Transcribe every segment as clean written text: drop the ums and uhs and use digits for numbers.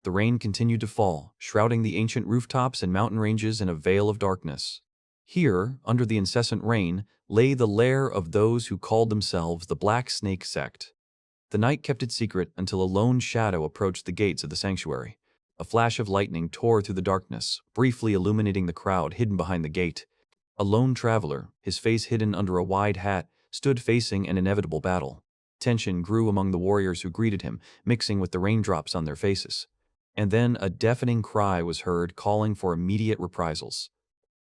The rain continued to fall, shrouding the ancient rooftops and mountain ranges in a veil of darkness. Here, under the incessant rain, lay the lair of those who called themselves the Black Snake Sect. The night kept it secret until a lone shadow approached the gates of the sanctuary. A flash of lightning tore through the darkness, briefly illuminating the crowd hidden behind the gate. A lone traveler, his face hidden under a wide hat, stood facing an inevitable battle. Tension grew among the warriors who greeted him, mixing with the raindrops on their faces. And then a deafening cry was heard calling for immediate reprisals.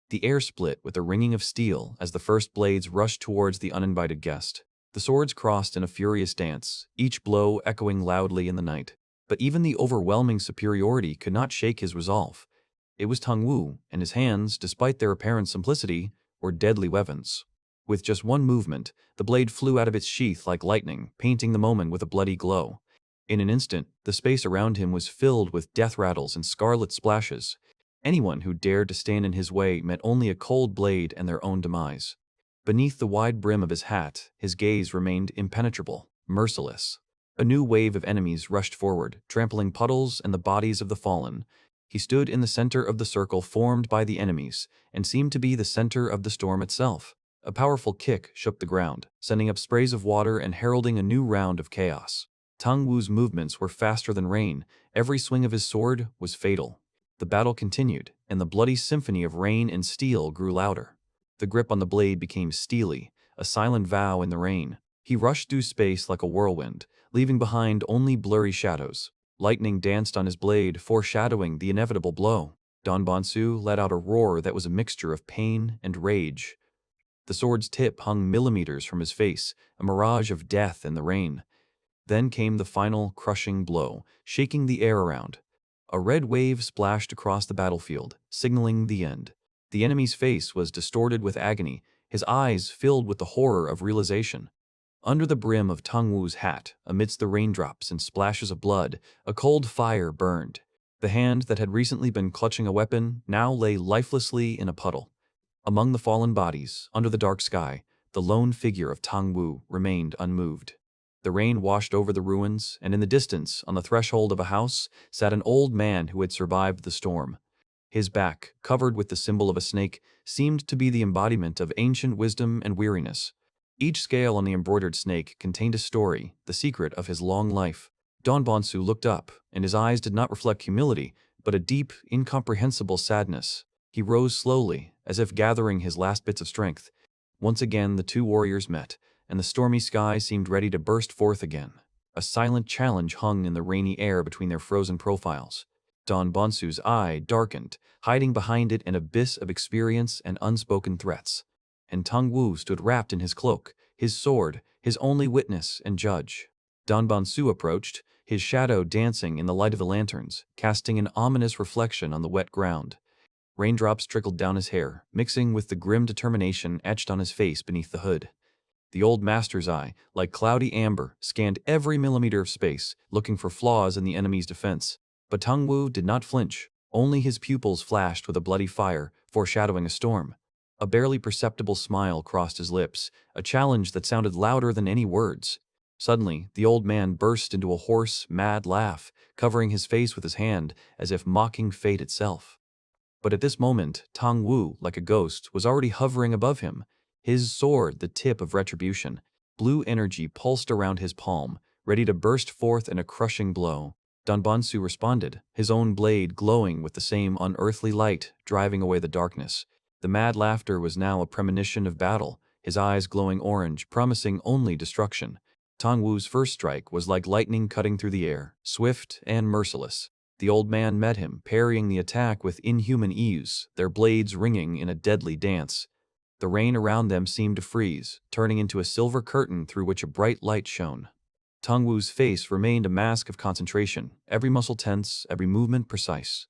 The air split with a ringing of steel as the first blades rushed towards the uninvited guest. The swords crossed in a furious dance, each blow echoing loudly in the night. But even the overwhelming superiority could not shake his resolve. It was Tang Wu, and his hands, despite their apparent simplicity, were deadly weapons. With just one movement, the blade flew out of its sheath like lightning, painting the moment with a bloody glow. In an instant, the space around him was filled with death rattles and scarlet splashes. Anyone who dared to stand in his way met only a cold blade and their own demise. Beneath the wide brim of his hat, his gaze remained impenetrable, merciless. A new wave of enemies rushed forward, trampling puddles and the bodies of the fallen. He stood in the center of the circle formed by the enemies, and seemed to be the center of the storm itself. A powerful kick shook the ground, sending up sprays of water and heralding a new round of chaos. Tang Wu's movements were faster than rain. Every swing of his sword was fatal. The battle continued, and the bloody symphony of rain and steel grew louder. The grip on the blade became steely, a silent vow in the rain. He rushed through space like a whirlwind, leaving behind only blurry shadows. Lightning danced on his blade, foreshadowing the inevitable blow. Don Bonsu let out a roar that was a mixture of pain and rage. The sword's tip hung millimeters from his face, a mirage of death in the rain. Then came the final, crushing blow, shaking the air around. A red wave splashed across the battlefield, signaling the end. The enemy's face was distorted with agony, his eyes filled with the horror of realization. Under the brim of Tang Wu's hat, amidst the raindrops and splashes of blood, a cold fire burned. The hand that had recently been clutching a weapon now lay lifelessly in a puddle. Among the fallen bodies, under the dark sky, the lone figure of Tang Wu remained unmoved. The rain washed over the ruins, and in the distance, on the threshold of a house, sat an old man who had survived the storm. His back, covered with the symbol of a snake, seemed to be the embodiment of ancient wisdom and weariness. Each scale on the embroidered snake contained a story, the secret of his long life. Don Bonsu looked up, and his eyes did not reflect humility, but a deep, incomprehensible sadness. He rose slowly, as if gathering his last bits of strength. Once again the two warriors met, and the stormy sky seemed ready to burst forth again. A silent challenge hung in the rainy air between their frozen profiles. Don Bonsu's eye darkened, hiding behind it an abyss of experience and unspoken threats. And Tang Wu stood wrapped in his cloak, his sword, his only witness and judge. Don Bonsu approached, his shadow dancing in the light of the lanterns, casting an ominous reflection on the wet ground. Raindrops trickled down his hair, mixing with the grim determination etched on his face beneath the hood. The old master's eye, like cloudy amber, scanned every millimeter of space, looking for flaws in the enemy's defense. But Tang Wu did not flinch. Only his pupils flashed with a bloody fire, foreshadowing a storm. A barely perceptible smile crossed his lips, a challenge that sounded louder than any words. Suddenly, the old man burst into a hoarse, mad laugh, covering his face with his hand, as if mocking fate itself. But at this moment, Tang Wu, like a ghost, was already hovering above him. His sword, the tip of retribution. Blue energy pulsed around his palm, ready to burst forth in a crushing blow. Don Bonsu responded, his own blade glowing with the same unearthly light, driving away the darkness. The mad laughter was now a premonition of battle, his eyes glowing orange, promising only destruction. Tang Wu's first strike was like lightning cutting through the air, swift and merciless. The old man met him, parrying the attack with inhuman ease, their blades ringing in a deadly dance. The rain around them seemed to freeze, turning into a silver curtain through which a bright light shone. Tang Wu's face remained a mask of concentration, every muscle tense, every movement precise.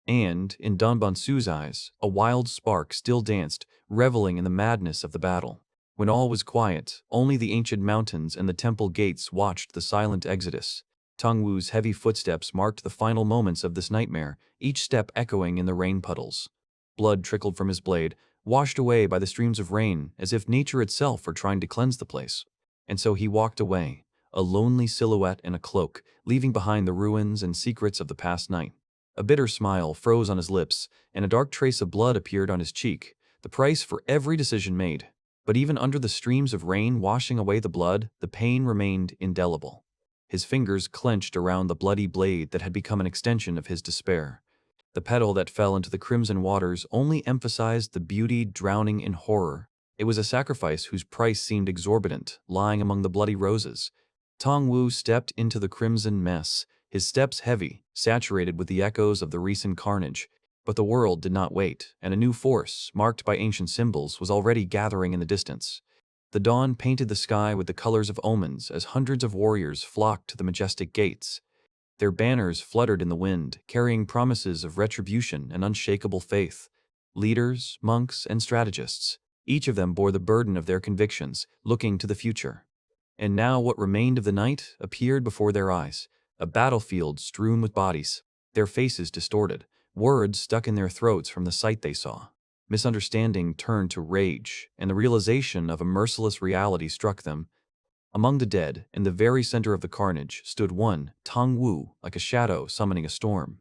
And, in Don Bonsu's eyes, a wild spark still danced, reveling in the madness of the battle. When all was quiet, only the ancient mountains and the temple gates watched the silent exodus. Tang Wu's heavy footsteps marked the final moments of this nightmare, each step echoing in the rain puddles. Blood trickled from his blade, washed away by the streams of rain, as if nature itself were trying to cleanse the place. And so he walked away, a lonely silhouette in a cloak, leaving behind the ruins and secrets of the past night. A bitter smile froze on his lips, and a dark trace of blood appeared on his cheek, the price for every decision made. But even under the streams of rain washing away the blood, the pain remained indelible. His fingers clenched around the bloody blade that had become an extension of his despair. The petal that fell into the crimson waters only emphasized the beauty drowning in horror. It was a sacrifice whose price seemed exorbitant, lying among the bloody roses. Tong Wu stepped into the crimson mess, his steps heavy, saturated with the echoes of the recent carnage. But the world did not wait, and a new force, marked by ancient symbols, was already gathering in the distance. The dawn painted the sky with the colors of omens as hundreds of warriors flocked to the majestic gates. Their banners fluttered in the wind, carrying promises of retribution and unshakable faith. Leaders, monks, and strategists, each of them bore the burden of their convictions, looking to the future. And now what remained of the night appeared before their eyes, a battlefield strewn with bodies, their faces distorted, words stuck in their throats from the sight they saw. Misunderstanding turned to rage, and the realization of a merciless reality struck them. Among the dead, in the very center of the carnage, stood one, Tong Wu, like a shadow summoning a storm.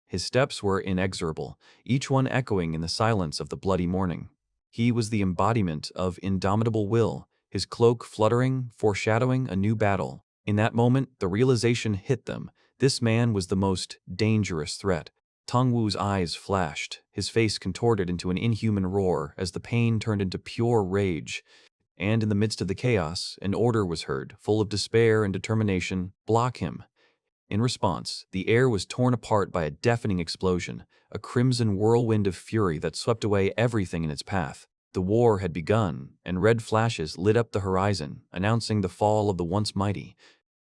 His steps were inexorable, each one echoing in the silence of the bloody morning. He was the embodiment of indomitable will, his cloak fluttering, foreshadowing a new battle. In that moment, the realization hit them. This man was the most dangerous threat. Tong Wu's eyes flashed, his face contorted into an inhuman roar as the pain turned into pure rage. And in the midst of the chaos, an order was heard, full of despair and determination: block him. In response, the air was torn apart by a deafening explosion, a crimson whirlwind of fury that swept away everything in its path. The war had begun, and red flashes lit up the horizon, announcing the fall of the once mighty.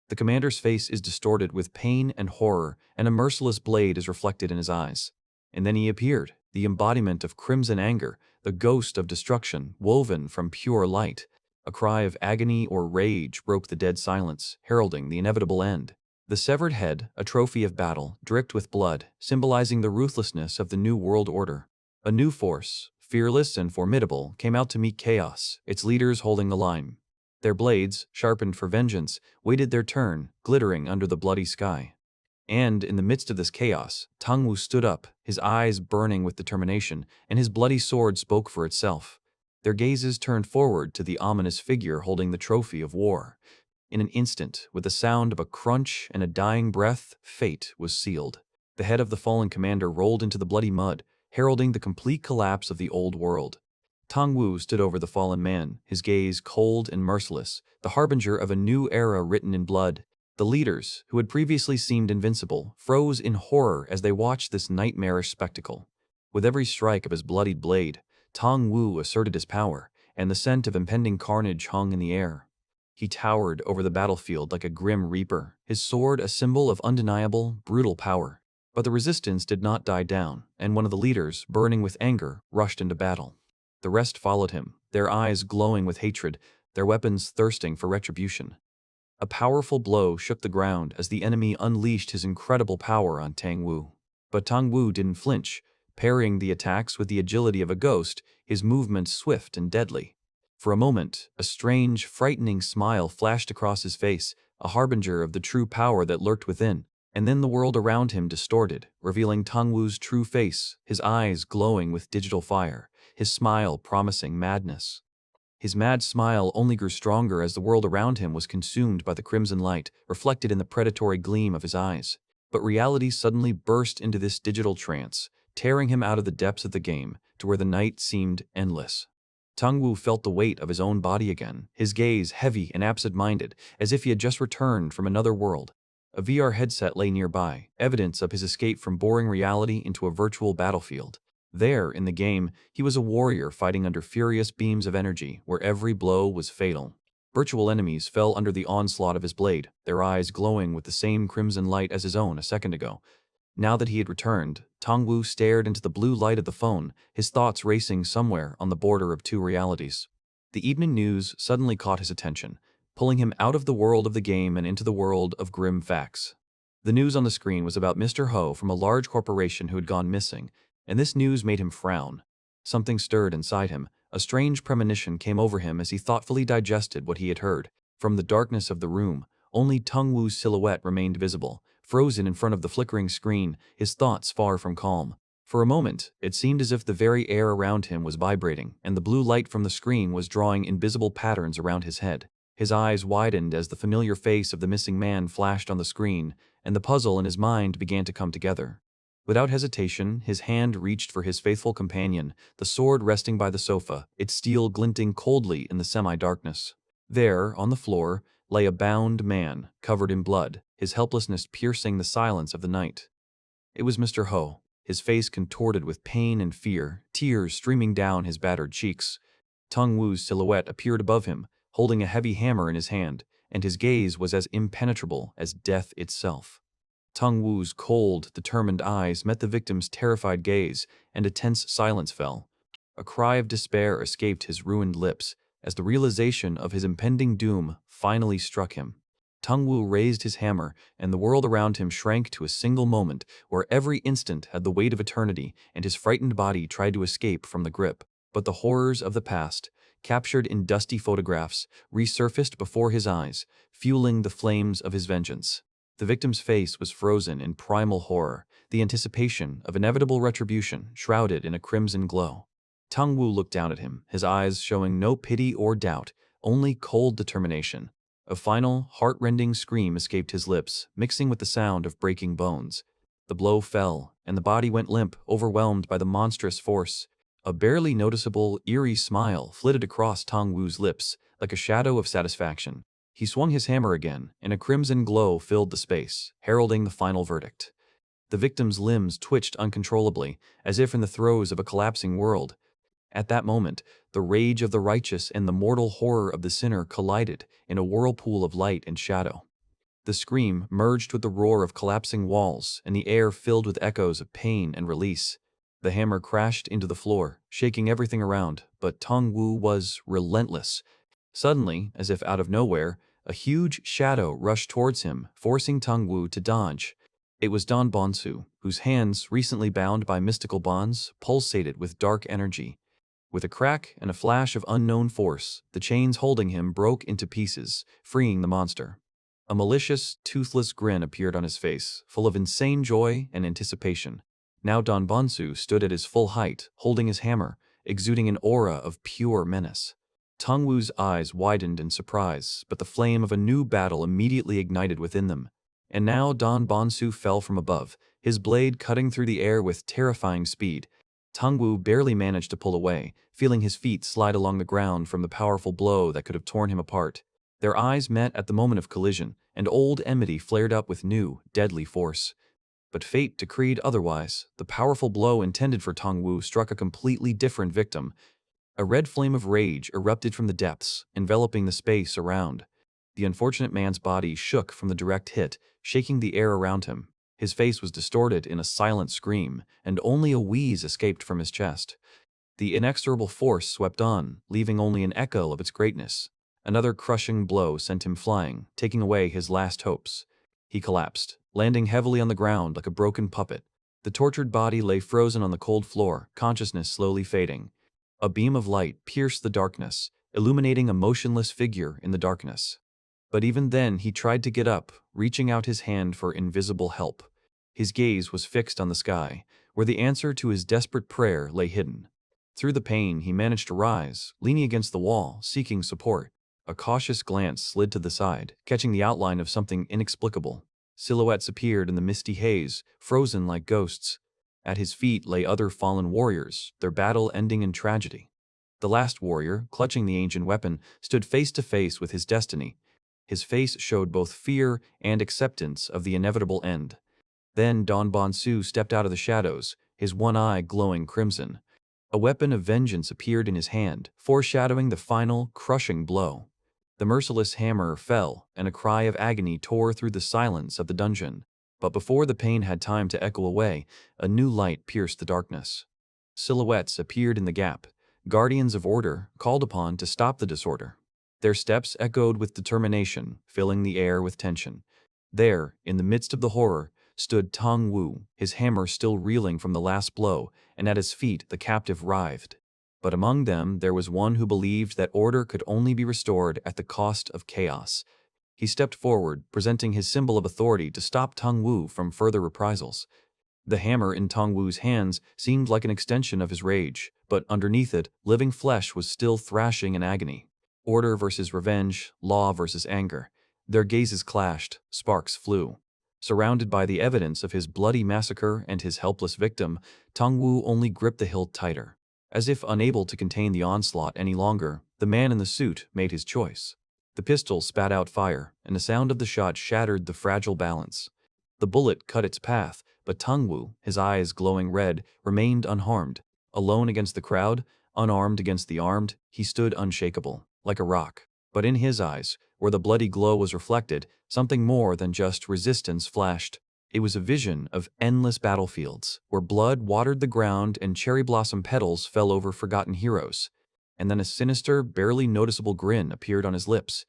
The commander's face is distorted with pain and horror, and a merciless blade is reflected in his eyes. And then he appeared, the embodiment of crimson anger, the ghost of destruction, woven from pure light. A cry of agony or rage broke the dead silence, heralding the inevitable end. The severed head, a trophy of battle, dripped with blood, symbolizing the ruthlessness of the new world order. A new force, fearless and formidable, came out to meet chaos, its leaders holding the line. Their blades, sharpened for vengeance, waited their turn, glittering under the bloody sky. And in the midst of this chaos, Tong Wu stood up, his eyes burning with determination, and his bloody sword spoke for itself. Their gazes turned forward to the ominous figure holding the trophy of war. In an instant, with the sound of a crunch and a dying breath, fate was sealed. The head of the fallen commander rolled into the bloody mud, heralding the complete collapse of the old world. Tong Wu stood over the fallen man, his gaze cold and merciless, the harbinger of a new era written in blood. The leaders, who had previously seemed invincible, froze in horror as they watched this nightmarish spectacle. With every strike of his bloodied blade, Tong Wu asserted his power, and the scent of impending carnage hung in the air. He towered over the battlefield like a grim reaper, his sword a symbol of undeniable, brutal power. But the resistance did not die down, and one of the leaders, burning with anger, rushed into battle. The rest followed him, their eyes glowing with hatred, their weapons thirsting for retribution. A powerful blow shook the ground as the enemy unleashed his incredible power on Tang Wu. But Tang Wu didn't flinch, parrying the attacks with the agility of a ghost, his movements swift and deadly. For a moment, a strange, frightening smile flashed across his face, a harbinger of the true power that lurked within. And then the world around him distorted, revealing Tang Wu's true face, his eyes glowing with digital fire, his smile promising madness. His mad smile only grew stronger as the world around him was consumed by the crimson light, reflected in the predatory gleam of his eyes. But reality suddenly burst into this digital trance, tearing him out of the depths of the game, to where the night seemed endless. Tang Wu felt the weight of his own body again, his gaze heavy and absent-minded, as if he had just returned from another world. A VR headset lay nearby, evidence of his escape from boring reality into a virtual battlefield. There, in the game, he was a warrior fighting under furious beams of energy, where every blow was fatal. Virtual enemies fell under the onslaught of his blade, their eyes glowing with the same crimson light as his own a second ago. Now that he had returned, Tang Wu stared into the blue light of the phone, his thoughts racing somewhere on the border of two realities. The evening news suddenly caught his attention, pulling him out of the world of the game and into the world of grim facts. The news on the screen was about Mr. Ho from a large corporation who had gone missing, and this news made him frown. Something stirred inside him. A strange premonition came over him as he thoughtfully digested what he had heard. From the darkness of the room, Only Tung Wu's silhouette remained visible, frozen in front of the flickering screen, his thoughts far from calm. For a moment, it seemed as if the very air around him was vibrating, and the blue light from the screen was drawing invisible patterns around his head. His eyes widened as the familiar face of the missing man flashed on the screen, and the puzzle in his mind began to come together. Without hesitation, his hand reached for his faithful companion, the sword resting by the sofa, its steel glinting coldly in the semi-darkness. There, on the floor, lay a bound man, covered in blood, his helplessness piercing the silence of the night. It was Mr. Ho, his face contorted with pain and fear, tears streaming down his battered cheeks. Tung Wu's silhouette appeared above him, holding a heavy hammer in his hand, and his gaze was as impenetrable as death itself. Tung Wu's cold, determined eyes met the victim's terrified gaze, and a tense silence fell. A cry of despair escaped his ruined lips as the realization of his impending doom finally struck him. Tung Wu raised his hammer, and the world around him shrank to a single moment where every instant had the weight of eternity, and his frightened body tried to escape from the grip. But the horrors of the past, captured in dusty photographs, resurfaced before his eyes, fueling the flames of his vengeance. The victim's face was frozen in primal horror, the anticipation of inevitable retribution shrouded in a crimson glow. Tung Wu looked down at him, his eyes showing no pity or doubt, only cold determination. A final, heart-rending scream escaped his lips, mixing with the sound of breaking bones. The blow fell, and the body went limp, overwhelmed by the monstrous force. A barely noticeable, eerie smile flitted across Tung Wu's lips, like a shadow of satisfaction. He swung his hammer again, and a crimson glow filled the space, heralding the final verdict. The victim's limbs twitched uncontrollably, as if in the throes of a collapsing world. At that moment, the rage of the righteous and the mortal horror of the sinner collided in a whirlpool of light and shadow. The scream merged with the roar of collapsing walls, and the air filled with echoes of pain and release. The hammer crashed into the floor, shaking everything around, but Tung Wu was relentless. Suddenly, as if out of nowhere, a huge shadow rushed towards him, forcing Tung Wu to dodge. It was Don Bonsu, whose hands, recently bound by mystical bonds, pulsated with dark energy. With a crack and a flash of unknown force, the chains holding him broke into pieces, freeing the monster. A malicious, toothless grin appeared on his face, full of insane joy and anticipation. Now Don Bonsu stood at his full height, holding his hammer, exuding an aura of pure menace. Tung Wu's eyes widened in surprise, but the flame of a new battle immediately ignited within them. And now Don Bonsu fell from above, his blade cutting through the air with terrifying speed. Tung Wu barely managed to pull away, feeling his feet slide along the ground from the powerful blow that could have torn him apart. Their eyes met at the moment of collision, and old enmity flared up with new, deadly force. But fate decreed otherwise. The powerful blow intended for Tung Wu struck a completely different victim. A red flame of rage erupted from the depths, enveloping the space around. The unfortunate man's body shook from the direct hit, shaking the air around him. His face was distorted in a silent scream, and only a wheeze escaped from his chest. The inexorable force swept on, leaving only an echo of its greatness. Another crushing blow sent him flying, taking away his last hopes. He collapsed, landing heavily on the ground like a broken puppet. The tortured body lay frozen on the cold floor, consciousness slowly fading. A beam of light pierced the darkness, illuminating a motionless figure in the darkness. But even then he tried to get up, reaching out his hand for invisible help. His gaze was fixed on the sky, where the answer to his desperate prayer lay hidden. Through the pain, he managed to rise, leaning against the wall, seeking support. A cautious glance slid to the side, catching the outline of something inexplicable. Silhouettes appeared in the misty haze, frozen like ghosts. At his feet lay other fallen warriors, their battle ending in tragedy. The last warrior, clutching the ancient weapon, stood face to face with his destiny. His face showed both fear and acceptance of the inevitable end. Then Don Bonsu stepped out of the shadows, his one eye glowing crimson. A weapon of vengeance appeared in his hand, foreshadowing the final, crushing blow. The merciless hammer fell, and a cry of agony tore through the silence of the dungeon. But before the pain had time to echo away, a new light pierced the darkness. Silhouettes appeared in the gap, guardians of order called upon to stop the disorder. Their steps echoed with determination, filling the air with tension. There, in the midst of the horror, stood Tung Wu, his hammer still reeling from the last blow, and at his feet the captive writhed. But among them there was one who believed that order could only be restored at the cost of chaos. He stepped forward, presenting his symbol of authority to stop Tong Wu from further reprisals. The hammer in Tong Wu's hands seemed like an extension of his rage, but underneath it, living flesh was still thrashing in agony. Order versus revenge, law versus anger. Their gazes clashed, sparks flew. Surrounded by the evidence of his bloody massacre and his helpless victim, Tong Wu only gripped the hilt tighter. As if unable to contain the onslaught any longer, the man in the suit made his choice. The pistol spat out fire, and the sound of the shot shattered the fragile balance. The bullet cut its path, but Tong Wu, his eyes glowing red, remained unharmed. Alone against the crowd, unarmed against the armed, he stood unshakable, like a rock. But in his eyes, where the bloody glow was reflected, something more than just resistance flashed. It was a vision of endless battlefields, where blood watered the ground and cherry blossom petals fell over forgotten heroes. And then a sinister, barely noticeable grin appeared on his lips.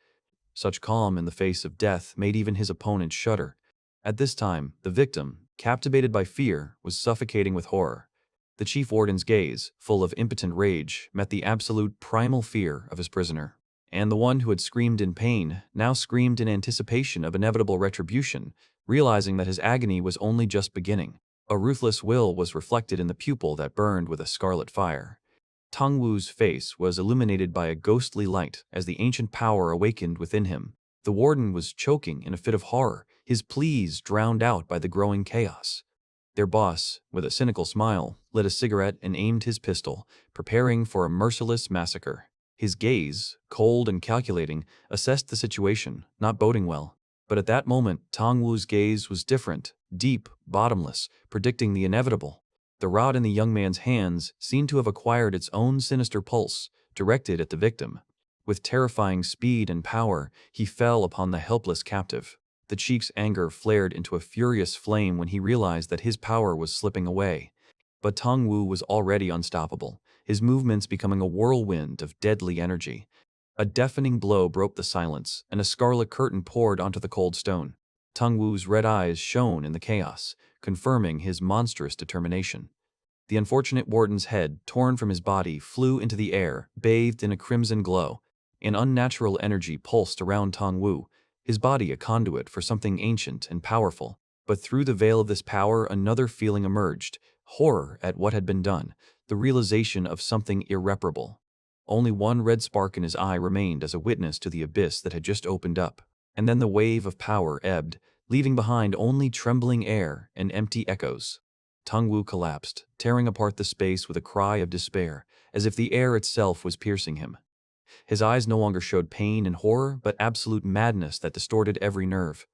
Such calm in the face of death made even his opponent shudder. At this time, the victim, captivated by fear, was suffocating with horror. The chief warden's gaze, full of impotent rage, met the absolute primal fear of his prisoner. And the one who had screamed in pain now screamed in anticipation of inevitable retribution, realizing that his agony was only just beginning. A ruthless will was reflected in the pupil that burned with a scarlet fire. Tong Wu's face was illuminated by a ghostly light as the ancient power awakened within him. The warden was choking in a fit of horror, his pleas drowned out by the growing chaos. Their boss, with a cynical smile, lit a cigarette and aimed his pistol, preparing for a merciless massacre. His gaze, cold and calculating, assessed the situation, not boding well. But at that moment, Tong Wu's gaze was different, deep, bottomless, predicting the inevitable. The rod in the young man's hands seemed to have acquired its own sinister pulse, directed at the victim. With terrifying speed and power, he fell upon the helpless captive. The chief's anger flared into a furious flame when he realized that his power was slipping away. But Tong Wu was already unstoppable, his movements becoming a whirlwind of deadly energy. A deafening blow broke the silence, and a scarlet curtain poured onto the cold stone. Tong Wu's red eyes shone in the chaos, confirming his monstrous determination. The unfortunate warden's head, torn from his body, flew into the air, bathed in a crimson glow. An unnatural energy pulsed around Tong Wu, his body a conduit for something ancient and powerful. But through the veil of this power, another feeling emerged: horror at what had been done, the realization of something irreparable. Only one red spark in his eye remained as a witness to the abyss that had just opened up. And then the wave of power ebbed, leaving behind only trembling air and empty echoes. Tong Wu collapsed, tearing apart the space with a cry of despair, as if the air itself was piercing him. His eyes no longer showed pain and horror, but absolute madness that distorted every nerve.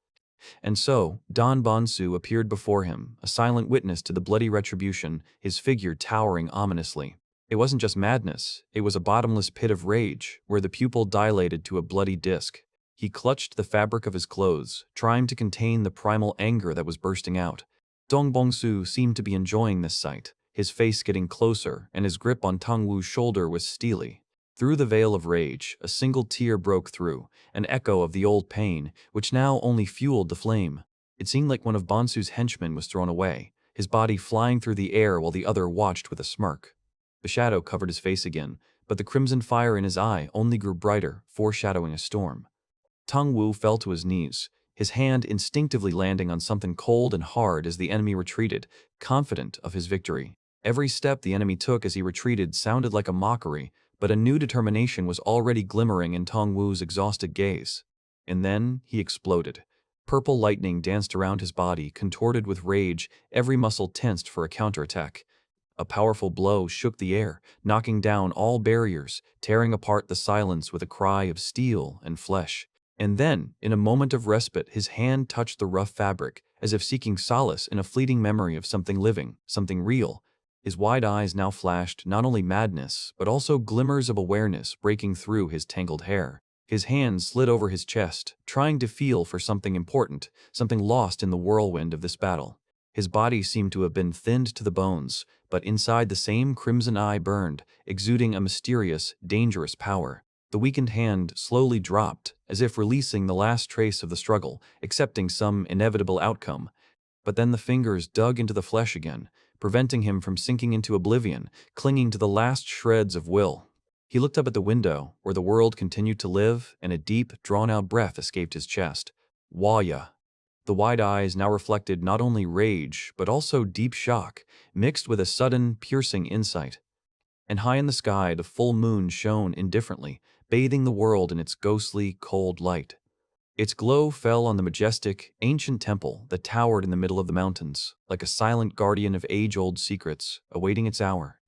And so, Don Bonsu appeared before him, a silent witness to the bloody retribution, his figure towering ominously. It wasn't just madness, it was a bottomless pit of rage, where the pupil dilated to a bloody disc. He clutched the fabric of his clothes, trying to contain the primal anger that was bursting out. Dong Bongsu seemed to be enjoying this sight, his face getting closer, and his grip on Tong Wu's shoulder was steely. Through the veil of rage, a single tear broke through, an echo of the old pain, which now only fueled the flame. It seemed like one of Bonsu's henchmen was thrown away, his body flying through the air while the other watched with a smirk. The shadow covered his face again, but the crimson fire in his eye only grew brighter, foreshadowing a storm. Tong Wu fell to his knees, his hand instinctively landing on something cold and hard as the enemy retreated, confident of his victory. Every step the enemy took as he retreated sounded like a mockery, but a new determination was already glimmering in Tong Wu's exhausted gaze. And then he exploded. Purple lightning danced around his body, contorted with rage, every muscle tensed for a counterattack. A powerful blow shook the air, knocking down all barriers, tearing apart the silence with a cry of steel and flesh. And then, in a moment of respite, his hand touched the rough fabric, as if seeking solace in a fleeting memory of something living, something real. His wide eyes now flashed not only madness, but also glimmers of awareness breaking through his tangled hair. His hands slid over his chest, trying to feel for something important, something lost in the whirlwind of this battle. His body seemed to have been thinned to the bones, but inside the same crimson eye burned, exuding a mysterious, dangerous power. The weakened hand slowly dropped, as if releasing the last trace of the struggle, accepting some inevitable outcome. But then the fingers dug into the flesh again, preventing him from sinking into oblivion, clinging to the last shreds of will. He looked up at the window, where the world continued to live, and a deep, drawn-out breath escaped his chest. Waya. The wide eyes now reflected not only rage, but also deep shock, mixed with a sudden, piercing insight. And high in the sky, the full moon shone indifferently, bathing the world in its ghostly, cold light. Its glow fell on the majestic, ancient temple that towered in the middle of the mountains, like a silent guardian of age-old secrets, awaiting its hour.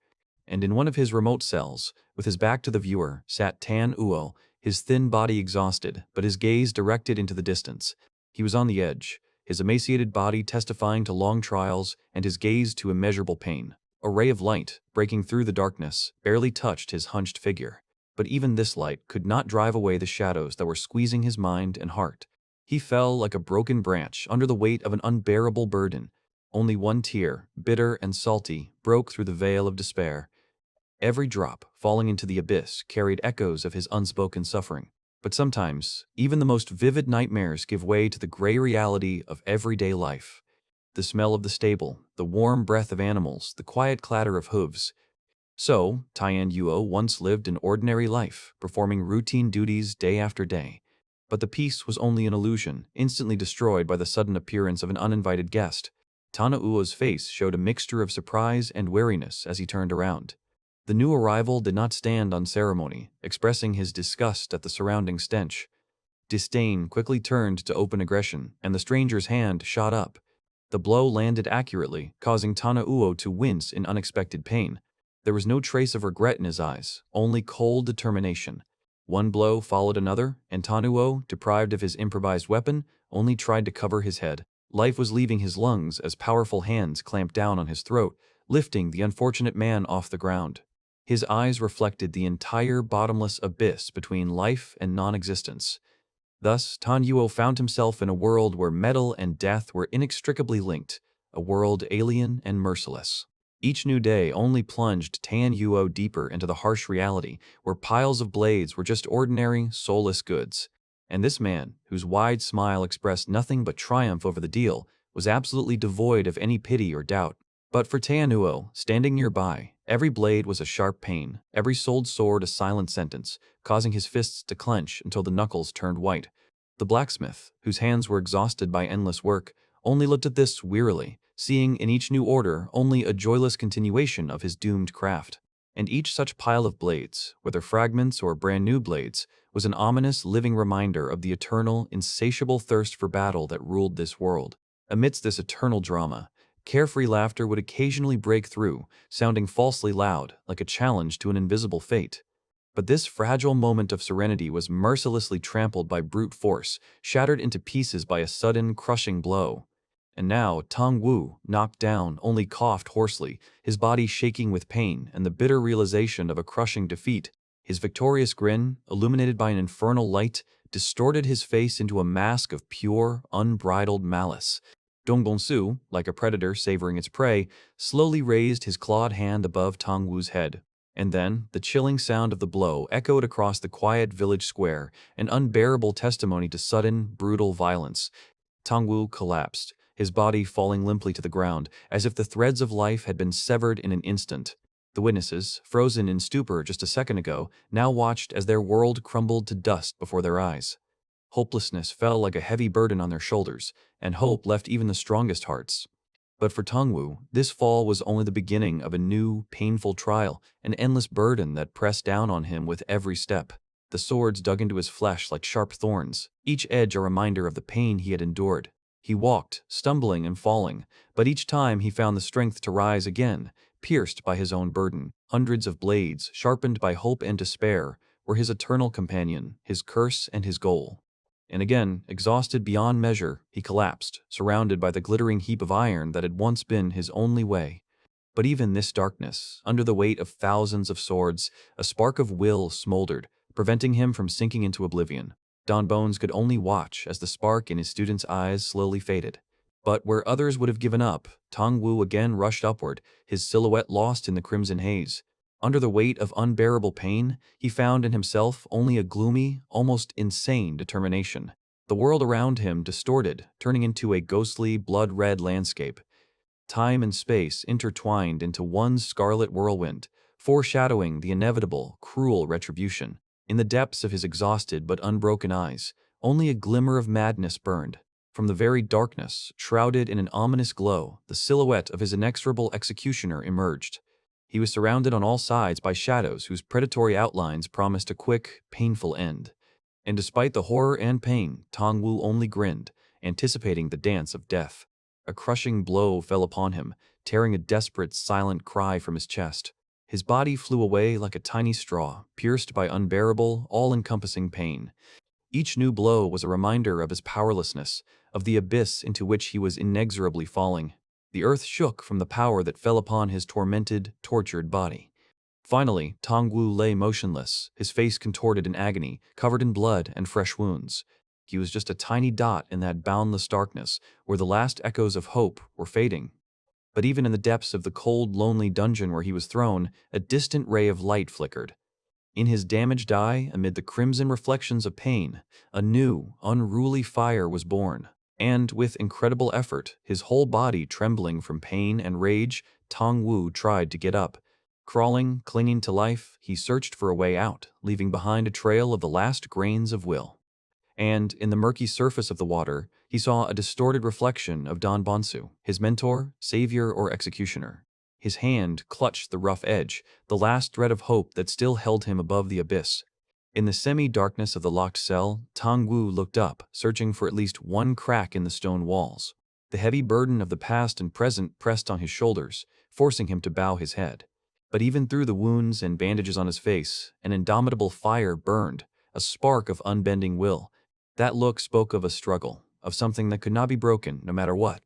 And in one of his remote cells, with his back to the viewer, sat Tan Uo, his thin body exhausted, but his gaze directed into the distance. He was on the edge, his emaciated body testifying to long trials and his gaze to immeasurable pain. A ray of light, breaking through the darkness, barely touched his hunched figure. But even this light could not drive away the shadows that were squeezing his mind and heart. He fell like a broken branch under the weight of an unbearable burden. Only one tear, bitter and salty, broke through the veil of despair. Every drop, falling into the abyss, carried echoes of his unspoken suffering. But sometimes, even the most vivid nightmares give way to the gray reality of everyday life. The smell of the stable, the warm breath of animals, the quiet clatter of hooves. So, Tian Yuo once lived an ordinary life, performing routine duties day after day. But the peace was only an illusion, instantly destroyed by the sudden appearance of an uninvited guest. Tana Uo's face showed a mixture of surprise and wariness as he turned around. The new arrival did not stand on ceremony, expressing his disgust at the surrounding stench. Disdain quickly turned to open aggression, and the stranger's hand shot up. The blow landed accurately, causing Tana Uo to wince in unexpected pain. There was no trace of regret in his eyes, only cold determination. One blow followed another, and Tanuo, deprived of his improvised weapon, only tried to cover his head. Life was leaving his lungs as powerful hands clamped down on his throat, lifting the unfortunate man off the ground. His eyes reflected the entire bottomless abyss between life and non-existence. Thus, Tan Yuo found himself in a world where metal and death were inextricably linked, a world alien and merciless. Each new day only plunged Tan Yuo deeper into the harsh reality, where piles of blades were just ordinary, soulless goods. And this man, whose wide smile expressed nothing but triumph over the deal, was absolutely devoid of any pity or doubt. But for Tan Yuo, standing nearby, every blade was a sharp pain, every sold sword a silent sentence, causing his fists to clench until the knuckles turned white. The blacksmith, whose hands were exhausted by endless work, only looked at this wearily, seeing in each new order only a joyless continuation of his doomed craft. And each such pile of blades, whether fragments or brand new blades, was an ominous living reminder of the eternal, insatiable thirst for battle that ruled this world. Amidst this eternal drama, carefree laughter would occasionally break through, sounding falsely loud, like a challenge to an invisible fate. But this fragile moment of serenity was mercilessly trampled by brute force, shattered into pieces by a sudden, crushing blow. And now Tong Wu, knocked down, only coughed hoarsely, his body shaking with pain and the bitter realization of a crushing defeat. His victorious grin, illuminated by an infernal light, distorted his face into a mask of pure, unbridled malice. Dong Bongsu, like a predator savoring its prey, slowly raised his clawed hand above Tong Wu's head. And then, the chilling sound of the blow echoed across the quiet village square, an unbearable testimony to sudden, brutal violence. Tong Wu collapsed, his body falling limply to the ground, as if the threads of life had been severed in an instant. The witnesses, frozen in stupor just a second ago, now watched as their world crumbled to dust before their eyes. Hopelessness fell like a heavy burden on their shoulders, and hope left even the strongest hearts. But for Tong Wu, this fall was only the beginning of a new, painful trial, an endless burden that pressed down on him with every step. The swords dug into his flesh like sharp thorns, each edge a reminder of the pain he had endured. He walked, stumbling and falling, but each time he found the strength to rise again, pierced by his own burden. Hundreds of blades, sharpened by hope and despair, were his eternal companion, his curse and his goal. And again, exhausted beyond measure, he collapsed, surrounded by the glittering heap of iron that had once been his only way. But even this darkness, under the weight of thousands of swords, a spark of will smoldered, preventing him from sinking into oblivion. Don Bones could only watch as the spark in his student's eyes slowly faded. But where others would have given up, Tong Wu again rushed upward, his silhouette lost in the crimson haze. Under the weight of unbearable pain, he found in himself only a gloomy, almost insane determination. The world around him distorted, turning into a ghostly, blood-red landscape. Time and space intertwined into one scarlet whirlwind, foreshadowing the inevitable, cruel retribution. In the depths of his exhausted but unbroken eyes, only a glimmer of madness burned. From the very darkness, shrouded in an ominous glow, the silhouette of his inexorable executioner emerged. He was surrounded on all sides by shadows whose predatory outlines promised a quick, painful end. And despite the horror and pain, Tong Wu only grinned, anticipating the dance of death. A crushing blow fell upon him, tearing a desperate, silent cry from his chest. His body flew away like a tiny straw, pierced by unbearable, all-encompassing pain. Each new blow was a reminder of his powerlessness, of the abyss into which he was inexorably falling. The earth shook from the power that fell upon his tormented, tortured body. Finally, Tong Wu lay motionless, his face contorted in agony, covered in blood and fresh wounds. He was just a tiny dot in that boundless darkness, where the last echoes of hope were fading. But even in the depths of the cold, lonely dungeon where he was thrown, a distant ray of light flickered. In his damaged eye, amid the crimson reflections of pain, a new, unruly fire was born. And, with incredible effort, his whole body trembling from pain and rage, Tong Wu tried to get up. Crawling, clinging to life, he searched for a way out, leaving behind a trail of the last grains of will. And, in the murky surface of the water, he saw a distorted reflection of Don Bonsu, his mentor, savior, or executioner. His hand clutched the rough edge, the last thread of hope that still held him above the abyss. In the semi-darkness of the locked cell, Tong Wu looked up, searching for at least one crack in the stone walls. The heavy burden of the past and present pressed on his shoulders, forcing him to bow his head. But even through the wounds and bandages on his face, an indomitable fire burned, a spark of unbending will. That look spoke of a struggle, of something that could not be broken, no matter what.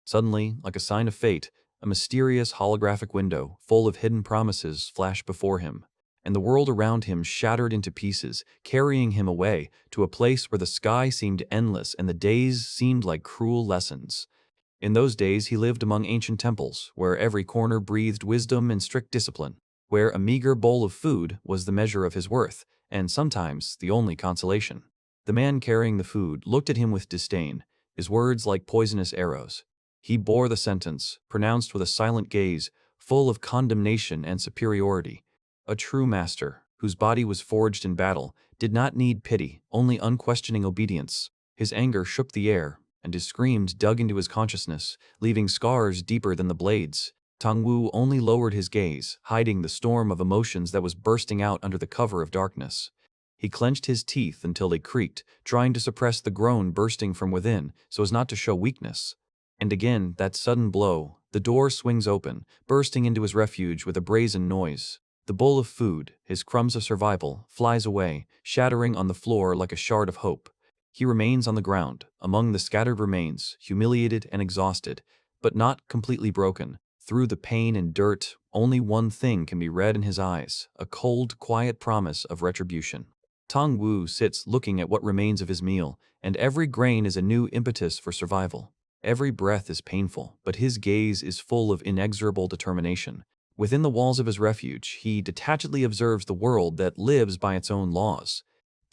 Suddenly, like a sign of fate, a mysterious holographic window, full of hidden promises, flashed before him, and the world around him shattered into pieces, carrying him away to a place where the sky seemed endless and the days seemed like cruel lessons. In those days he lived among ancient temples, where every corner breathed wisdom and strict discipline, where a meager bowl of food was the measure of his worth, and sometimes the only consolation. The man carrying the food looked at him with disdain, his words like poisonous arrows. He bore the sentence, pronounced with a silent gaze, full of condemnation and superiority. A true master, whose body was forged in battle, did not need pity, only unquestioning obedience. His anger shook the air, and his screams dug into his consciousness, leaving scars deeper than the blades. Tong Wu only lowered his gaze, hiding the storm of emotions that was bursting out under the cover of darkness. He clenched his teeth until they creaked, trying to suppress the groan bursting from within so as not to show weakness. And again, that sudden blow. The door swings open, bursting into his refuge with a brazen noise. The bowl of food, his crumbs of survival, flies away, shattering on the floor like a shard of hope. He remains on the ground, among the scattered remains, humiliated and exhausted, but not completely broken. Through the pain and dirt, only one thing can be read in his eyes, a cold, quiet promise of retribution. Tong Wu sits looking at what remains of his meal, and every grain is a new impetus for survival. Every breath is painful, but his gaze is full of inexorable determination. Within the walls of his refuge, he detachedly observes the world that lives by its own laws.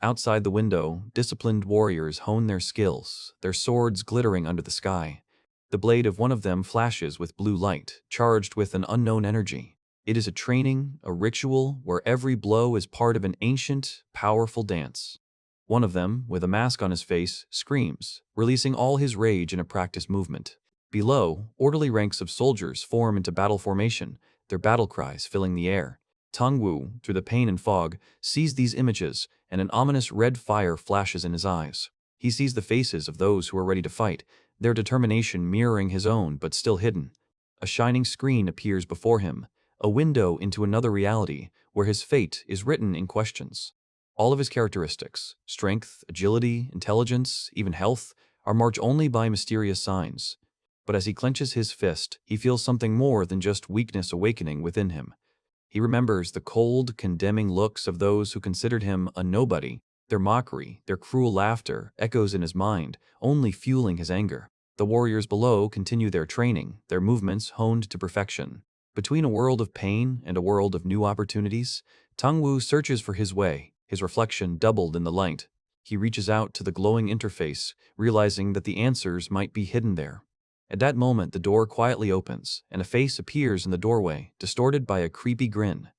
Outside the window, disciplined warriors hone their skills, their swords glittering under the sky. The blade of one of them flashes with blue light, charged with an unknown energy. It is a training, a ritual, where every blow is part of an ancient, powerful dance. One of them, with a mask on his face, screams, releasing all his rage in a practiced movement. Below, orderly ranks of soldiers form into battle formation, their battle cries filling the air. Tong Wu, through the pain and fog, sees these images, and an ominous red fire flashes in his eyes. He sees the faces of those who are ready to fight, their determination mirroring his own but still hidden. A shining screen appears before him, a window into another reality where his fate is written in questions. All of his characteristics, strength, agility, intelligence, even health, are marked only by mysterious signs. But as he clenches his fist, he feels something more than just weakness awakening within him. He remembers the cold, condemning looks of those who considered him a nobody. Their mockery, their cruel laughter, echoes in his mind, only fueling his anger. The warriors below continue their training, their movements honed to perfection. Between a world of pain and a world of new opportunities, Tong Wu searches for his way, his reflection doubled in the light. He reaches out to the glowing interface, realizing that the answers might be hidden there. At that moment, the door quietly opens, and a face appears in the doorway, distorted by a creepy grin.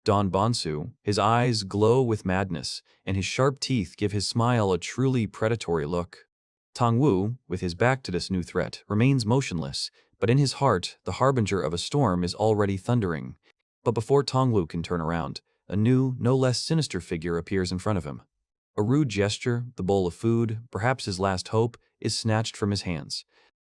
Don Bonsu, his eyes glow with madness, and his sharp teeth give his smile a truly predatory look. Tong Wu, with his back to this new threat, remains motionless, but in his heart, the harbinger of a storm is already thundering. But before Tong Wu can turn around, a new, no less sinister figure appears in front of him. A rude gesture, the bowl of food, perhaps his last hope, is snatched from his hands.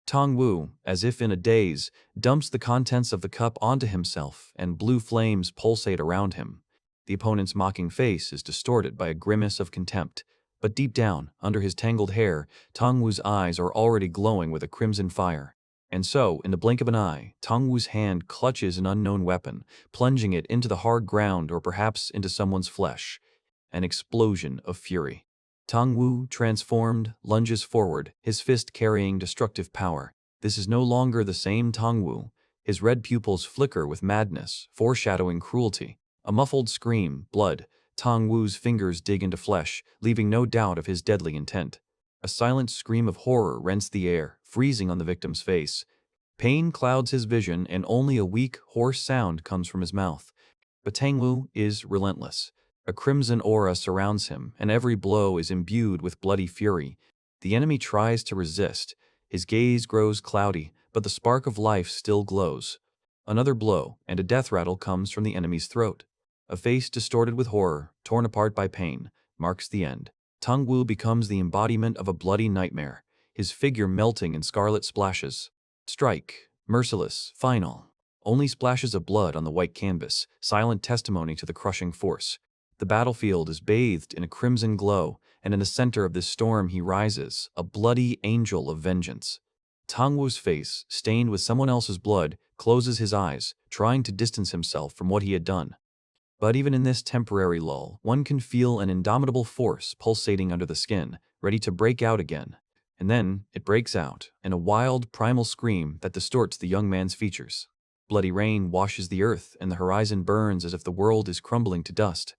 Tong Wu, as if in a daze, dumps the contents of the cup onto himself, and blue flames pulsate around him. The opponent's mocking face is distorted by a grimace of contempt, but deep down, under his tangled hair, Tong Wu's eyes are already glowing with a crimson fire. And so, in the blink of an eye, Tong Wu's hand clutches an unknown weapon, plunging it into the hard ground or perhaps into someone's flesh. An explosion of fury. Tong Wu, transformed, lunges forward, his fist carrying destructive power. This is no longer the same Tong Wu. His red pupils flicker with madness, foreshadowing cruelty. A muffled scream, blood. Tong Wu's fingers dig into flesh, leaving no doubt of his deadly intent. A silent scream of horror rents the air, freezing on the victim's face. Pain clouds his vision, and only a weak, hoarse sound comes from his mouth. But Tong Wu is relentless. A crimson aura surrounds him, and every blow is imbued with bloody fury. The enemy tries to resist. His gaze grows cloudy, but the spark of life still glows. Another blow, and a death rattle comes from the enemy's throat. A face distorted with horror, torn apart by pain, marks the end. Tong Wu becomes the embodiment of a bloody nightmare, his figure melting in scarlet splashes. Strike, merciless, final. Only splashes of blood on the white canvas, silent testimony to the crushing force. The battlefield is bathed in a crimson glow, and in the center of this storm he rises, a bloody angel of vengeance. Tong Wu's face, stained with someone else's blood, closes his eyes, trying to distance himself from what he had done. But even in this temporary lull, one can feel an indomitable force pulsating under the skin, ready to break out again. And then it breaks out, in a wild, primal scream that distorts the young man's features. Bloody rain washes the earth, and the horizon burns as if the world is crumbling to dust.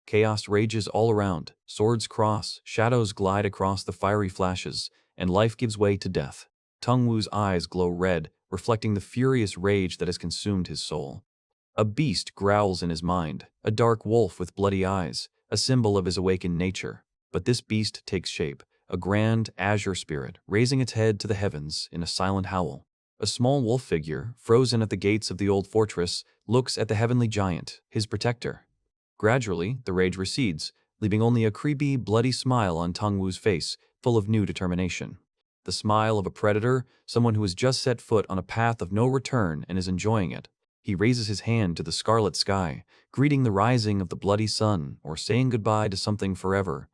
Chaos rages all around, swords cross, shadows glide across the fiery flashes, and life gives way to death. Tong Wu's eyes glow red, reflecting the furious rage that has consumed his soul. A beast growls in his mind, a dark wolf with bloody eyes, a symbol of his awakened nature. But this beast takes shape, a grand azure spirit, raising its head to the heavens in a silent howl. A small wolf figure, frozen at the gates of the old fortress, looks at the heavenly giant, his protector. Gradually, the rage recedes, leaving only a creepy, bloody smile on Tong Wu's face, full of new determination. The smile of a predator, someone who has just set foot on a path of no return and is enjoying it. He raises his hand to the scarlet sky, greeting the rising of the bloody sun, or saying goodbye to something forever.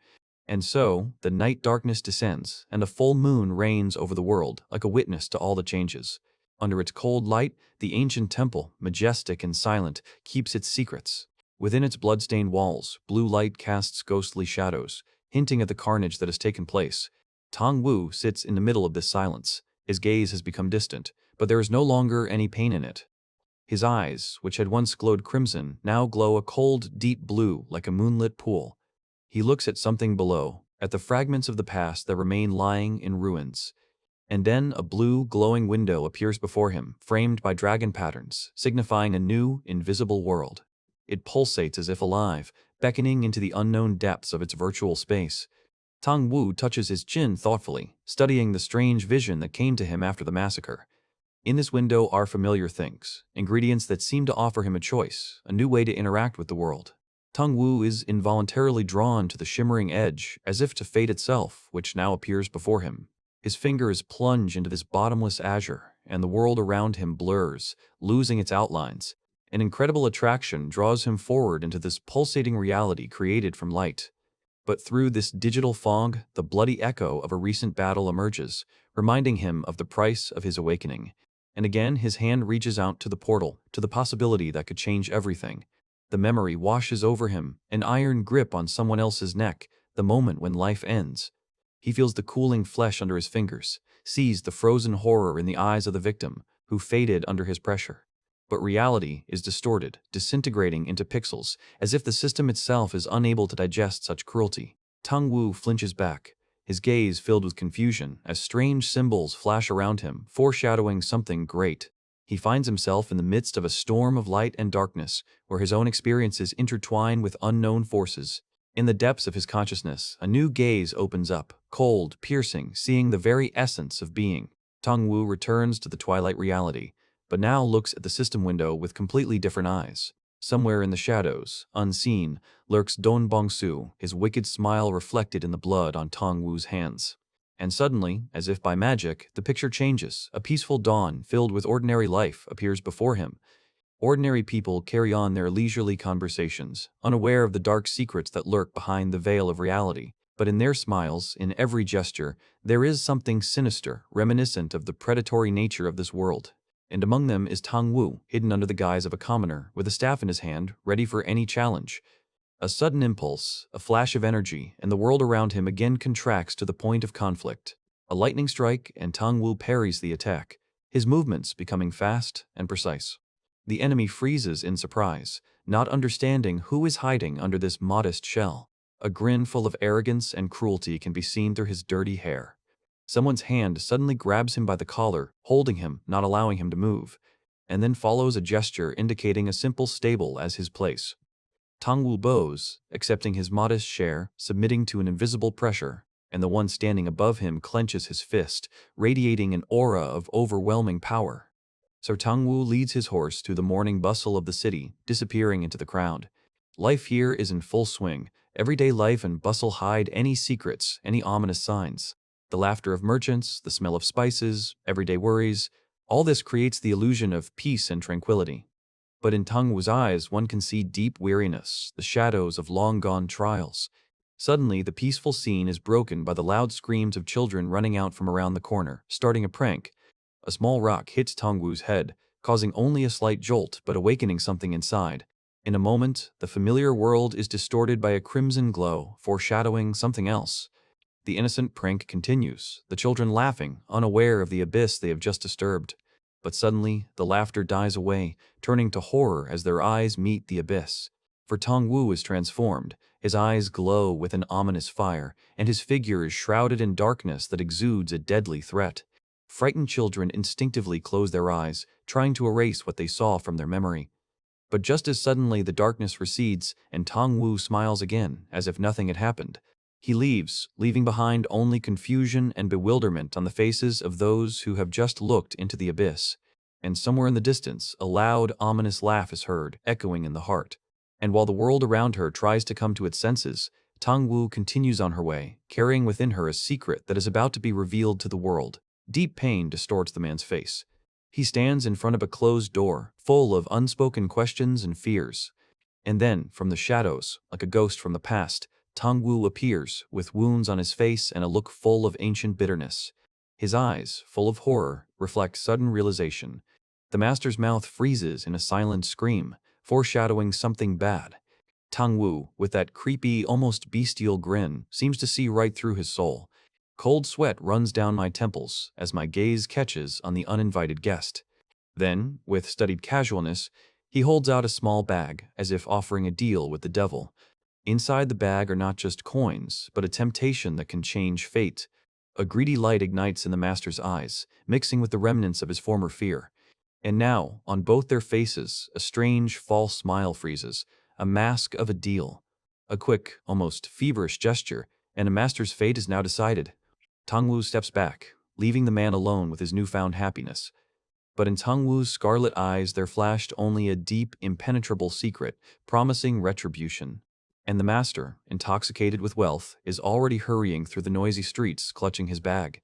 And so, the night darkness descends, and a full moon reigns over the world, like a witness to all the changes. Under its cold light, the ancient temple, majestic and silent, keeps its secrets. Within its blood-stained walls, blue light casts ghostly shadows, hinting at the carnage that has taken place. Tong Wu sits in the middle of this silence. His gaze has become distant, but there is no longer any pain in it. His eyes, which had once glowed crimson, now glow a cold, deep blue like a moonlit pool. He looks at something below, at the fragments of the past that remain lying in ruins. And then a blue, glowing window appears before him, framed by dragon patterns, signifying a new, invisible world. It pulsates as if alive, beckoning into the unknown depths of its virtual space. Tong Wu touches his chin thoughtfully, studying the strange vision that came to him after the massacre. In this window are familiar things, ingredients that seem to offer him a choice, a new way to interact with the world. Tong Wu is involuntarily drawn to the shimmering edge, as if to fate itself, which now appears before him. His fingers plunge into this bottomless azure, and the world around him blurs, losing its outlines. An incredible attraction draws him forward into this pulsating reality created from light. But through this digital fog, the bloody echo of a recent battle emerges, reminding him of the price of his awakening. And again his hand reaches out to the portal, to the possibility that could change everything. The memory washes over him, an iron grip on someone else's neck, the moment when life ends. He feels the cooling flesh under his fingers, sees the frozen horror in the eyes of the victim, who faded under his pressure. But reality is distorted, disintegrating into pixels, as if the system itself is unable to digest such cruelty. Tong Wu flinches back, his gaze filled with confusion, as strange symbols flash around him, foreshadowing something great. He finds himself in the midst of a storm of light and darkness, where his own experiences intertwine with unknown forces. In the depths of his consciousness, a new gaze opens up, cold, piercing, seeing the very essence of being. Tong Wu returns to the twilight reality, but now looks at the system window with completely different eyes. Somewhere in the shadows, unseen, lurks Don Bongsu, his wicked smile reflected in the blood on Tong Wu's hands. And suddenly, as if by magic, the picture changes. A peaceful dawn, filled with ordinary life, appears before him. Ordinary people carry on their leisurely conversations, unaware of the dark secrets that lurk behind the veil of reality. But in their smiles, in every gesture, there is something sinister, reminiscent of the predatory nature of this world. And among them is Tong Wu, hidden under the guise of a commoner, with a staff in his hand, ready for any challenge. A sudden impulse, a flash of energy, and the world around him again contracts to the point of conflict. A lightning strike, and Tong Wu parries the attack, his movements becoming fast and precise. The enemy freezes in surprise, not understanding who is hiding under this modest shell. A grin full of arrogance and cruelty can be seen through his dirty hair. Someone's hand suddenly grabs him by the collar, holding him, not allowing him to move, and then follows a gesture indicating a simple stable as his place. Tong Wu bows, accepting his modest share, submitting to an invisible pressure, and the one standing above him clenches his fist, radiating an aura of overwhelming power. So Tong Wu leads his horse through the morning bustle of the city, disappearing into the crowd. Life here is in full swing. Everyday life and bustle hide any secrets, any ominous signs. The laughter of merchants, the smell of spices, everyday worries, all this creates the illusion of peace and tranquility. But in Tong Wu's eyes, one can see deep weariness, the shadows of long-gone trials. Suddenly, the peaceful scene is broken by the loud screams of children running out from around the corner, starting a prank. A small rock hits Tong Wu's head, causing only a slight jolt but awakening something inside. In a moment, the familiar world is distorted by a crimson glow, foreshadowing something else. The innocent prank continues, the children laughing, unaware of the abyss they have just disturbed. But suddenly, the laughter dies away, turning to horror as their eyes meet the abyss. For Tong Wu is transformed, his eyes glow with an ominous fire, and his figure is shrouded in darkness that exudes a deadly threat. Frightened children instinctively close their eyes, trying to erase what they saw from their memory. But just as suddenly the darkness recedes, and Tong Wu smiles again, as if nothing had happened. He leaves, leaving behind only confusion and bewilderment on the faces of those who have just looked into the abyss. And somewhere in the distance, a loud, ominous laugh is heard, echoing in the heart. And while the world around her tries to come to its senses, Tong Wu continues on her way, carrying within her a secret that is about to be revealed to the world. Deep pain distorts the man's face. He stands in front of a closed door, full of unspoken questions and fears. And then, from the shadows, like a ghost from the past, Tong Wu appears, with wounds on his face and a look full of ancient bitterness. His eyes, full of horror, reflect sudden realization. The master's mouth freezes in a silent scream, foreshadowing something bad. Tong Wu, with that creepy, almost bestial grin, seems to see right through his soul. Cold sweat runs down my temples as my gaze catches on the uninvited guest. Then, with studied casualness, he holds out a small bag, as if offering a deal with the devil. Inside the bag are not just coins, but a temptation that can change fate. A greedy light ignites in the master's eyes, mixing with the remnants of his former fear. And now, on both their faces, a strange, false smile freezes, a mask of a deal. A quick, almost feverish gesture, and a master's fate is now decided. Tong Wu steps back, leaving the man alone with his newfound happiness. But in Tong Wu's scarlet eyes there flashed only a deep, impenetrable secret, promising retribution. And the master, intoxicated with wealth, is already hurrying through the noisy streets, clutching his bag.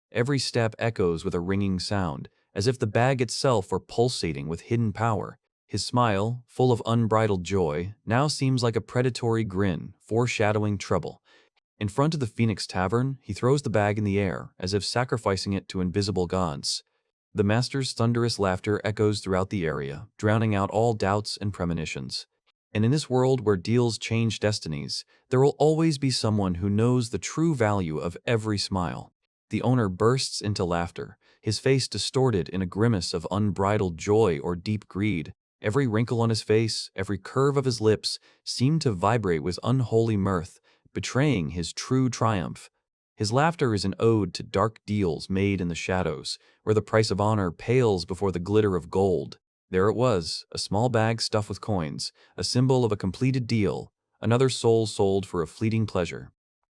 Every step echoes with a ringing sound, as if the bag itself were pulsating with hidden power. His smile, full of unbridled joy, now seems like a predatory grin, foreshadowing trouble. In front of the Phoenix Tavern, he throws the bag in the air, as if sacrificing it to invisible gods. The master's thunderous laughter echoes throughout the area, drowning out all doubts and premonitions. And in this world where deals change destinies, there will always be someone who knows the true value of every smile. The owner bursts into laughter, his face distorted in a grimace of unbridled joy or deep greed. Every wrinkle on his face, every curve of his lips, seemed to vibrate with unholy mirth, betraying his true triumph. His laughter is an ode to dark deals made in the shadows, where the price of honor pales before the glitter of gold. There it was, a small bag stuffed with coins, a symbol of a completed deal, another soul sold for a fleeting pleasure.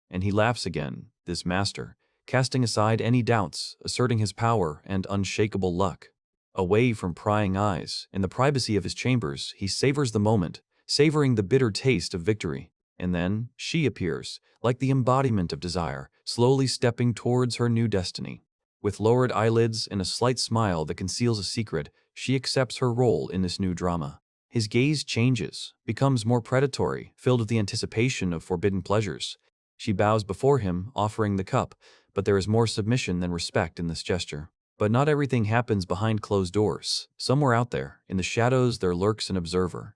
And he laughs again, this master, casting aside any doubts, asserting his power and unshakable luck. Away from prying eyes, in the privacy of his chambers, he savors the moment, savoring the bitter taste of victory. And then she appears, like the embodiment of desire, slowly stepping towards her new destiny. With lowered eyelids and a slight smile that conceals a secret, she accepts her role in this new drama. His gaze changes, becomes more predatory, filled with the anticipation of forbidden pleasures. She bows before him, offering the cup, but there is more submission than respect in this gesture. But not everything happens behind closed doors. Somewhere out there, in the shadows, there lurks an observer.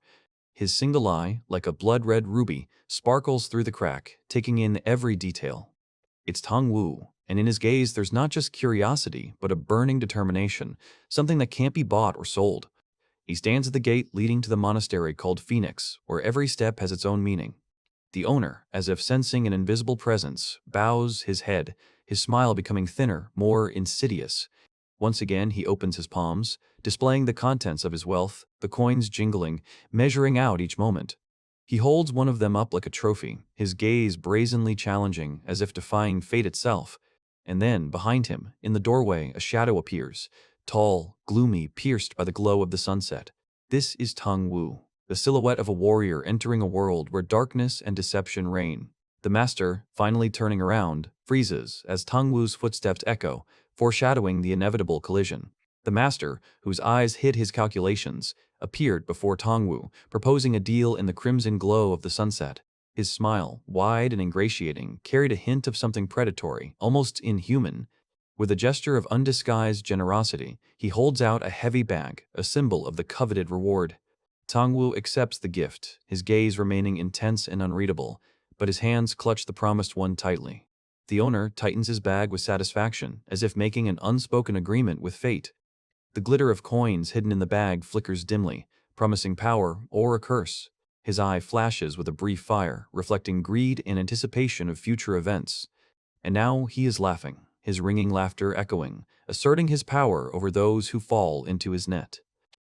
His single eye, like a blood-red ruby, sparkles through the crack, taking in every detail. It's Tong Wu, and in his gaze there's not just curiosity, but a burning determination, something that can't be bought or sold. He stands at the gate leading to the monastery called Phoenix, where every step has its own meaning. The owner, as if sensing an invisible presence, bows his head, his smile becoming thinner, more insidious. Once again he opens his palms, displaying the contents of his wealth, the coins jingling, measuring out each moment. He holds one of them up like a trophy, his gaze brazenly challenging, as if defying fate itself. And then, behind him, in the doorway, a shadow appears, tall, gloomy, pierced by the glow of the sunset. This is Tong Wu, the silhouette of a warrior entering a world where darkness and deception reign. The master, finally turning around, freezes as Tong Wu's footsteps echo, foreshadowing the inevitable collision. The master, whose eyes hid his calculations, appeared before Tong Wu, proposing a deal in the crimson glow of the sunset. His smile, wide and ingratiating, carried a hint of something predatory, almost inhuman. With a gesture of undisguised generosity, he holds out a heavy bag, a symbol of the coveted reward. Tong Wu accepts the gift, his gaze remaining intense and unreadable, but his hands clutch the promised one tightly. The owner tightens his bag with satisfaction, as if making an unspoken agreement with fate. The glitter of coins hidden in the bag flickers dimly, promising power or a curse. His eye flashes with a brief fire, reflecting greed and anticipation of future events. And now he is laughing, his ringing laughter echoing, asserting his power over those who fall into his net.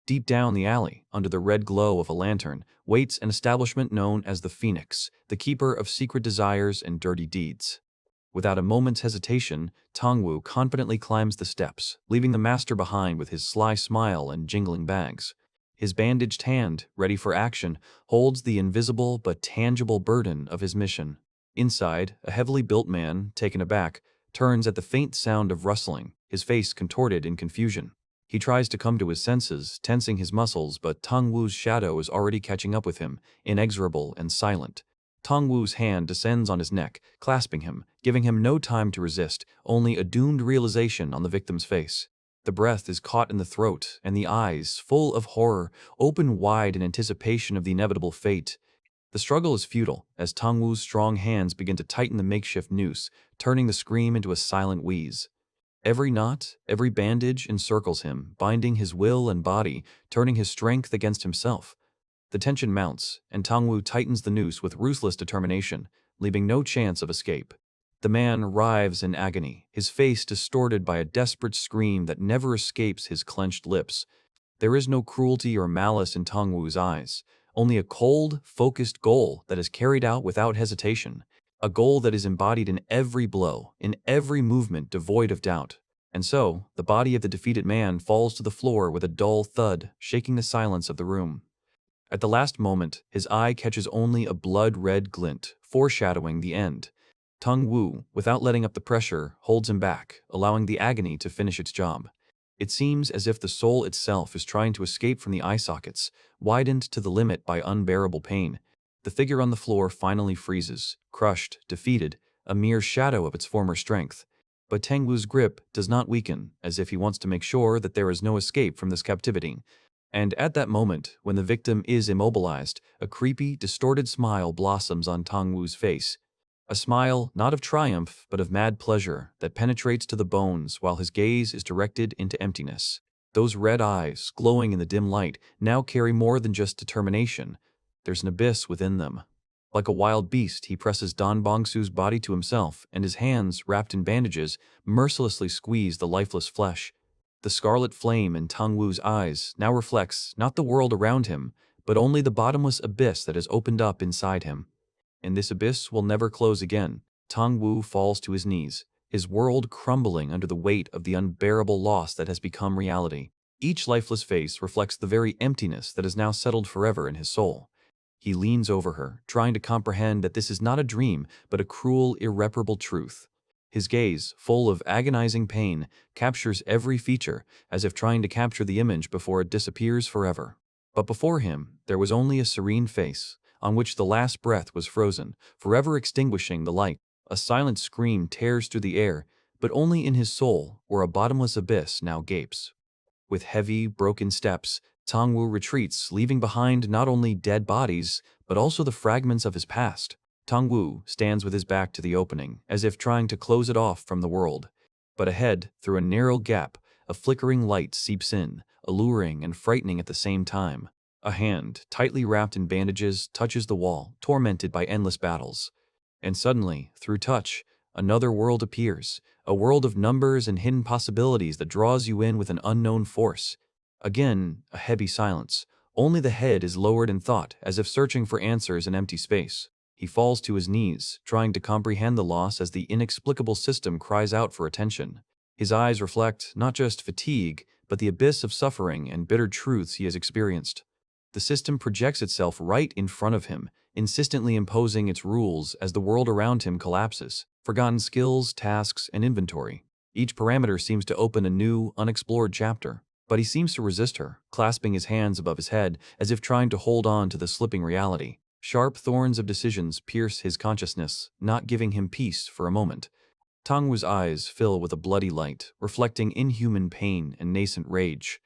Deep down the alley, under the red glow of a lantern, waits an establishment known as the Phoenix, the keeper of secret desires and dirty deeds. Without a moment's hesitation, Tong Wu confidently climbs the steps, leaving the master behind with his sly smile and jingling bags. His bandaged hand, ready for action, holds the invisible but tangible burden of his mission. Inside, a heavily built man, taken aback, turns at the faint sound of rustling, his face contorted in confusion. He tries to come to his senses, tensing his muscles, but Tong Wu's shadow is already catching up with him, inexorable and silent. Tong Wu's hand descends on his neck, clasping him, giving him no time to resist, only a doomed realization on the victim's face. The breath is caught in the throat, and the eyes, full of horror, open wide in anticipation of the inevitable fate. The struggle is futile, as Tong Wu's strong hands begin to tighten the makeshift noose, turning the scream into a silent wheeze. Every knot, every bandage encircles him, binding his will and body, turning his strength against himself. The tension mounts, and Tong Wu tightens the noose with ruthless determination, leaving no chance of escape. The man writhes in agony, his face distorted by a desperate scream that never escapes his clenched lips. There is no cruelty or malice in Tong Wu's eyes, only a cold, focused goal that is carried out without hesitation, a goal that is embodied in every blow, in every movement devoid of doubt. And so, the body of the defeated man falls to the floor with a dull thud, shaking the silence of the room. At the last moment, his eye catches only a blood-red glint, foreshadowing the end. Tong Wu, without letting up the pressure, holds him back, allowing the agony to finish its job. It seems as if the soul itself is trying to escape from the eye sockets, widened to the limit by unbearable pain. The figure on the floor finally freezes, crushed, defeated, a mere shadow of its former strength. But Tong Wu's grip does not weaken, as if he wants to make sure that there is no escape from this captivity. And at that moment, when the victim is immobilized, a creepy, distorted smile blossoms on Tong Wu's face. A smile not of triumph, but of mad pleasure that penetrates to the bones while his gaze is directed into emptiness. Those red eyes, glowing in the dim light, now carry more than just determination. There's an abyss within them. Like a wild beast, he presses Don Bongsu's body to himself, and his hands, wrapped in bandages, mercilessly squeeze the lifeless flesh. The scarlet flame in Tang Wu's eyes now reflects not the world around him, but only the bottomless abyss that has opened up inside him. And this abyss will never close again. Tang Wu falls to his knees, his world crumbling under the weight of the unbearable loss that has become reality. Each lifeless face reflects the very emptiness that has now settled forever in his soul. He leans over her, trying to comprehend that this is not a dream, but a cruel, irreparable truth. His gaze, full of agonizing pain, captures every feature, as if trying to capture the image before it disappears forever. But before him, there was only a serene face, on which the last breath was frozen, forever extinguishing the light. A silent scream tears through the air, but only in his soul, where a bottomless abyss now gapes. With heavy, broken steps, Tang Wu retreats, leaving behind not only dead bodies, but also the fragments of his past. Tang Wu stands with his back to the opening, as if trying to close it off from the world. But ahead, through a narrow gap, a flickering light seeps in, alluring and frightening at the same time. A hand, tightly wrapped in bandages, touches the wall, tormented by endless battles. And suddenly, through touch, another world appears, a world of numbers and hidden possibilities that draws you in with an unknown force. Again, a heavy silence. Only the head is lowered in thought, as if searching for answers in empty space. He falls to his knees, trying to comprehend the loss as the inexplicable system cries out for attention. His eyes reflect not just fatigue, but the abyss of suffering and bitter truths he has experienced. The system projects itself right in front of him, insistently imposing its rules as the world around him collapses. Forgotten skills, tasks, and inventory. Each parameter seems to open a new, unexplored chapter. But he seems to resist her, clasping his hands above his head, as if trying to hold on to the slipping reality. Sharp thorns of decisions pierce his consciousness, not giving him peace for a moment. Tang Wu's eyes fill with a bloody light, reflecting inhuman pain and nascent rage.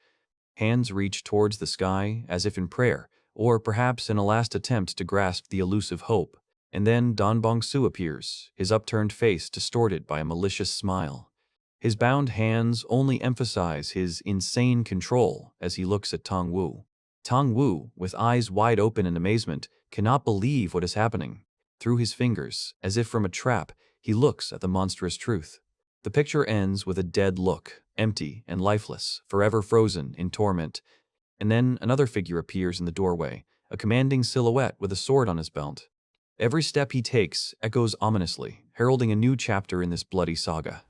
Hands reach towards the sky, as if in prayer, or perhaps in a last attempt to grasp the elusive hope. And then Don Bongsu appears, his upturned face distorted by a malicious smile. His bound hands only emphasize his insane control as he looks at Tang Wu. Tang Wu, with eyes wide open in amazement, cannot believe what is happening. Through his fingers, as if from a trap, he looks at the monstrous truth. The picture ends with a dead look, empty and lifeless, forever frozen in torment. And then another figure appears in the doorway, a commanding silhouette with a sword on his belt. Every step he takes echoes ominously, heralding a new chapter in this bloody saga.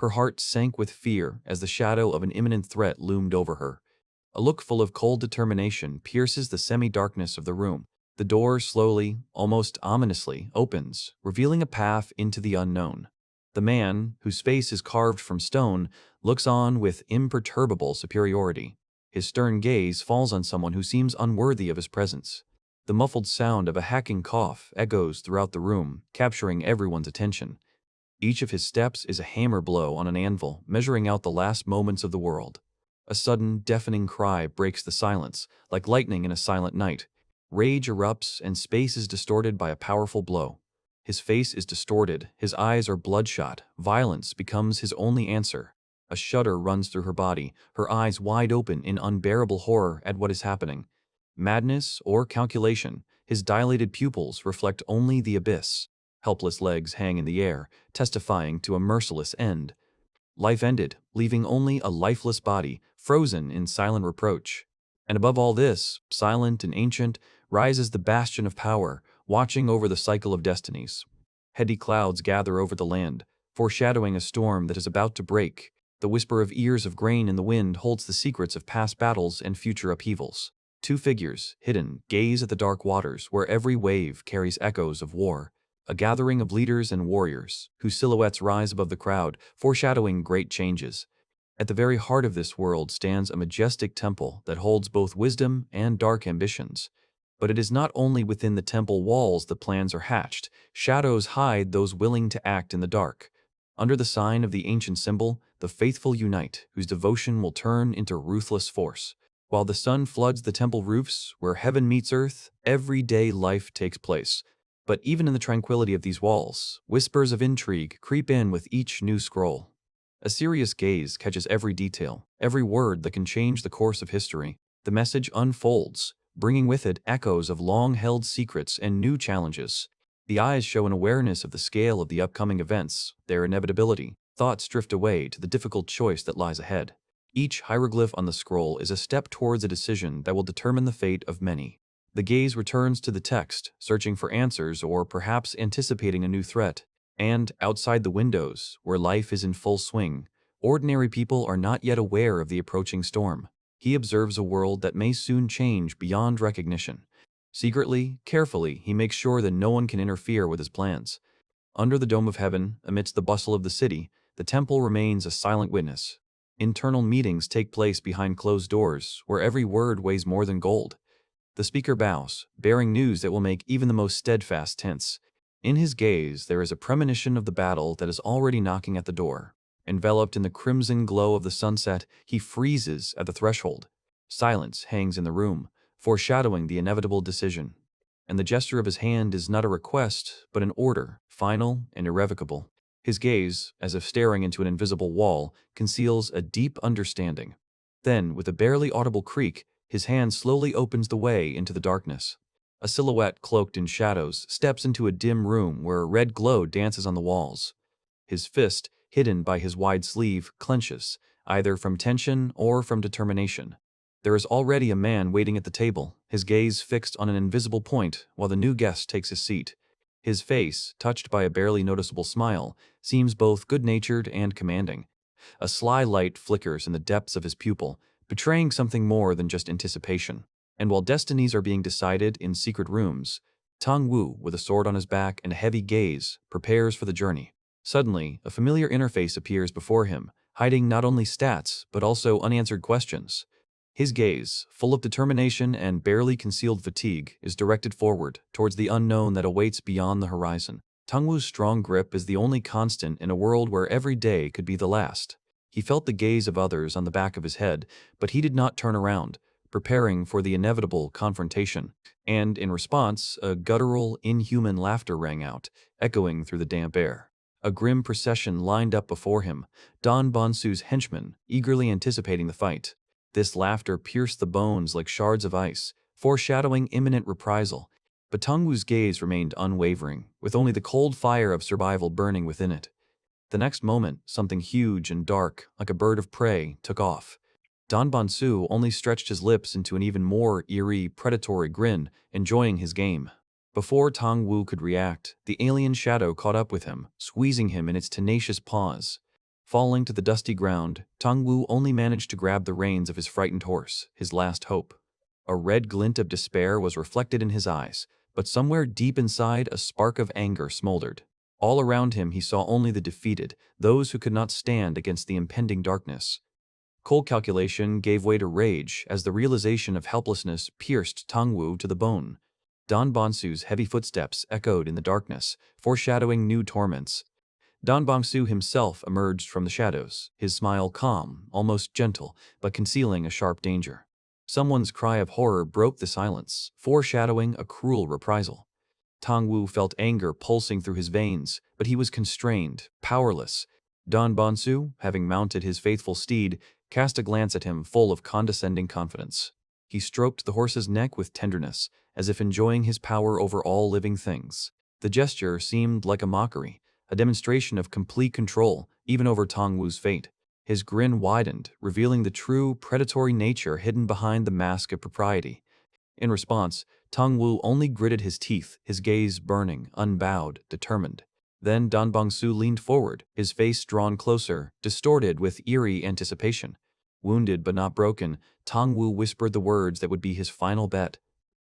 Her heart sank with fear as the shadow of an imminent threat loomed over her. A look full of cold determination pierces the semi-darkness of the room. The door slowly, almost ominously, opens, revealing a path into the unknown. The man, whose face is carved from stone, looks on with imperturbable superiority. His stern gaze falls on someone who seems unworthy of his presence. The muffled sound of a hacking cough echoes throughout the room, capturing everyone's attention. Each of his steps is a hammer blow on an anvil, measuring out the last moments of the world. A sudden, deafening cry breaks the silence, like lightning in a silent night. Rage erupts, and space is distorted by a powerful blow. His face is distorted, his eyes are bloodshot, violence becomes his only answer. A shudder runs through her body, her eyes wide open in unbearable horror at what is happening. Madness or calculation, his dilated pupils reflect only the abyss. Helpless legs hang in the air, testifying to a merciless end. Life ended, leaving only a lifeless body, frozen in silent reproach. And above all this, silent and ancient, rises the bastion of power, watching over the cycle of destinies. Heady clouds gather over the land, foreshadowing a storm that is about to break. The whisper of ears of grain in the wind holds the secrets of past battles and future upheavals. Two figures, hidden, gaze at the dark waters where every wave carries echoes of war. A gathering of leaders and warriors, whose silhouettes rise above the crowd, foreshadowing great changes. At the very heart of this world stands a majestic temple that holds both wisdom and dark ambitions. But it is not only within the temple walls that plans are hatched. Shadows hide those willing to act in the dark. Under the sign of the ancient symbol, the faithful unite, whose devotion will turn into ruthless force. While the sun floods the temple roofs, where heaven meets earth, everyday life takes place. But even in the tranquility of these walls, whispers of intrigue creep in with each new scroll. A serious gaze catches every detail, every word that can change the course of history. The message unfolds, bringing with it echoes of long-held secrets and new challenges. The eyes show an awareness of the scale of the upcoming events, their inevitability. Thoughts drift away to the difficult choice that lies ahead. Each hieroglyph on the scroll is a step towards a decision that will determine the fate of many. The gaze returns to the text, searching for answers or perhaps anticipating a new threat. And outside the windows, where life is in full swing, ordinary people are not yet aware of the approaching storm. He observes a world that may soon change beyond recognition. Secretly, carefully, he makes sure that no one can interfere with his plans. Under the dome of heaven, amidst the bustle of the city, the temple remains a silent witness. Internal meetings take place behind closed doors, where every word weighs more than gold. The speaker bows, bearing news that will make even the most steadfast tense. In his gaze, there is a premonition of the battle that is already knocking at the door. Enveloped in the crimson glow of the sunset, he freezes at the threshold. Silence hangs in the room, foreshadowing the inevitable decision. And the gesture of his hand is not a request, but an order, final and irrevocable. His gaze, as if staring into an invisible wall, conceals a deep understanding. Then, with a barely audible creak, his hand slowly opens the way into the darkness. A silhouette cloaked in shadows steps into a dim room where a red glow dances on the walls. His fist, hidden by his wide sleeve, clenches, either from tension or from determination. There is already a man waiting at the table, his gaze fixed on an invisible point while the new guest takes his seat. His face, touched by a barely noticeable smile, seems both good-natured and commanding. A sly light flickers in the depths of his pupil, betraying something more than just anticipation. And while destinies are being decided in secret rooms, Tang Wu, with a sword on his back and a heavy gaze, prepares for the journey. Suddenly, a familiar interface appears before him, hiding not only stats, but also unanswered questions. His gaze, full of determination and barely concealed fatigue, is directed forward, towards the unknown that awaits beyond the horizon. Tang Wu's strong grip is the only constant in a world where every day could be the last. He felt the gaze of others on the back of his head, but he did not turn around, preparing for the inevitable confrontation. And in response, a guttural, inhuman laughter rang out, echoing through the damp air. A grim procession lined up before him, Don Bonsu's henchmen, eagerly anticipating the fight. This laughter pierced the bones like shards of ice, foreshadowing imminent reprisal. But Tang Wu's gaze remained unwavering, with only the cold fire of survival burning within it. The next moment, something huge and dark, like a bird of prey, took off. Don Bonsu only stretched his lips into an even more eerie, predatory grin, enjoying his game. Before Tang Wu could react, the alien shadow caught up with him, squeezing him in its tenacious paws. Falling to the dusty ground, Tang Wu only managed to grab the reins of his frightened horse, his last hope. A red glint of despair was reflected in his eyes, but somewhere deep inside a spark of anger smoldered. All around him he saw only the defeated, those who could not stand against the impending darkness. Cold calculation gave way to rage as the realization of helplessness pierced Tang Wu to the bone. Don Bonsu's heavy footsteps echoed in the darkness, foreshadowing new torments. Don Bonsu himself emerged from the shadows, his smile calm, almost gentle, but concealing a sharp danger. Someone's cry of horror broke the silence, foreshadowing a cruel reprisal. Tang Wu felt anger pulsing through his veins, but he was constrained, powerless. Don Bonsu, having mounted his faithful steed, cast a glance at him full of condescending confidence. He stroked the horse's neck with tenderness, as if enjoying his power over all living things. The gesture seemed like a mockery, a demonstration of complete control, even over Tang Wu's fate. His grin widened, revealing the true, predatory nature hidden behind the mask of propriety. In response, Tang Wu only gritted his teeth, his gaze burning, unbowed, determined. Then Don Bongsu leaned forward, his face drawn closer, distorted with eerie anticipation. Wounded but not broken, Tang Wu whispered the words that would be his final bet.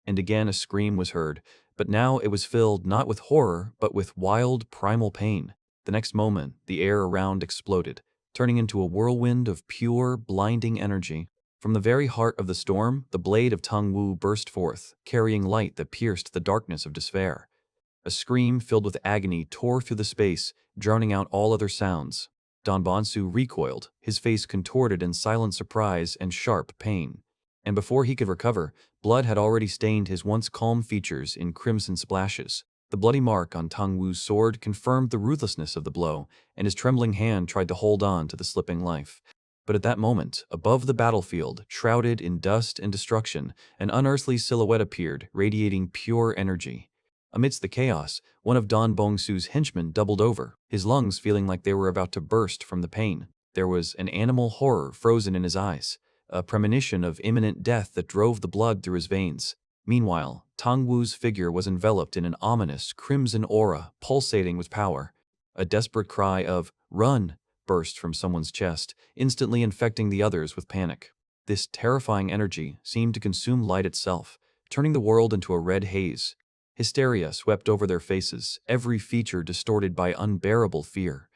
And again a scream was heard, but now it was filled not with horror, but with wild, primal pain. The next moment, the air around exploded, turning into a whirlwind of pure, blinding energy. From the very heart of the storm, the blade of Tang Wu burst forth, carrying light that pierced the darkness of despair. A scream filled with agony tore through the space, drowning out all other sounds. Don Bonsu recoiled, his face contorted in silent surprise and sharp pain. And before he could recover, blood had already stained his once calm features in crimson splashes. The bloody mark on Tang Wu's sword confirmed the ruthlessness of the blow, and his trembling hand tried to hold on to the slipping life. But at that moment, above the battlefield, shrouded in dust and destruction, an unearthly silhouette appeared, radiating pure energy. Amidst the chaos, one of Don Bong-su's henchmen doubled over, his lungs feeling like they were about to burst from the pain. There was an animal horror frozen in his eyes, a premonition of imminent death that drove the blood through his veins. Meanwhile, Tang Wu's figure was enveloped in an ominous, crimson aura, pulsating with power. A desperate cry of, "Run!" burst from someone's chest, instantly infecting the others with panic. This terrifying energy seemed to consume light itself, turning the world into a red haze. Hysteria swept over their faces, every feature distorted by unbearable fear.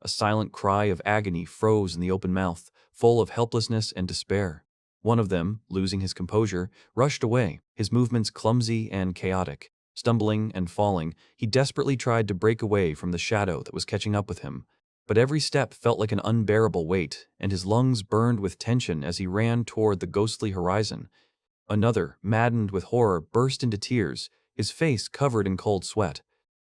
A silent cry of agony froze in the open mouth, full of helplessness and despair. One of them, losing his composure, rushed away, his movements clumsy and chaotic. Stumbling and falling, he desperately tried to break away from the shadow that was catching up with him. But every step felt like an unbearable weight, and his lungs burned with tension as he ran toward the ghostly horizon. Another, maddened with horror, burst into tears, his face covered in cold sweat.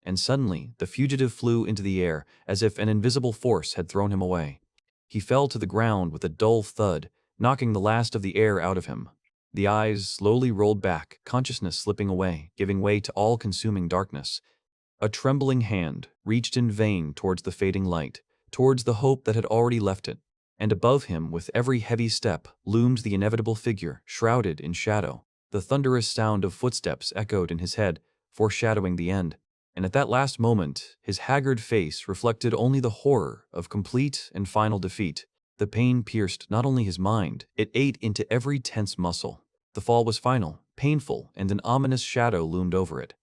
And suddenly, the fugitive flew into the air, as if an invisible force had thrown him away. He fell to the ground with a dull thud, knocking the last of the air out of him. The eyes slowly rolled back, consciousness slipping away, giving way to all-consuming darkness. A trembling hand reached in vain towards the fading light, towards the hope that had already left it, and above him, with every heavy step, loomed the inevitable figure, shrouded in shadow. The thunderous sound of footsteps echoed in his head, foreshadowing the end. And at that last moment, his haggard face reflected only the horror of complete and final defeat. The pain pierced not only his mind, it ate into every tense muscle. The fall was final, painful, and an ominous shadow loomed over it.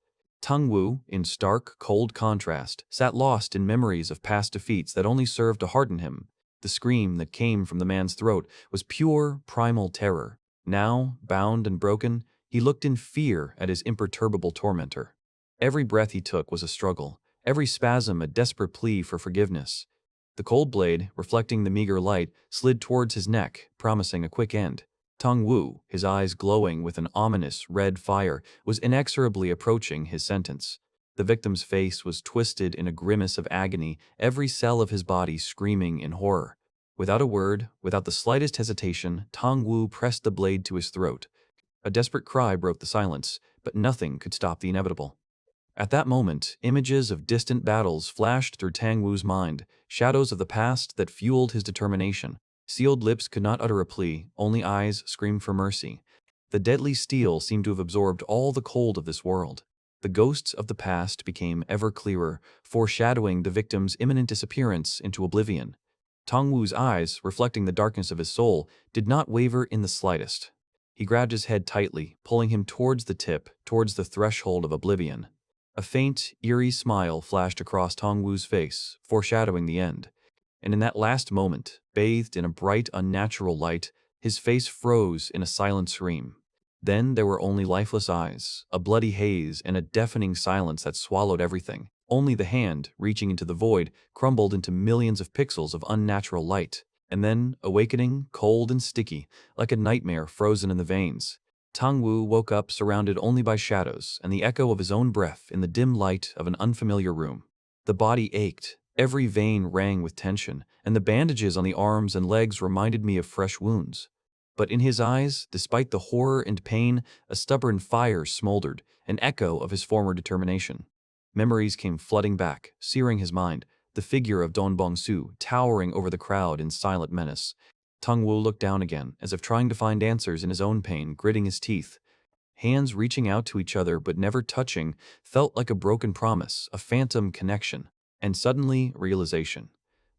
Tang Wu, in stark, cold contrast, sat lost in memories of past defeats that only served to harden him. The scream that came from the man's throat was pure, primal terror. Now, bound and broken, he looked in fear at his imperturbable tormentor. Every breath he took was a struggle, every spasm a desperate plea for forgiveness. The cold blade, reflecting the meager light, slid towards his neck, promising a quick end. Tang Wu, his eyes glowing with an ominous red fire, was inexorably approaching his sentence. The victim's face was twisted in a grimace of agony, every cell of his body screaming in horror. Without a word, without the slightest hesitation, Tang Wu pressed the blade to his throat. A desperate cry broke the silence, but nothing could stop the inevitable. At that moment, images of distant battles flashed through Tang Wu's mind, shadows of the past that fueled his determination. Sealed lips could not utter a plea, only eyes screamed for mercy. The deadly steel seemed to have absorbed all the cold of this world. The ghosts of the past became ever clearer, foreshadowing the victim's imminent disappearance into oblivion. Tang Wu's eyes, reflecting the darkness of his soul, did not waver in the slightest. He grabbed his head tightly, pulling him towards the threshold of oblivion. A faint, eerie smile flashed across Tang Wu's face, foreshadowing the end. And in that last moment, bathed in a bright, unnatural light, his face froze in a silent scream. Then there were only lifeless eyes, a bloody haze, and a deafening silence that swallowed everything. Only the hand, reaching into the void, crumbled into millions of pixels of unnatural light. And then, awakening, cold and sticky, like a nightmare frozen in the veins, Tang Wu woke up surrounded only by shadows and the echo of his own breath in the dim light of an unfamiliar room. The body ached, every vein rang with tension, and the bandages on the arms and legs reminded me of fresh wounds. But in his eyes, despite the horror and pain, a stubborn fire smoldered, an echo of his former determination. Memories came flooding back, searing his mind, the figure of Don Bong-su towering over the crowd in silent menace. Tang Wu looked down again, as if trying to find answers in his own pain, gritting his teeth. Hands reaching out to each other but never touching felt like a broken promise, a phantom connection. And suddenly, realization.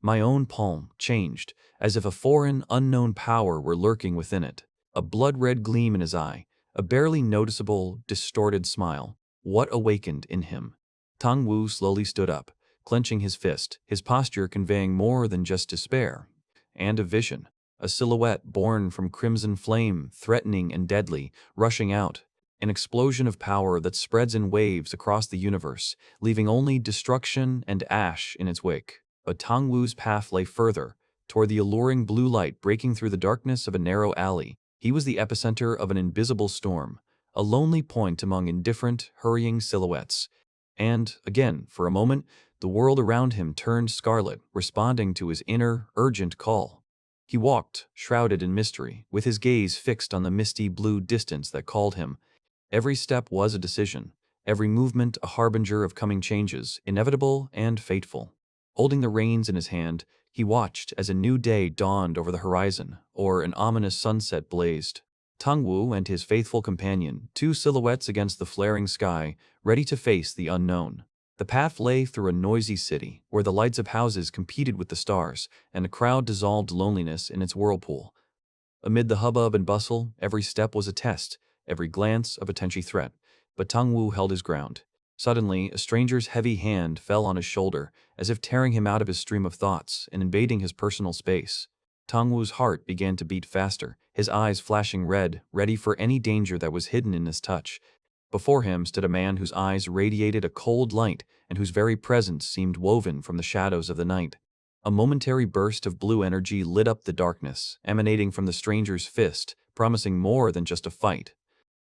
My own palm changed, as if a foreign, unknown power were lurking within it. A blood-red gleam in his eye, a barely noticeable, distorted smile. What awakened in him? Tang Wu slowly stood up, clenching his fist, his posture conveying more than just despair, and a vision. A silhouette born from crimson flame, threatening and deadly, rushing out. An explosion of power that spreads in waves across the universe, leaving only destruction and ash in its wake. But Tang Wu's path lay further, toward the alluring blue light breaking through the darkness of a narrow alley. He was the epicenter of an invisible storm, a lonely point among indifferent, hurrying silhouettes. And, again, for a moment, the world around him turned scarlet, responding to his inner, urgent call. He walked, shrouded in mystery, with his gaze fixed on the misty blue distance that called him. Every step was a decision, every movement a harbinger of coming changes, inevitable and fateful. Holding the reins in his hand, he watched as a new day dawned over the horizon, or an ominous sunset blazed. Tongwu and his faithful companion, two silhouettes against the flaring sky, ready to face the unknown. The path lay through a noisy city, where the lights of houses competed with the stars, and a crowd dissolved loneliness in its whirlpool. Amid the hubbub and bustle, every step was a test, every glance a potential threat. But Tongwu held his ground. Suddenly, a stranger's heavy hand fell on his shoulder, as if tearing him out of his stream of thoughts and invading his personal space. Tongwu's heart began to beat faster, his eyes flashing red, ready for any danger that was hidden in his touch. Before him stood a man whose eyes radiated a cold light and whose very presence seemed woven from the shadows of the night. A momentary burst of blue energy lit up the darkness, emanating from the stranger's fist, promising more than just a fight.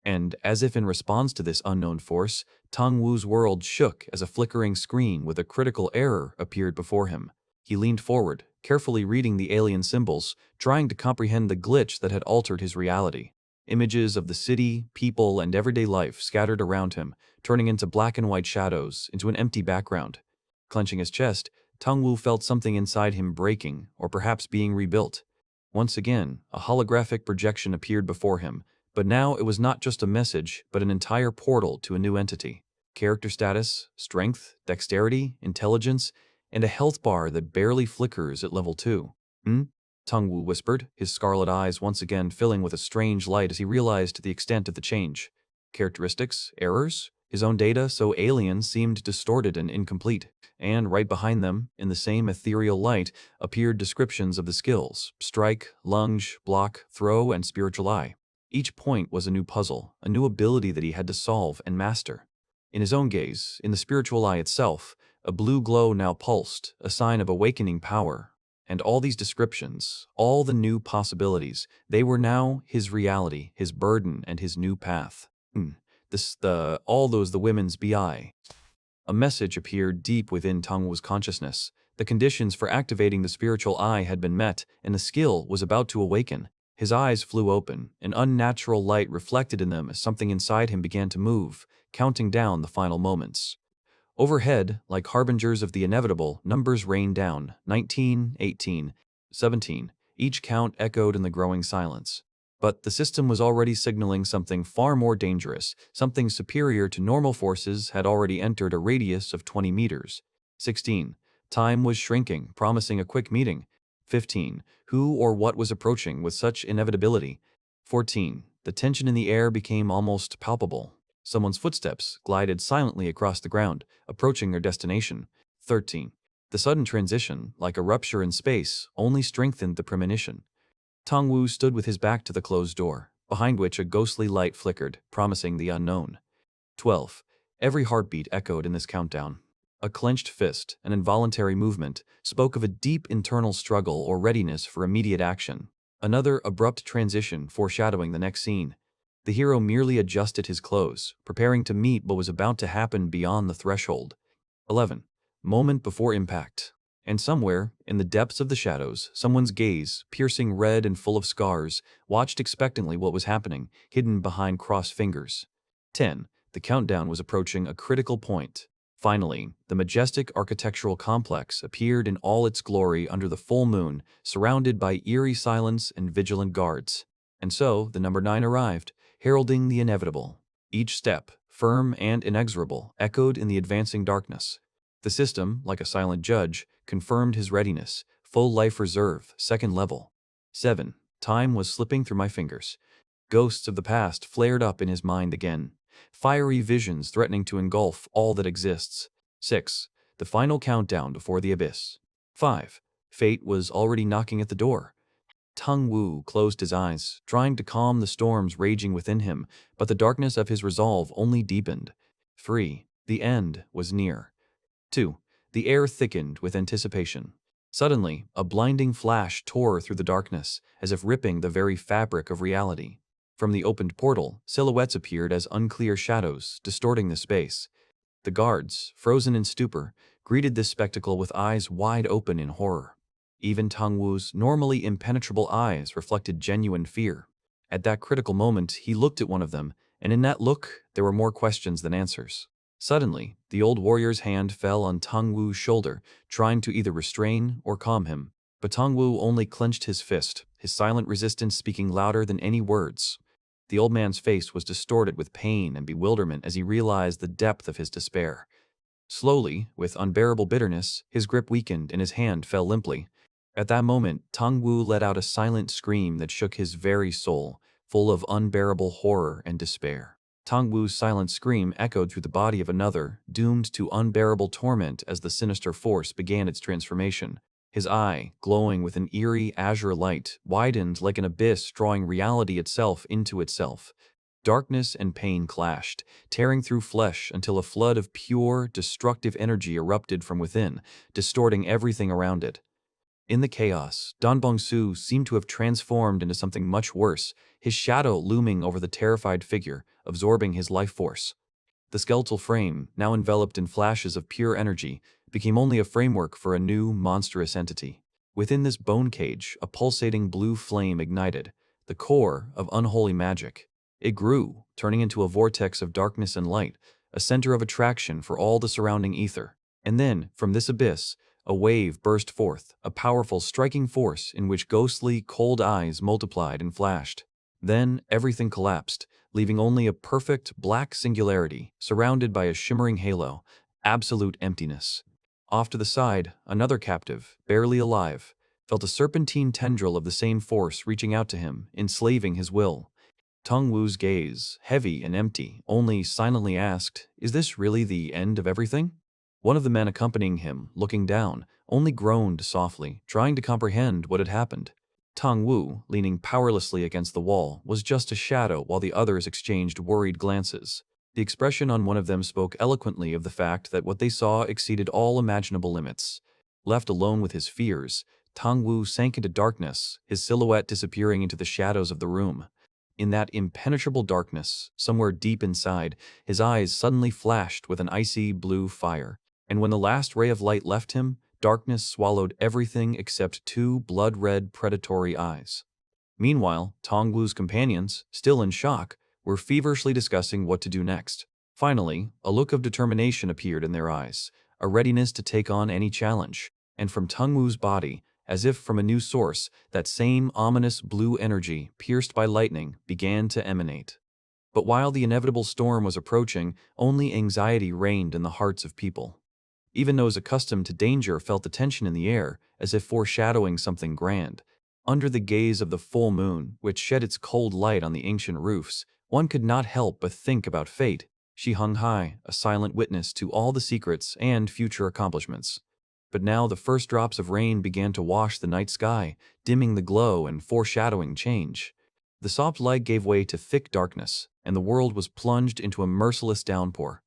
And, as if in response to this unknown force, Tong Wu's world shook as a flickering screen with a critical error appeared before him. He leaned forward, carefully reading the alien symbols, trying to comprehend the glitch that had altered his reality. Images of the city, people, and everyday life scattered around him, turning into black and white shadows, into an empty background. Clenching his chest, Tong Wu felt something inside him breaking, or perhaps being rebuilt. Once again, a holographic projection appeared before him, but now it was not just a message, but an entire portal to a new entity. Character status, strength, dexterity, intelligence, and a health bar that barely flickers at level 2. Tong Wu whispered, his scarlet eyes once again filling with a strange light as he realized the extent of the change. Characteristics, errors, his own data, so alien, seemed distorted and incomplete. And right behind them, in the same ethereal light, appeared descriptions of the skills: strike, lunge, block, throw, and spiritual eye. Each point was a new puzzle, a new ability that he had to solve and master. In his own gaze, in the spiritual eye itself, a blue glow now pulsed, a sign of awakening power. And all these descriptions, all the new possibilities, they were now his reality, his burden, and his new path. The women's BI. A message appeared deep within Tongwu's consciousness. The conditions for activating the spiritual eye had been met, and the skill was about to awaken. His eyes flew open, an unnatural light reflected in them as something inside him began to move, counting down the final moments. Overhead, like harbingers of the inevitable, numbers rained down: 19, 18, 17. Each count echoed in the growing silence. But the system was already signaling something far more dangerous, something superior to normal forces had already entered a radius of 20 meters. 16. Time was shrinking, promising a quick meeting. 15. Who or what was approaching with such inevitability? 14. The tension in the air became almost palpable. Someone's footsteps glided silently across the ground, approaching their destination. 13. The sudden transition, like a rupture in space, only strengthened the premonition. Tongwu stood with his back to the closed door, behind which a ghostly light flickered, promising the unknown. 12. Every heartbeat echoed in this countdown. A clenched fist, an involuntary movement, spoke of a deep internal struggle or readiness for immediate action. Another abrupt transition foreshadowing the next scene. The hero merely adjusted his clothes, preparing to meet what was about to happen beyond the threshold. 11. Moment before impact. And somewhere, in the depths of the shadows, someone's gaze, piercing red and full of scars, watched expectantly what was happening, hidden behind crossed fingers. 10. The countdown was approaching a critical point. Finally, the majestic architectural complex appeared in all its glory under the full moon, surrounded by eerie silence and vigilant guards. And so, the number 9 arrived, heralding the inevitable. Each step, firm and inexorable, echoed in the advancing darkness. The system, like a silent judge, confirmed his readiness: full life reserve, second level. 7. Time was slipping through my fingers. Ghosts of the past flared up in his mind again, fiery visions threatening to engulf all that exists. 6. The final countdown before the abyss. 5. Fate was already knocking at the door. Tongwu closed his eyes, trying to calm the storms raging within him, but the darkness of his resolve only deepened. 3. The end was near. 2. The air thickened with anticipation. Suddenly, a blinding flash tore through the darkness, as if ripping the very fabric of reality. From the opened portal, silhouettes appeared as unclear shadows, distorting the space. The guards, frozen in stupor, greeted this spectacle with eyes wide open in horror. Even Tang Wu's normally impenetrable eyes reflected genuine fear. At that critical moment, he looked at one of them, and in that look, there were more questions than answers. Suddenly, the old warrior's hand fell on Tang Wu's shoulder, trying to either restrain or calm him. But Tang Wu only clenched his fist, his silent resistance speaking louder than any words. The old man's face was distorted with pain and bewilderment as he realized the depth of his despair. Slowly, with unbearable bitterness, his grip weakened and his hand fell limply. At that moment, Tang Wu let out a silent scream that shook his very soul, full of unbearable horror and despair. Tang Wu's silent scream echoed through the body of another, doomed to unbearable torment as the sinister force began its transformation. His eye, glowing with an eerie azure light, widened like an abyss drawing reality itself into itself. Darkness and pain clashed, tearing through flesh until a flood of pure, destructive energy erupted from within, distorting everything around it. In the chaos, Don Bongsu seemed to have transformed into something much worse, his shadow looming over the terrified figure, absorbing his life force. The skeletal frame, now enveloped in flashes of pure energy, became only a framework for a new, monstrous entity. Within this bone cage, a pulsating blue flame ignited, the core of unholy magic. It grew, turning into a vortex of darkness and light, a center of attraction for all the surrounding ether. And then, from this abyss, a wave burst forth, a powerful, striking force in which ghostly, cold eyes multiplied and flashed. Then everything collapsed, leaving only a perfect, black singularity, surrounded by a shimmering halo, absolute emptiness. Off to the side, another captive, barely alive, felt a serpentine tendril of the same force reaching out to him, enslaving his will. Tang Wu's gaze, heavy and empty, only silently asked, "Is this really the end of everything?" One of the men accompanying him, looking down, only groaned softly, trying to comprehend what had happened. Tang Wu, leaning powerlessly against the wall, was just a shadow while the others exchanged worried glances. The expression on one of them spoke eloquently of the fact that what they saw exceeded all imaginable limits. Left alone with his fears, Tang Wu sank into darkness, his silhouette disappearing into the shadows of the room. In that impenetrable darkness, somewhere deep inside, his eyes suddenly flashed with an icy blue fire. And when the last ray of light left him, darkness swallowed everything except two blood-red predatory eyes. Meanwhile, Tang Wu's companions, still in shock, were feverishly discussing what to do next. Finally, a look of determination appeared in their eyes, a readiness to take on any challenge. And from Tang Wu's body, as if from a new source, that same ominous blue energy, pierced by lightning, began to emanate. But while the inevitable storm was approaching, only anxiety reigned in the hearts of people. Even those accustomed to danger felt the tension in the air, as if foreshadowing something grand. Under the gaze of the full moon, which shed its cold light on the ancient roofs, one could not help but think about fate. She hung high, a silent witness to all the secrets and future accomplishments. But now the first drops of rain began to wash the night sky, dimming the glow and foreshadowing change. The soft light gave way to thick darkness, and the world was plunged into a merciless downpour.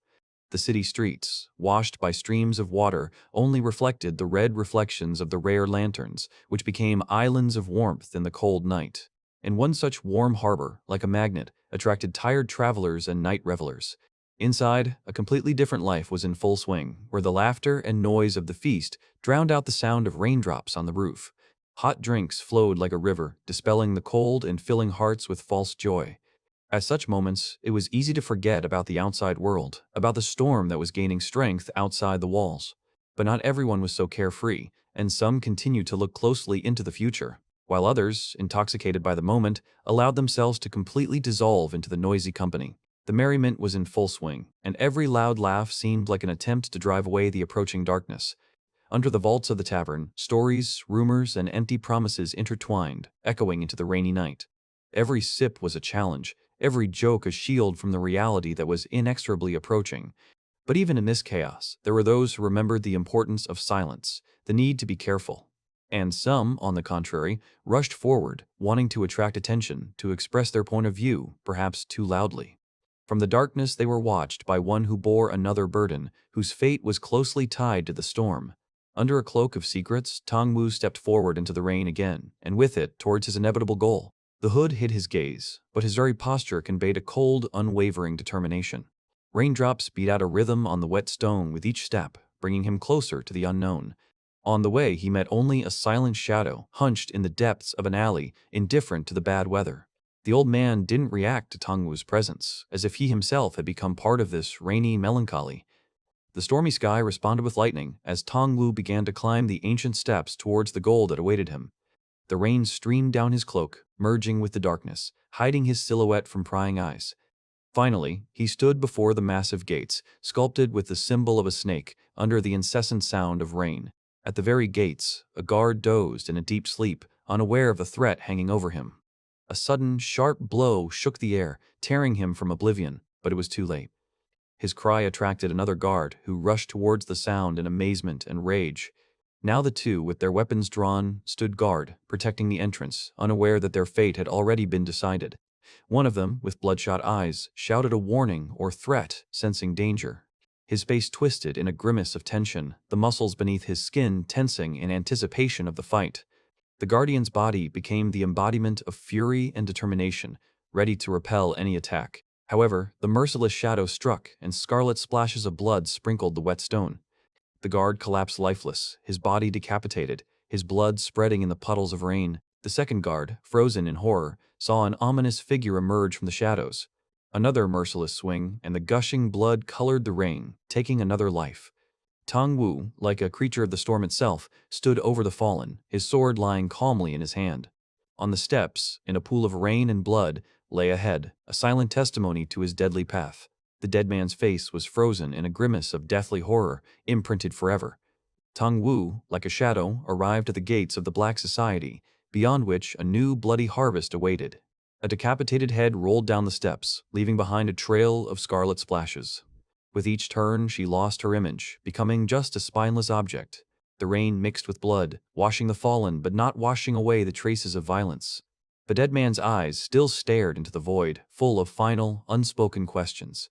The city streets, washed by streams of water, only reflected the red reflections of the rare lanterns, which became islands of warmth in the cold night. And one such warm harbor, like a magnet, attracted tired travelers and night revelers. Inside, a completely different life was in full swing, where the laughter and noise of the feast drowned out the sound of raindrops on the roof. Hot drinks flowed like a river, dispelling the cold and filling hearts with false joy. At such moments, it was easy to forget about the outside world, about the storm that was gaining strength outside the walls. But not everyone was so carefree, and some continued to look closely into the future, while others, intoxicated by the moment, allowed themselves to completely dissolve into the noisy company. The merriment was in full swing, and every loud laugh seemed like an attempt to drive away the approaching darkness. Under the vaults of the tavern, stories, rumors, and empty promises intertwined, echoing into the rainy night. Every sip was a challenge, every joke a shield from the reality that was inexorably approaching. But even in this chaos, there were those who remembered the importance of silence, the need to be careful. And some, on the contrary, rushed forward, wanting to attract attention, to express their point of view, perhaps too loudly. From the darkness they were watched by one who bore another burden, whose fate was closely tied to the storm. Under a cloak of secrets, Tang Wu stepped forward into the rain again, and with it, towards his inevitable goal. The hood hid his gaze, but his very posture conveyed a cold, unwavering determination. Raindrops beat out a rhythm on the wet stone with each step, bringing him closer to the unknown. On the way, he met only a silent shadow hunched in the depths of an alley, indifferent to the bad weather. The old man didn't react to Tong Wu's presence, as if he himself had become part of this rainy melancholy. The stormy sky responded with lightning as Tong Wu began to climb the ancient steps towards the goal that awaited him. The rain streamed down his cloak, merging with the darkness, hiding his silhouette from prying eyes. Finally, he stood before the massive gates, sculpted with the symbol of a snake, under the incessant sound of rain. At the very gates, a guard dozed in a deep sleep, unaware of the threat hanging over him. A sudden, sharp blow shook the air, tearing him from oblivion, but it was too late. His cry attracted another guard, who rushed towards the sound in amazement and rage. Now the two, with their weapons drawn, stood guard, protecting the entrance, unaware that their fate had already been decided. One of them, with bloodshot eyes, shouted a warning or threat, sensing danger. His face twisted in a grimace of tension, the muscles beneath his skin tensing in anticipation of the fight. The guardian's body became the embodiment of fury and determination, ready to repel any attack. However, the merciless shadow struck, and scarlet splashes of blood sprinkled the wet stone. The guard collapsed lifeless, his body decapitated, his blood spreading in the puddles of rain. The second guard, frozen in horror, saw an ominous figure emerge from the shadows. Another merciless swing, and the gushing blood colored the rain, taking another life. Tong Wu, like a creature of the storm itself, stood over the fallen, his sword lying calmly in his hand. On the steps, in a pool of rain and blood, lay a head, a silent testimony to his deadly path. The dead man's face was frozen in a grimace of deathly horror, imprinted forever. Tong Wu, like a shadow, arrived at the gates of the Black Society, beyond which a new bloody harvest awaited. A decapitated head rolled down the steps, leaving behind a trail of scarlet splashes. With each turn, she lost her image, becoming just a spineless object. The rain mixed with blood, washing the fallen but not washing away the traces of violence. The dead man's eyes still stared into the void, full of final, unspoken questions.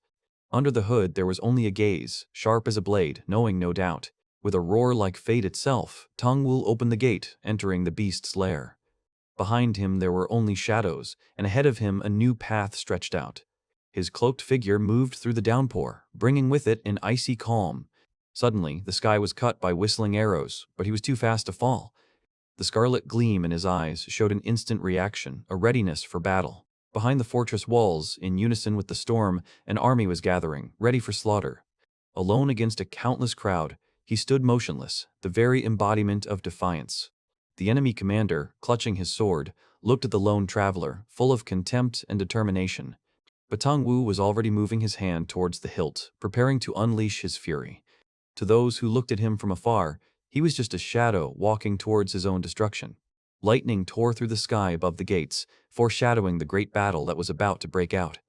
Under the hood there was only a gaze, sharp as a blade, knowing no doubt. With a roar like fate itself, Tong Wu opened the gate, entering the beast's lair. Behind him there were only shadows, and ahead of him a new path stretched out. His cloaked figure moved through the downpour, bringing with it an icy calm. Suddenly, the sky was cut by whistling arrows, but he was too fast to fall. The scarlet gleam in his eyes showed an instant reaction, a readiness for battle. Behind the fortress walls, in unison with the storm, an army was gathering, ready for slaughter. Alone against a countless crowd, he stood motionless, the very embodiment of defiance. The enemy commander, clutching his sword, looked at the lone traveler, full of contempt and determination. But Tong Wu was already moving his hand towards the hilt, preparing to unleash his fury. To those who looked at him from afar, he was just a shadow walking towards his own destruction. Lightning tore through the sky above the gates, foreshadowing the great battle that was about to break out.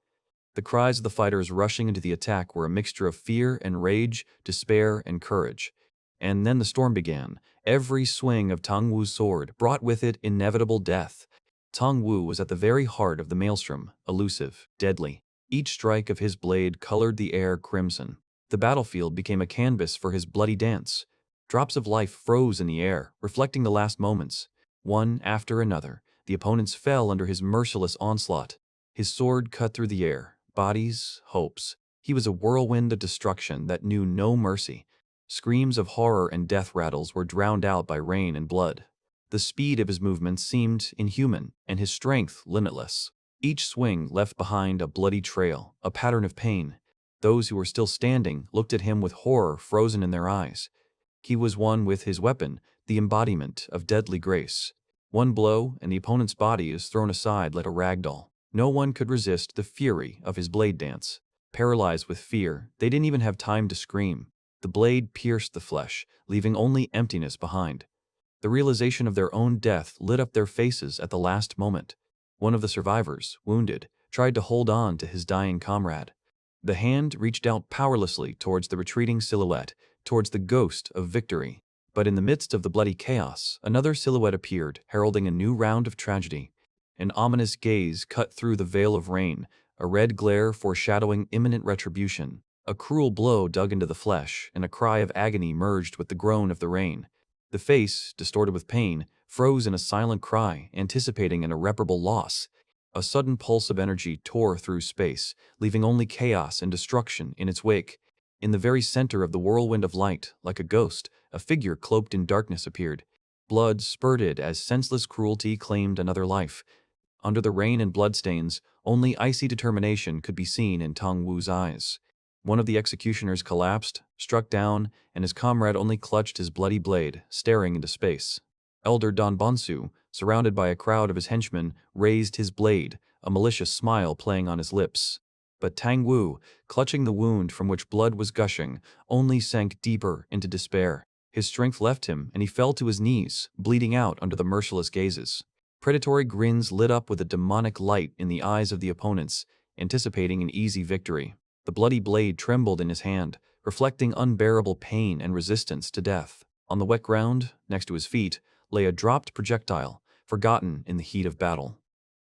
The cries of the fighters rushing into the attack were a mixture of fear and rage, despair and courage. And then the storm began. Every swing of Tong Wu's sword brought with it inevitable death. Tong Wu was at the very heart of the maelstrom, elusive, deadly. Each strike of his blade colored the air crimson. The battlefield became a canvas for his bloody dance. Drops of life froze in the air, reflecting the last moments. One after another, the opponents fell under his merciless onslaught. His sword cut through the air, bodies, hopes. He was a whirlwind of destruction that knew no mercy. Screams of horror and death rattles were drowned out by rain and blood. The speed of his movements seemed inhuman, and his strength limitless. Each swing left behind a bloody trail, a pattern of pain. Those who were still standing looked at him with horror frozen in their eyes. He was one with his weapon, the embodiment of deadly grace. One blow, and the opponent's body is thrown aside like a rag doll. No one could resist the fury of his blade dance. Paralyzed with fear, they didn't even have time to scream. The blade pierced the flesh, leaving only emptiness behind. The realization of their own death lit up their faces at the last moment. One of the survivors, wounded, tried to hold on to his dying comrade. The hand reached out powerlessly towards the retreating silhouette, towards the ghost of victory. But in the midst of the bloody chaos, another silhouette appeared, heralding a new round of tragedy. An ominous gaze cut through the veil of rain, a red glare foreshadowing imminent retribution. A cruel blow dug into the flesh, and a cry of agony merged with the groan of the rain. The face, distorted with pain, froze in a silent cry, anticipating an irreparable loss. A sudden pulse of energy tore through space, leaving only chaos and destruction in its wake. In the very center of the whirlwind of light, like a ghost, a figure cloaked in darkness appeared. Blood spurted as senseless cruelty claimed another life. Under the rain and bloodstains, only icy determination could be seen in Tang Wu's eyes. One of the executioners collapsed, struck down, and his comrade only clutched his bloody blade, staring into space. Elder Don Bonsu, surrounded by a crowd of his henchmen, raised his blade, a malicious smile playing on his lips. But Tang Wu, clutching the wound from which blood was gushing, only sank deeper into despair. His strength left him, and he fell to his knees, bleeding out under the merciless gazes. Predatory grins lit up with a demonic light in the eyes of the opponents, anticipating an easy victory. The bloody blade trembled in his hand, reflecting unbearable pain and resistance to death. On the wet ground, next to his feet, lay a dropped projectile, forgotten in the heat of battle.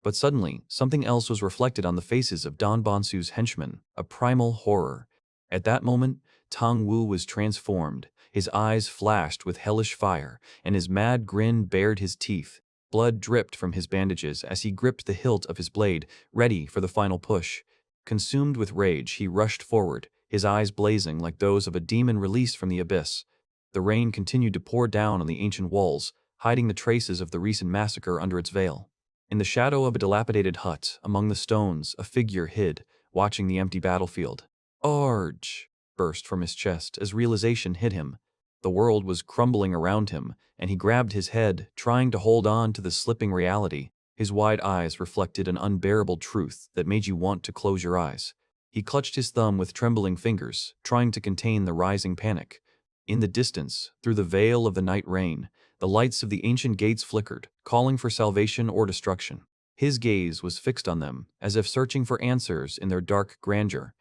But suddenly, something else was reflected on the faces of Don Bonsu's henchmen, a primal horror. At that moment, Tang Wu was transformed. His eyes flashed with hellish fire, and his mad grin bared his teeth. Blood dripped from his bandages as he gripped the hilt of his blade, ready for the final push. Consumed with rage, he rushed forward, his eyes blazing like those of a demon released from the abyss. The rain continued to pour down on the ancient walls, hiding the traces of the recent massacre under its veil. In the shadow of a dilapidated hut, among the stones, a figure hid, watching the empty battlefield. "Arge!" burst from his chest as realization hit him. The world was crumbling around him, and he grabbed his head, trying to hold on to the slipping reality. His wide eyes reflected an unbearable truth that made you want to close your eyes. He clutched his thumb with trembling fingers, trying to contain the rising panic. In the distance, through the veil of the night rain, the lights of the ancient gates flickered, calling for salvation or destruction. His gaze was fixed on them, as if searching for answers in their dark grandeur.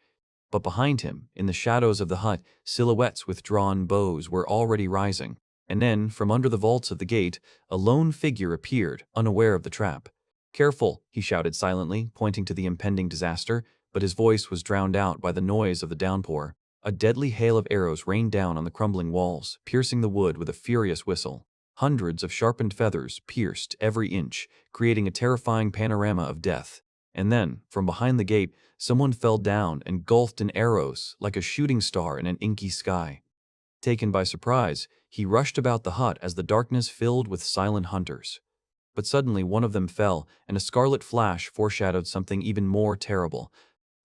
But behind him, in the shadows of the hut, silhouettes with drawn bows were already rising. And then, from under the vaults of the gate, a lone figure appeared, unaware of the trap. "Careful," he shouted silently, pointing to the impending disaster, but his voice was drowned out by the noise of the downpour. A deadly hail of arrows rained down on the crumbling walls, piercing the wood with a furious whistle. Hundreds of sharpened feathers pierced every inch, creating a terrifying panorama of death. And then, from behind the gate, someone fell down, engulfed in arrows, like a shooting star in an inky sky. Taken by surprise, he rushed about the hut as the darkness filled with silent hunters. But suddenly one of them fell, and a scarlet flash foreshadowed something even more terrible.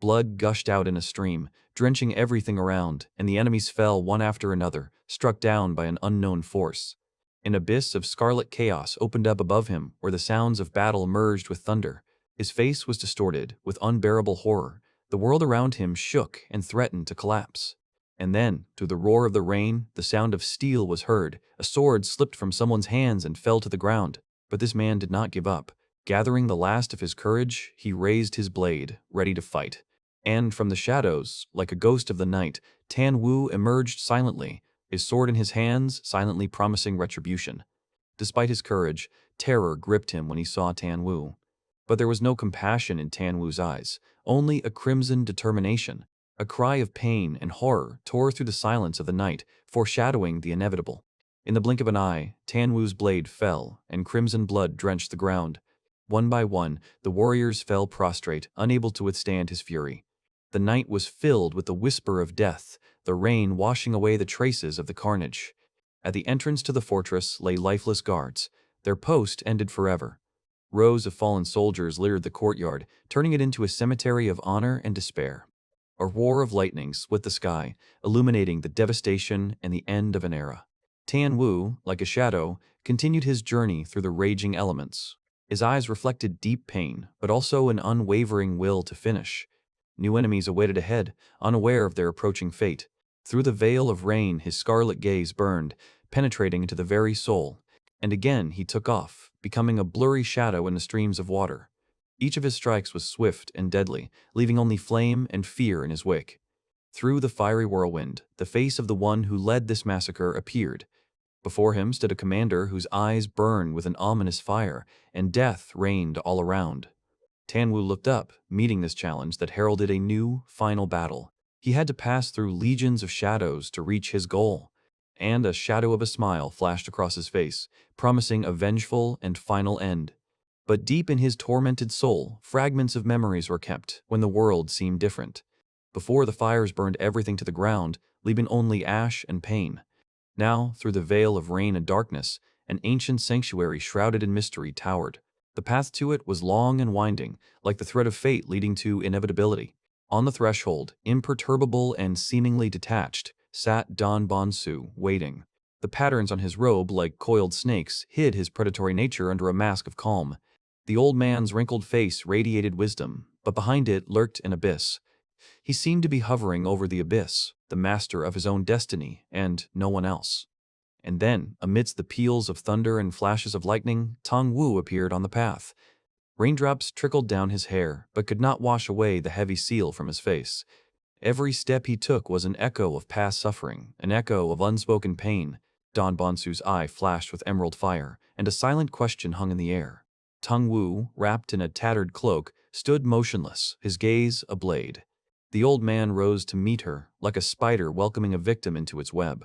Blood gushed out in a stream, drenching everything around, and the enemies fell one after another, struck down by an unknown force. An abyss of scarlet chaos opened up above him, where the sounds of battle merged with thunder. His face was distorted with unbearable horror. The world around him shook and threatened to collapse. And then, through the roar of the rain, the sound of steel was heard. A sword slipped from someone's hands and fell to the ground. But this man did not give up. Gathering the last of his courage, he raised his blade, ready to fight. And from the shadows, like a ghost of the night, Tan Wu emerged silently, his sword in his hands, silently promising retribution. Despite his courage, terror gripped him when he saw Tan Wu. But there was no compassion in Tan Wu's eyes, only a crimson determination. A cry of pain and horror tore through the silence of the night, foreshadowing the inevitable. In the blink of an eye, Tan Wu's blade fell, and crimson blood drenched the ground. One by one, the warriors fell prostrate, unable to withstand his fury. The night was filled with the whisper of death, the rain washing away the traces of the carnage. At the entrance to the fortress lay lifeless guards. Their post ended forever. Rows of fallen soldiers littered the courtyard, turning it into a cemetery of honor and despair. A roar of lightning split the sky, illuminating the devastation and the end of an era. Tan Wu, like a shadow, continued his journey through the raging elements. His eyes reflected deep pain, but also an unwavering will to finish. New enemies awaited ahead, unaware of their approaching fate. Through the veil of rain, his scarlet gaze burned, penetrating into the very soul. And again he took off, becoming a blurry shadow in the streams of water. Each of his strikes was swift and deadly, leaving only flame and fear in his wake. Through the fiery whirlwind, the face of the one who led this massacre appeared. Before him stood a commander whose eyes burned with an ominous fire, and death reigned all around. Tan Wu looked up, meeting this challenge that heralded a new, final battle. He had to pass through legions of shadows to reach his goal. And a shadow of a smile flashed across his face, promising a vengeful and final end. But deep in his tormented soul, fragments of memories were kept when the world seemed different. Before the fires burned everything to the ground, leaving only ash and pain. Now, through the veil of rain and darkness, an ancient sanctuary shrouded in mystery towered. The path to it was long and winding, like the thread of fate leading to inevitability. On the threshold, imperturbable and seemingly detached, sat Don Bonsu, waiting. The patterns on his robe, like coiled snakes, hid his predatory nature under a mask of calm. The old man's wrinkled face radiated wisdom, but behind it lurked an abyss. He seemed to be hovering over the abyss, the master of his own destiny, and no one else. And then, amidst the peals of thunder and flashes of lightning, Tong Wu appeared on the path. Raindrops trickled down his hair, but could not wash away the heavy seal from his face. Every step he took was an echo of past suffering, an echo of unspoken pain. Don Bonsu's eye flashed with emerald fire, and a silent question hung in the air. Tong Wu, wrapped in a tattered cloak, stood motionless, his gaze a blade. The old man rose to meet her, like a spider welcoming a victim into its web.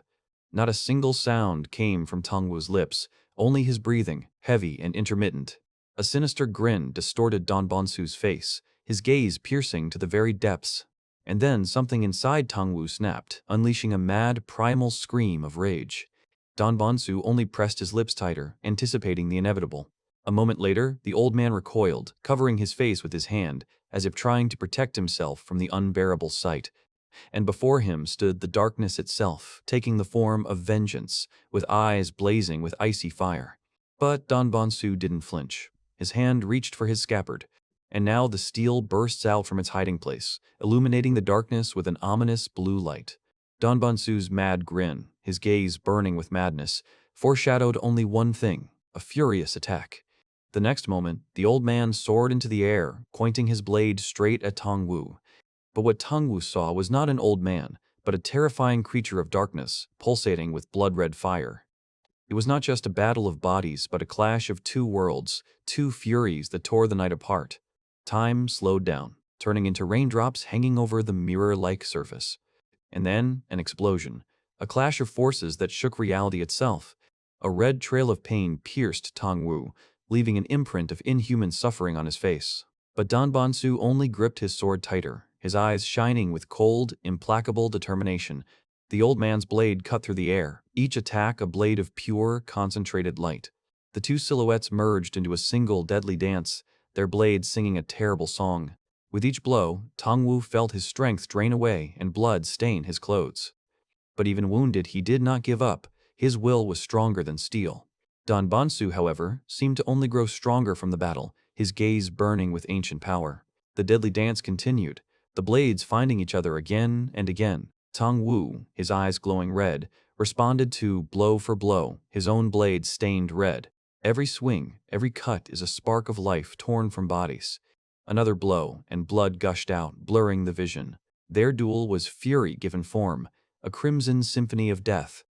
Not a single sound came from Tong Wu's lips, only his breathing, heavy and intermittent. A sinister grin distorted Don Bonsu's face, his gaze piercing to the very depths. And then something inside Tong Wu snapped, unleashing a mad, primal scream of rage. Don Bonsu only pressed his lips tighter, anticipating the inevitable. A moment later, the old man recoiled, covering his face with his hand, as if trying to protect himself from the unbearable sight. And before him stood the darkness itself, taking the form of vengeance, with eyes blazing with icy fire. But Don Bonsu didn't flinch. His hand reached for his scabbard, and now the steel bursts out from its hiding place, illuminating the darkness with an ominous blue light. Don Bonsu's mad grin, his gaze burning with madness, foreshadowed only one thing: a furious attack. The next moment, the old man soared into the air, pointing his blade straight at Tong Wu. But what Tong Wu saw was not an old man, but a terrifying creature of darkness, pulsating with blood-red fire. It was not just a battle of bodies, but a clash of two worlds, two furies that tore the night apart. Time slowed down, turning into raindrops hanging over the mirror-like surface. And then, an explosion, a clash of forces that shook reality itself. A red trail of pain pierced Tong Wu, leaving an imprint of inhuman suffering on his face. But Don Bonsu only gripped his sword tighter, his eyes shining with cold, implacable determination. The old man's blade cut through the air, each attack a blade of pure, concentrated light. The two silhouettes merged into a single deadly dance, their blades singing a terrible song. With each blow, Tong Wu felt his strength drain away and blood stain his clothes. But even wounded, he did not give up. His will was stronger than steel. Don Bonsu, however, seemed to only grow stronger from the battle, his gaze burning with ancient power. The deadly dance continued, the blades finding each other again and again. Tong Wu, his eyes glowing red, responded to blow for blow, his own blade stained red. Every swing, every cut is a spark of life torn from bodies. Another blow, and blood gushed out, blurring the vision. Their duel was fury given form, a crimson symphony of death.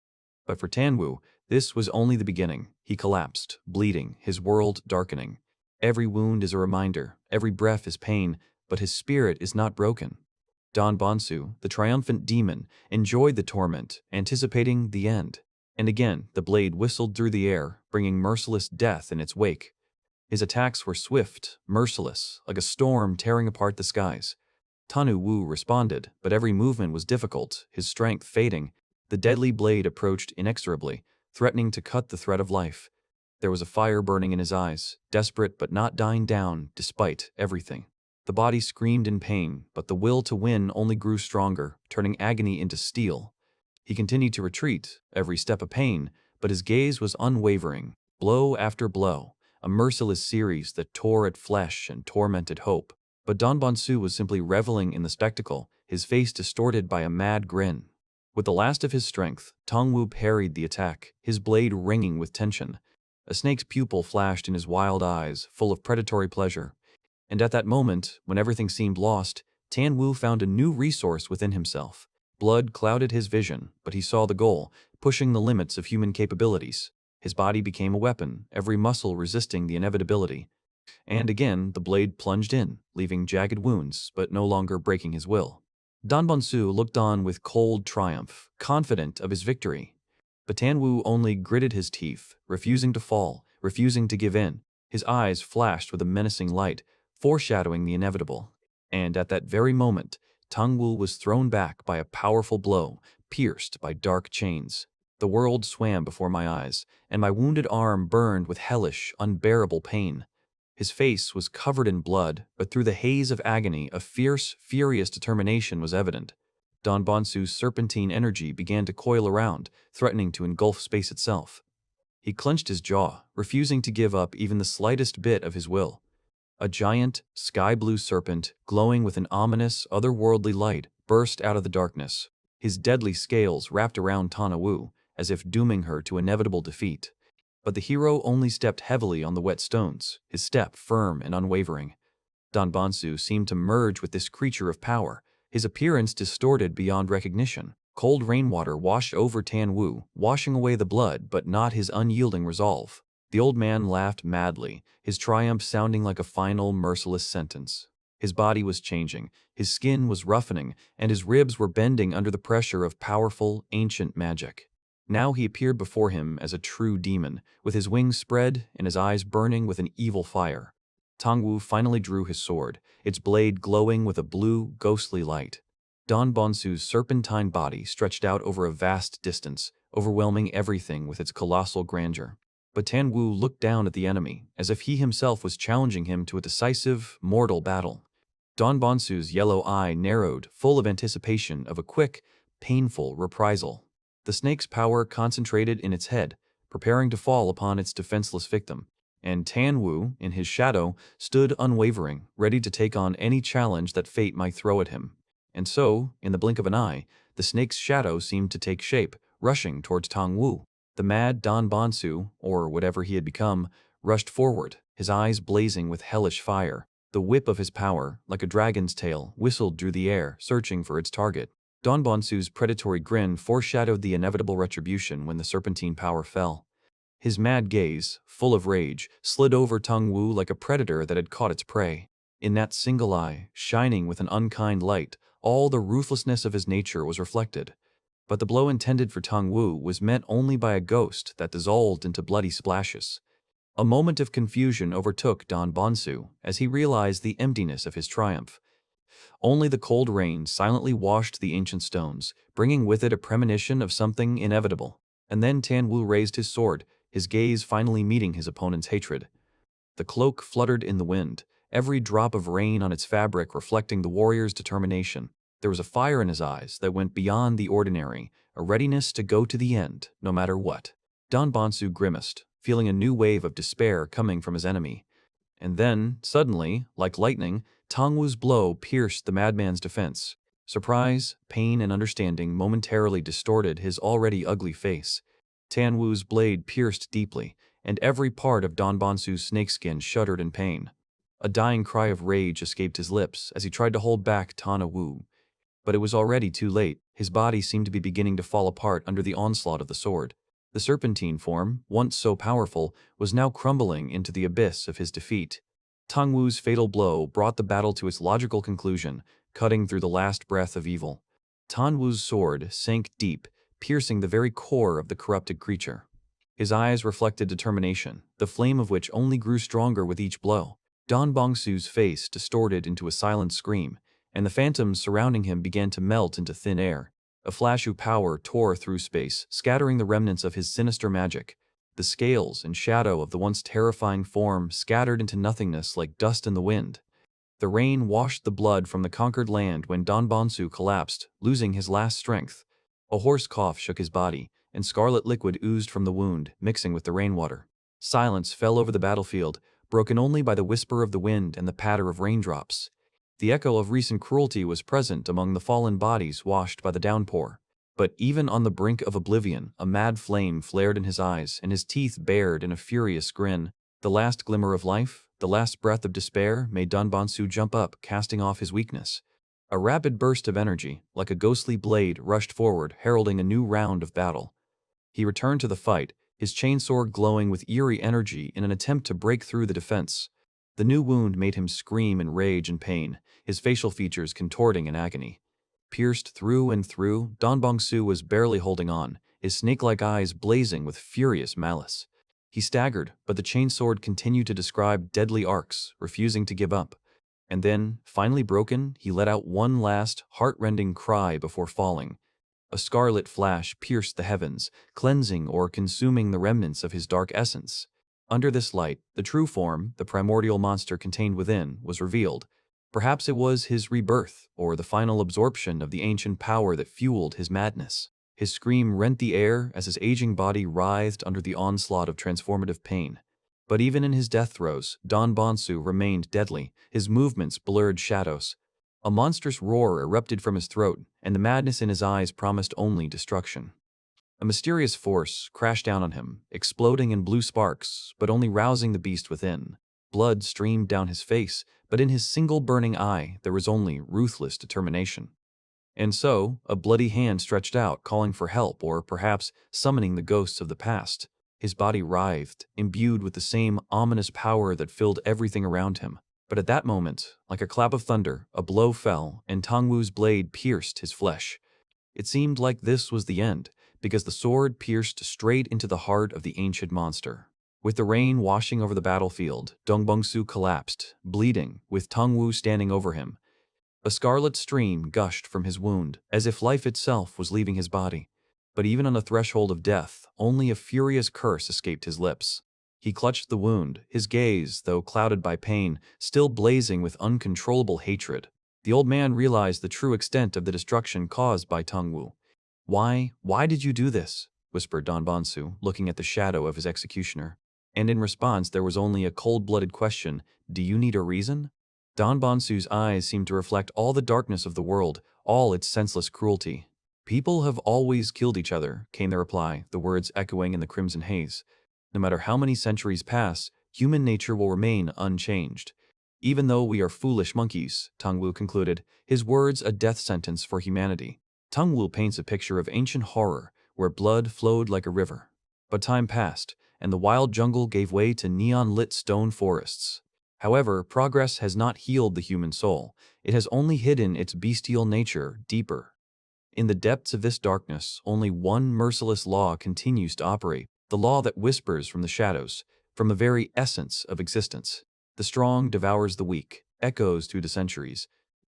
But for Tan Wu, this was only the beginning. He collapsed, bleeding, his world darkening. Every wound is a reminder, every breath is pain, but his spirit is not broken. Don Bonsu, the triumphant demon, enjoyed the torment, anticipating the end. And again, the blade whistled through the air, bringing merciless death in its wake. His attacks were swift, merciless, like a storm tearing apart the skies. Tanu Wu responded, but every movement was difficult, his strength fading. The deadly blade approached inexorably, threatening to cut the thread of life. There was a fire burning in his eyes, desperate but not dying down despite everything. The body screamed in pain, but the will to win only grew stronger, turning agony into steel. He continued to retreat, every step a pain, but his gaze was unwavering, blow after blow, a merciless series that tore at flesh and tormented hope. But Don Bonsu was simply reveling in the spectacle, his face distorted by a mad grin. With the last of his strength, Tong Wu parried the attack, his blade ringing with tension. A snake's pupil flashed in his wild eyes, full of predatory pleasure. And at that moment, when everything seemed lost, Tan Wu found a new resource within himself. Blood clouded his vision, but he saw the goal, pushing the limits of human capabilities. His body became a weapon, every muscle resisting the inevitability. And again, the blade plunged in, leaving jagged wounds, but no longer breaking his will. Don Bonsu looked on with cold triumph, confident of his victory. But Tan Wu only gritted his teeth, refusing to fall, refusing to give in. His eyes flashed with a menacing light, foreshadowing the inevitable. And at that very moment, Tong Wu was thrown back by a powerful blow, pierced by dark chains. The world swam before my eyes, and my wounded arm burned with hellish, unbearable pain. His face was covered in blood, but through the haze of agony, a fierce, furious determination was evident. Don Bonsu's serpentine energy began to coil around, threatening to engulf space itself. He clenched his jaw, refusing to give up even the slightest bit of his will. A giant, sky-blue serpent, glowing with an ominous, otherworldly light, burst out of the darkness. His deadly scales wrapped around Tana Wu, as if dooming her to inevitable defeat. But the hero only stepped heavily on the wet stones, his step firm and unwavering. Don Bonsu seemed to merge with this creature of power, his appearance distorted beyond recognition. Cold rainwater washed over Tan Wu, washing away the blood but not his unyielding resolve. The old man laughed madly, his triumph sounding like a final, merciless sentence. His body was changing, his skin was roughening, and his ribs were bending under the pressure of powerful, ancient magic. Now he appeared before him as a true demon, with his wings spread and his eyes burning with an evil fire. Tang Wu finally drew his sword, its blade glowing with a blue, ghostly light. Don Bonsu's serpentine body stretched out over a vast distance, overwhelming everything with its colossal grandeur. But Tan Wu looked down at the enemy, as if he himself was challenging him to a decisive, mortal battle. Don Bonsu's yellow eye narrowed, full of anticipation of a quick, painful reprisal. The snake's power concentrated in its head, preparing to fall upon its defenseless victim, and Tan Wu, in his shadow, stood unwavering, ready to take on any challenge that fate might throw at him. And so, in the blink of an eye, the snake's shadow seemed to take shape, rushing towards Tang Wu. The mad Don Bonsu, or whatever he had become, rushed forward, his eyes blazing with hellish fire. The whip of his power, like a dragon's tail, whistled through the air, searching for its target. Don Bonsu's predatory grin foreshadowed the inevitable retribution when the serpentine power fell. His mad gaze, full of rage, slid over Tang Wu like a predator that had caught its prey. In that single eye, shining with an unkind light, all the ruthlessness of his nature was reflected. But the blow intended for Tang Wu was met only by a ghost that dissolved into bloody splashes. A moment of confusion overtook Don Bonsu as he realized the emptiness of his triumph. Only the cold rain silently washed the ancient stones, bringing with it a premonition of something inevitable. And then Tan Wu raised his sword, his gaze finally meeting his opponent's hatred. The cloak fluttered in the wind, every drop of rain on its fabric reflecting the warrior's determination. There was a fire in his eyes that went beyond the ordinary, a readiness to go to the end, no matter what. Don Bonsu grimaced, feeling a new wave of despair coming from his enemy. And then, suddenly, like lightning, Tang Wu's blow pierced the madman's defense. Surprise, pain, and understanding momentarily distorted his already ugly face. Tan Wu's blade pierced deeply, and every part of Don Bonsu's snakeskin shuddered in pain. A dying cry of rage escaped his lips as he tried to hold back Tana Wu. But it was already too late. His body seemed to be beginning to fall apart under the onslaught of the sword. The serpentine form, once so powerful, was now crumbling into the abyss of his defeat. Tang Wu's fatal blow brought the battle to its logical conclusion, cutting through the last breath of evil. Tan Wu's sword sank deep, piercing the very core of the corrupted creature. His eyes reflected determination, the flame of which only grew stronger with each blow. Don Bonsu's face distorted into a silent scream, and the phantoms surrounding him began to melt into thin air. A flash of power tore through space, scattering the remnants of his sinister magic. The scales and shadow of the once terrifying form scattered into nothingness like dust in the wind. The rain washed the blood from the conquered land when Don Bonsu collapsed, losing his last strength. A hoarse cough shook his body, and scarlet liquid oozed from the wound, mixing with the rainwater. Silence fell over the battlefield, broken only by the whisper of the wind and the patter of raindrops. The echo of recent cruelty was present among the fallen bodies washed by the downpour. But even on the brink of oblivion, a mad flame flared in his eyes, and his teeth bared in a furious grin. The last glimmer of life, the last breath of despair, made Don Bonsu jump up, casting off his weakness. A rapid burst of energy, like a ghostly blade, rushed forward, heralding a new round of battle. He returned to the fight, his chainsword glowing with eerie energy in an attempt to break through the defense. The new wound made him scream in rage and pain, his facial features contorting in agony. Pierced through and through, Don Bonsu was barely holding on, his snake-like eyes blazing with furious malice. He staggered, but the chainsword continued to describe deadly arcs, refusing to give up. And then, finally broken, he let out one last, heart-rending cry before falling. A scarlet flash pierced the heavens, cleansing or consuming the remnants of his dark essence. Under this light, the true form, the primordial monster contained within, was revealed. Perhaps it was his rebirth, or the final absorption of the ancient power that fueled his madness. His scream rent the air as his aging body writhed under the onslaught of transformative pain. But even in his death throes, Don Bonsu remained deadly, his movements blurred shadows. A monstrous roar erupted from his throat, and the madness in his eyes promised only destruction. A mysterious force crashed down on him, exploding in blue sparks, but only rousing the beast within. Blood streamed down his face, but in his single burning eye there was only ruthless determination. And so, a bloody hand stretched out, calling for help or perhaps summoning the ghosts of the past. His body writhed, imbued with the same ominous power that filled everything around him. But at that moment, like a clap of thunder, a blow fell, and Tang Wu's blade pierced his flesh. It seemed like this was the end, because the sword pierced straight into the heart of the ancient monster. With the rain washing over the battlefield, Dong Bongsu collapsed, bleeding, with Tang Wu standing over him. A scarlet stream gushed from his wound, as if life itself was leaving his body. But even on the threshold of death, only a furious curse escaped his lips. He clutched the wound, his gaze, though clouded by pain, still blazing with uncontrollable hatred. The old man realized the true extent of the destruction caused by Tang Wu. Why did you do this?" whispered Don Bonsu, looking at the shadow of his executioner. And in response there was only a cold-blooded question, "Do you need a reason?" Don Bonsu's eyes seemed to reflect all the darkness of the world, all its senseless cruelty. "People have always killed each other," came the reply, the words echoing in the crimson haze. "No matter how many centuries pass, human nature will remain unchanged. Even though we are foolish monkeys," Tang Wu concluded, his words a death sentence for humanity. Tang Wu paints a picture of ancient horror, where blood flowed like a river. But time passed, and the wild jungle gave way to neon-lit stone forests. However, progress has not healed the human soul. It has only hidden its bestial nature deeper. In the depths of this darkness, only one merciless law continues to operate, the law that whispers from the shadows, from the very essence of existence. The strong devours the weak, echoes through the centuries.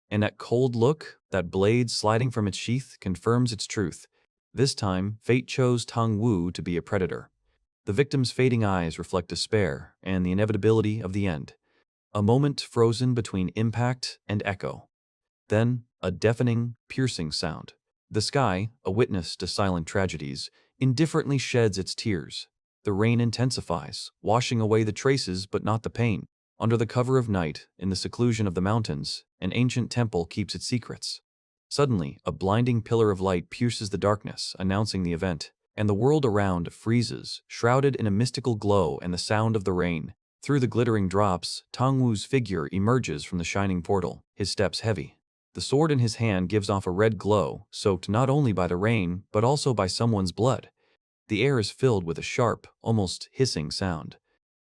And that cold look, that blade sliding from its sheath, confirms its truth. This time, fate chose Tang Wu to be a predator. The victim's fading eyes reflect despair and the inevitability of the end. A moment frozen between impact and echo. Then, a deafening, piercing sound. The sky, a witness to silent tragedies, indifferently sheds its tears. The rain intensifies, washing away the traces but not the pain. Under the cover of night, in the seclusion of the mountains, an ancient temple keeps its secrets. Suddenly, a blinding pillar of light pierces the darkness, announcing the event, and the world around freezes, shrouded in a mystical glow and the sound of the rain. Through the glittering drops, Tang Wu's figure emerges from the shining portal, his steps heavy. The sword in his hand gives off a red glow, soaked not only by the rain, but also by someone's blood. The air is filled with a sharp, almost hissing sound.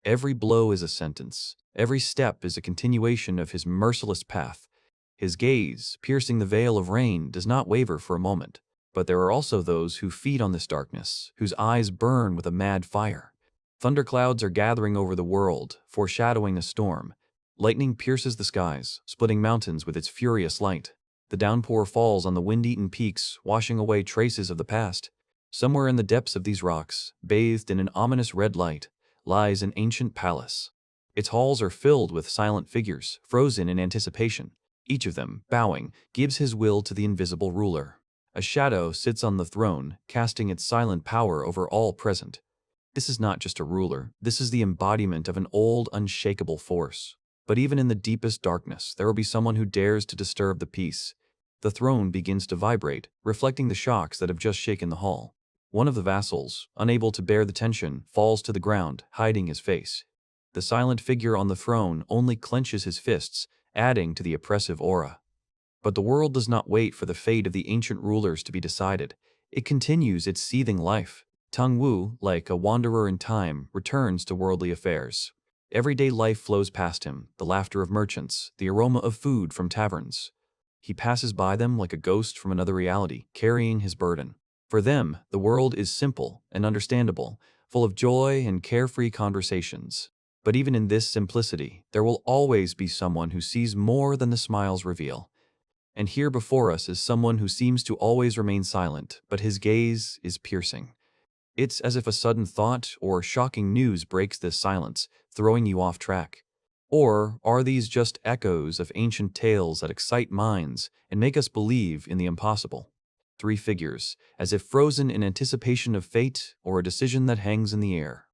Every blow is a sentence. Every step is a continuation of his merciless path. His gaze, piercing the veil of rain, does not waver for a moment. But there are also those who feed on this darkness, whose eyes burn with a mad fire. Thunderclouds are gathering over the world, foreshadowing a storm. Lightning pierces the skies, splitting mountains with its furious light. The downpour falls on the wind-eaten peaks, washing away traces of the past. Somewhere in the depths of these rocks, bathed in an ominous red light, lies an ancient palace. Its halls are filled with silent figures, frozen in anticipation. Each of them, bowing, gives his will to the invisible ruler. A shadow sits on the throne, casting its silent power over all present. This is not just a ruler, this is the embodiment of an old, unshakable force. But even in the deepest darkness, there will be someone who dares to disturb the peace. The throne begins to vibrate, reflecting the shocks that have just shaken the hall. One of the vassals, unable to bear the tension, falls to the ground, hiding his face. The silent figure on the throne only clenches his fists, adding to the oppressive aura. But the world does not wait for the fate of the ancient rulers to be decided. It continues its seething life. Tang Wu, like a wanderer in time, returns to worldly affairs. Everyday life flows past him, the laughter of merchants, the aroma of food from taverns. He passes by them like a ghost from another reality, carrying his burden. For them, the world is simple and understandable, full of joy and carefree conversations. But even in this simplicity, there will always be someone who sees more than the smiles reveal. And here before us is someone who seems to always remain silent, but his gaze is piercing. It's as if a sudden thought or shocking news breaks this silence, throwing you off track. Or are these just echoes of ancient tales that excite minds and make us believe in the impossible? Three figures, as if frozen in anticipation of fate or a decision that hangs in the air.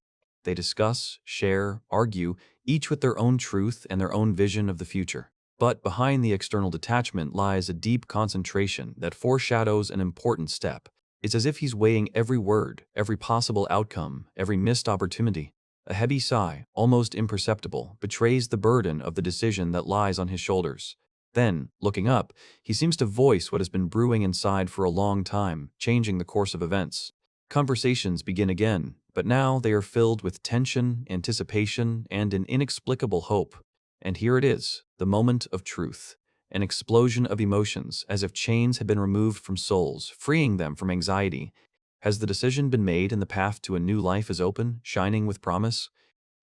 They discuss, share, argue, each with their own truth and their own vision of the future. But behind the external detachment lies a deep concentration that foreshadows an important step. It's as if he's weighing every word, every possible outcome, every missed opportunity. A heavy sigh, almost imperceptible, betrays the burden of the decision that lies on his shoulders. Then, looking up, he seems to voice what has been brewing inside for a long time, changing the course of events. Conversations begin again, but now they are filled with tension, anticipation, and an inexplicable hope. And here it is, the moment of truth. An explosion of emotions, as if chains had been removed from souls, freeing them from anxiety. Has the decision been made and the path to a new life is open, shining with promise?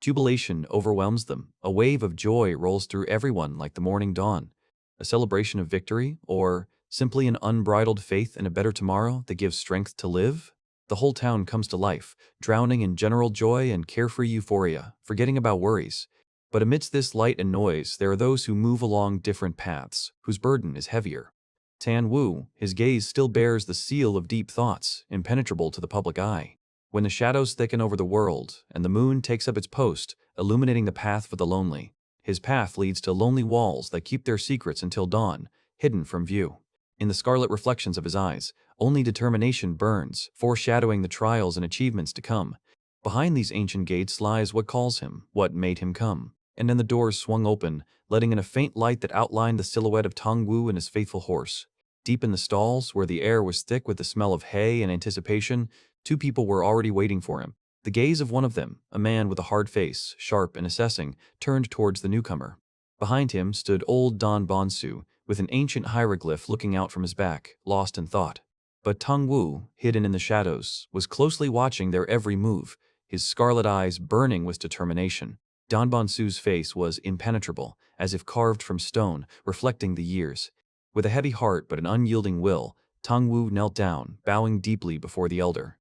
Jubilation overwhelms them. A wave of joy rolls through everyone like the morning dawn. A celebration of victory, or simply an unbridled faith in a better tomorrow that gives strength to live? The whole town comes to life, drowning in general joy and carefree euphoria, forgetting about worries. But amidst this light and noise, there are those who move along different paths, whose burden is heavier. Tan Wu, his gaze still bears the seal of deep thoughts, impenetrable to the public eye. When the shadows thicken over the world, and the moon takes up its post, illuminating the path for the lonely, his path leads to lonely walls that keep their secrets until dawn, hidden from view. In the scarlet reflections of his eyes, only determination burns, foreshadowing the trials and achievements to come. Behind these ancient gates lies what calls him, what made him come. And then the doors swung open, letting in a faint light that outlined the silhouette of Tong Wu and his faithful horse. Deep in the stalls, where the air was thick with the smell of hay and anticipation, two people were already waiting for him. The gaze of one of them, a man with a hard face, sharp and assessing, turned towards the newcomer. Behind him stood old Don Bonsu, with an ancient hieroglyph looking out from his back, lost in thought. But Tong Wu, hidden in the shadows, was closely watching their every move, his scarlet eyes burning with determination. Don Bonsu's face was impenetrable, as if carved from stone, reflecting the years. With a heavy heart but an unyielding will, Tong Wu knelt down, bowing deeply before the elder.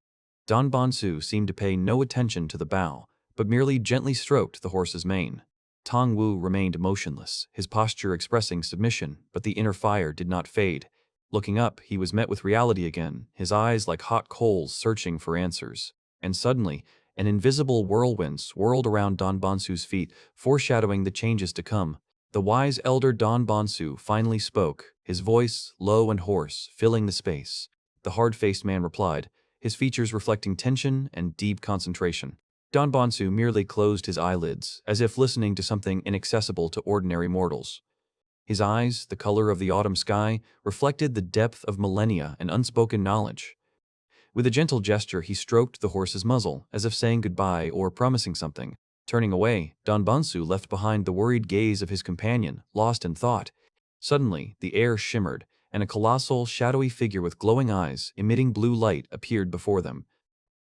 Don Bonsu seemed to pay no attention to the bow, but merely gently stroked the horse's mane. Tong Wu remained motionless, his posture expressing submission, but the inner fire did not fade. Looking up, he was met with reality again, his eyes like hot coals searching for answers. And suddenly, an invisible whirlwind swirled around Don Bonsu's feet, foreshadowing the changes to come. The wise elder Don Bonsu finally spoke, his voice, low and hoarse, filling the space. The hard-faced man replied, his features reflecting tension and deep concentration. Don Bonsu merely closed his eyelids, as if listening to something inaccessible to ordinary mortals. His eyes, the color of the autumn sky, reflected the depth of millennia and unspoken knowledge. With a gentle gesture, he stroked the horse's muzzle, as if saying goodbye or promising something. Turning away, Don Bonsu left behind the worried gaze of his companion, lost in thought. Suddenly, the air shimmered, and a colossal, shadowy figure with glowing eyes, emitting blue light, appeared before them.